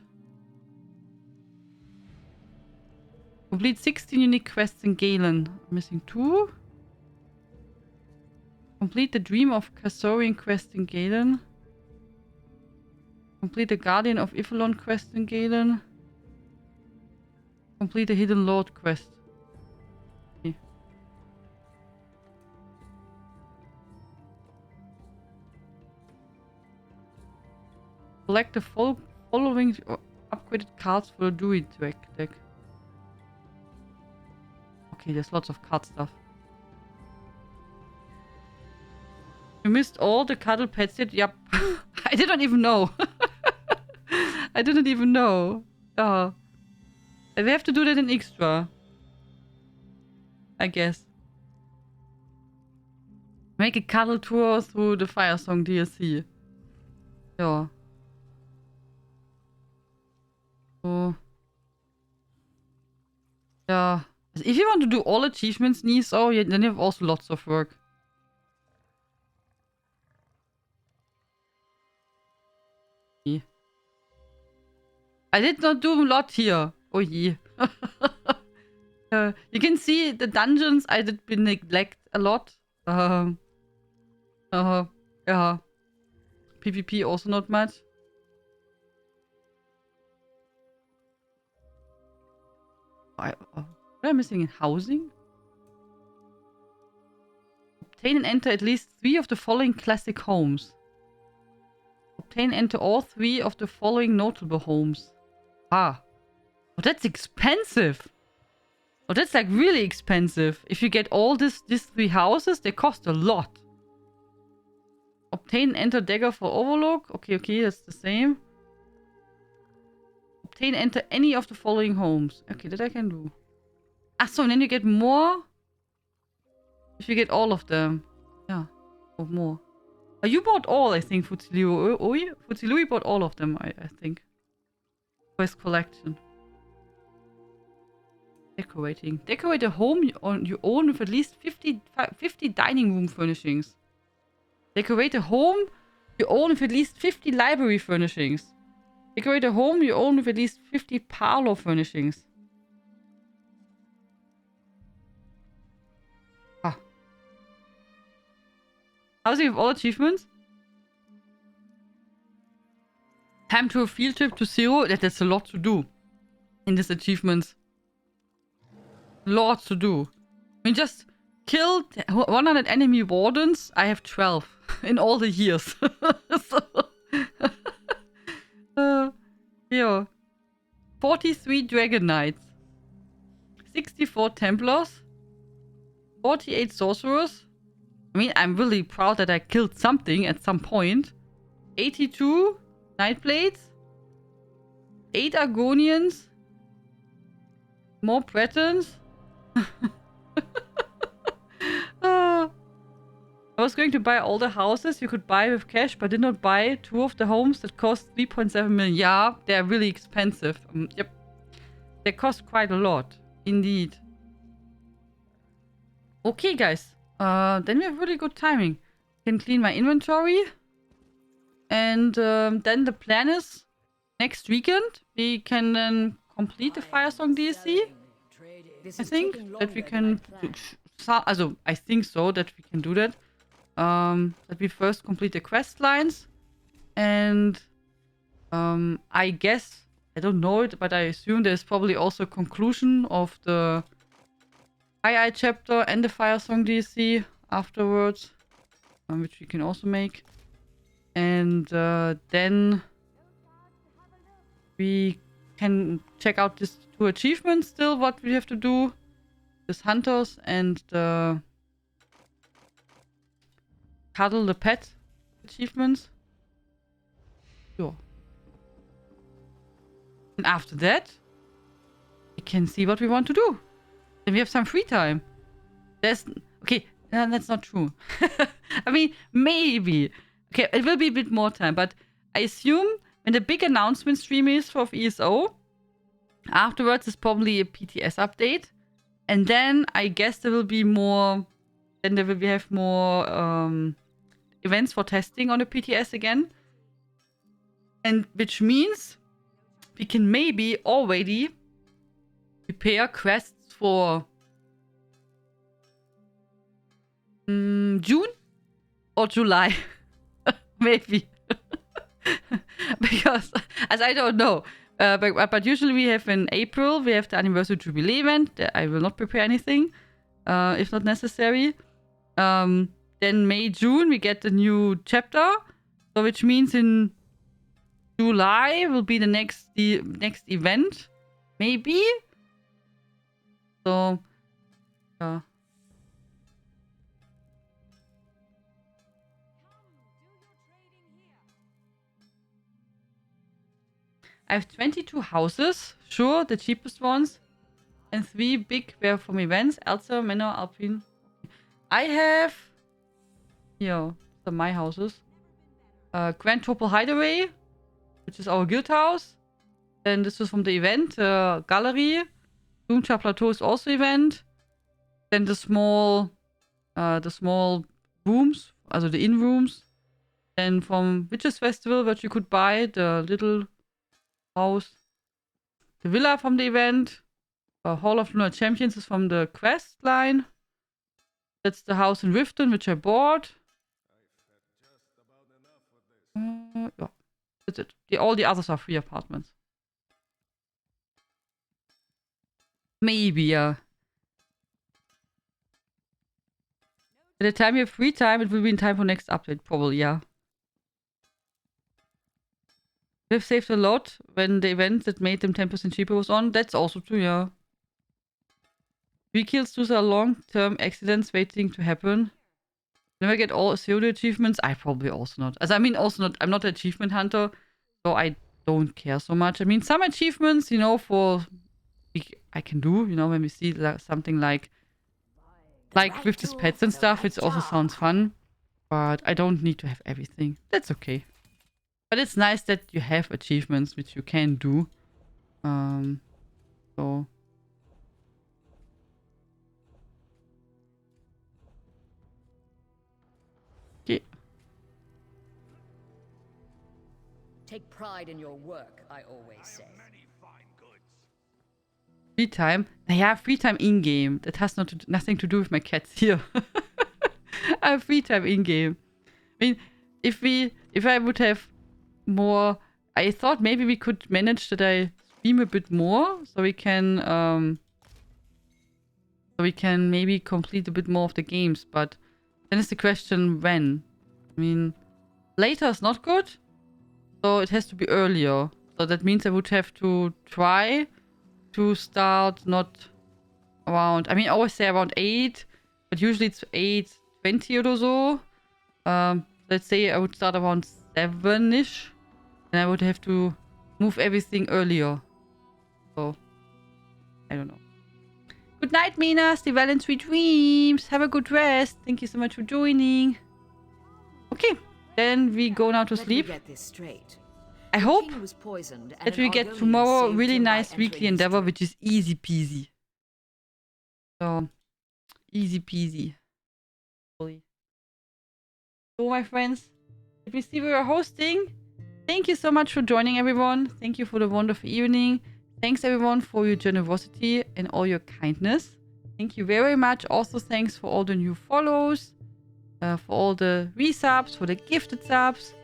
Complete 16 unique quests in Galen. Missing 2. Complete the Dream of Kasorian quest in Galen. Complete the Guardian of Ifelon quest in Galen. Complete the Hidden Lord quest. Okay. Collect the following upgraded cards for the Druid deck. Okay, there's lots of card stuff. You missed all the cuddle pets yet? Yep. I didn't even know. I didn't even know. Yeah. We have to do that in extra. I guess. Make a cuddle tour through the Fire Song DLC. Yeah. So. Yeah. If you want to do all achievements in ESO, then you have also lots of work. I did not do a lot here. Oh yeah. You can see the dungeons I did neglect a lot. Yeah. PvP also not much. What am I missing in housing? Obtain and enter at least 3 of the following classic homes. Obtain and enter all 3 of the following notable homes. Ah. Oh, that's expensive. Oh, that's like really expensive. If you get all these 3 houses, they cost a lot. Obtain and enter dagger for overlook. Okay, that's the same. Obtain and enter any of the following homes. Okay, that I can do. Ah, so and then you get more if you get all of them. Yeah, or more. Oh, you bought all, I think, Futsilui. Futsilui bought all of them, I think. For his collection. Decorating. Decorate a home you own with at least 50 dining room furnishings. Decorate a home you own with at least 50 library furnishings. Decorate a home you own with at least 50 parlor furnishings. Ah. How's it with all achievements? Time to a field trip to Zero. That's a lot to do in these achievements. Lots to do. I mean, just killed 100 enemy wardens. I have 12 in all the years. Yeah. 43 Dragon Knights. 64 Templars. 48 Sorcerers. I mean, I'm really proud that I killed something at some point. 82 Nightblades. 8 Argonians. More Bretons. I was going to buy all the houses you could buy with cash, but did not buy 2 of the homes that cost 3.7 million. Yeah, they're really expensive. Yep. They cost quite a lot. Indeed. Okay, guys. Then we have really good timing. Can clean my inventory. And then the plan is next weekend we can then complete the Firesong DLC. I think that we can also, I think so that we can do that. That we first complete the quest lines, and I guess, I don't know it, but I assume there's probably also a conclusion of the II chapter and the Firesong DLC afterwards, which we can also make. And then we can check out these 2 achievements still, what we have to do. This Hunters and the Cuddle the Pet achievements. Sure. And after that, we can see what we want to do. Then we have some free time. Okay, that's not true. I mean, maybe. Okay, it will be a bit more time, but I assume when the big announcement stream is for ESO, afterwards is probably a PTS update. And then I guess there will be more. Then we have more events for testing on the PTS again. And which means we can maybe already prepare quests for June or July. Maybe. Because, as I don't know. But usually we have in April, we have the Anniversary Jubilee event. I will not prepare anything, if not necessary. Then May, June, we get the new chapter. So which means in July will be the next event. Maybe. So, I have 22 houses, sure, the cheapest ones, and 3 big were from events, Elsa, Manor, Alpine. I have, here, some my houses. Grand Topol Hideaway, which is our guild house. Then this is from the event, gallery. Doomcha Plateau is also event. Then the small rooms, also the in rooms. Then from Witches Festival, what you could buy, the little house. The villa from the event. Hall of Lunar Champions is from the quest line. That's the house in Riften, which I bought. Yeah, that's it. All the others are free apartments. Maybe, yeah. By the time you have free time, it will be in time for next update, probably, yeah. We've saved a lot when the event that made them 10% cheaper was on. That's also true, yeah. 3 kills, those are long-term accidents waiting to happen. Never get all pseudo achievements. I probably also not. As I mean, also not. I'm not an achievement hunter, so I don't care so much. I mean, some achievements, you know, I can do. You know, when we see something like with these pets and stuff, it also sounds fun. But I don't need to have everything. That's okay. But it's nice that you have achievements which you can do. So. Okay. Take pride in your work, I always say. Free time? Naja, free time in-game. That has nothing to do with my cats here. I have free time in-game. I mean, if I would have more... I thought maybe we could manage that I stream a bit more, so we can maybe complete a bit more of the games, but then is the question when. I mean, later is not good, so it has to be earlier. So that means I would have to try to start not around... I mean, I always say around 8, but usually it's 8:20 or so. Let's say I would start around 7-ish. And I would have to move everything earlier. So, I don't know. Good night, Mina. Stay well and sweet dreams. Have a good rest. Thank you so much for joining. Okay, then we go now to sleep. Let me get this straight. I hope that we get tomorrow a really nice weekly endeavor, which is easy peasy. So, easy peasy. So, my friends, let me see we are hosting. Thank you so much for joining, everyone. Thank you for the wonderful evening. Thanks, everyone, for your generosity and all your kindness. Thank you very much. Also, thanks for all the new follows, for all the resubs, for the gifted subs,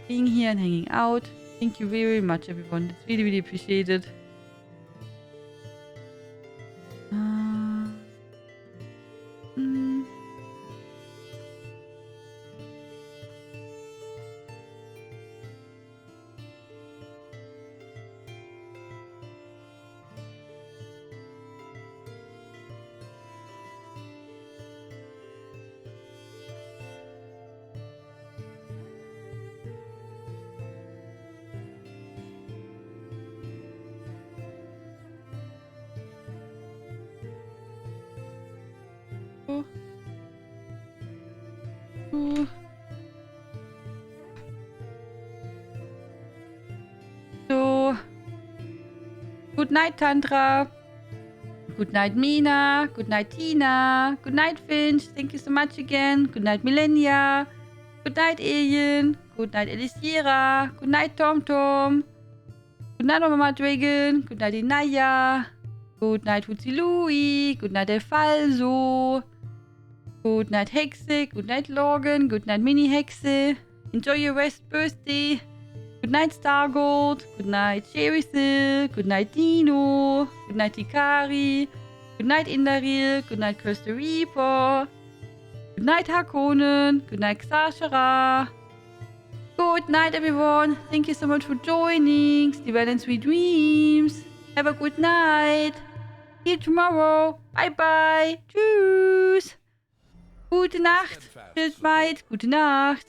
being here and hanging out. Thank you very much, everyone. It's really, really appreciated. So, good night, Tantra. Good night, Mina. Good night, Tina. Good night, Finch. Thank you so much again. Good night, Millennia. Good night, Alien. Good night, Elisiera. Good night, Tom Tom. Good night, Mama Dragon. Good night, Inaya. Good night, Hutzi Louie. Good night, Falso. Good night, Hexe. Good night, Logan. Good night, Mini Hexe. Enjoy your rest birthday. Good night, Stargold. Good night, Cherysil. Good night, Dino. Good night, Hikari. Good night, Indaril. Good night, Curse the Reaper. Good night, Hakonen. Good night, Xashara. Good night, everyone. Thank you so much for joining. Stay well and sweet dreams. Have a good night. See you tomorrow. Bye-bye. Tschüss. Gute Nacht. Tschüss, mate. Gute Nacht.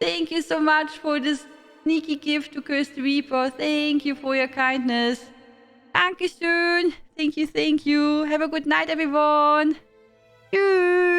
Thank you so much for this sneaky gift to Curse the Reaper. Thank you for your kindness. Dankeschön. Thank you, thank you. Have a good night, everyone. Tschüss.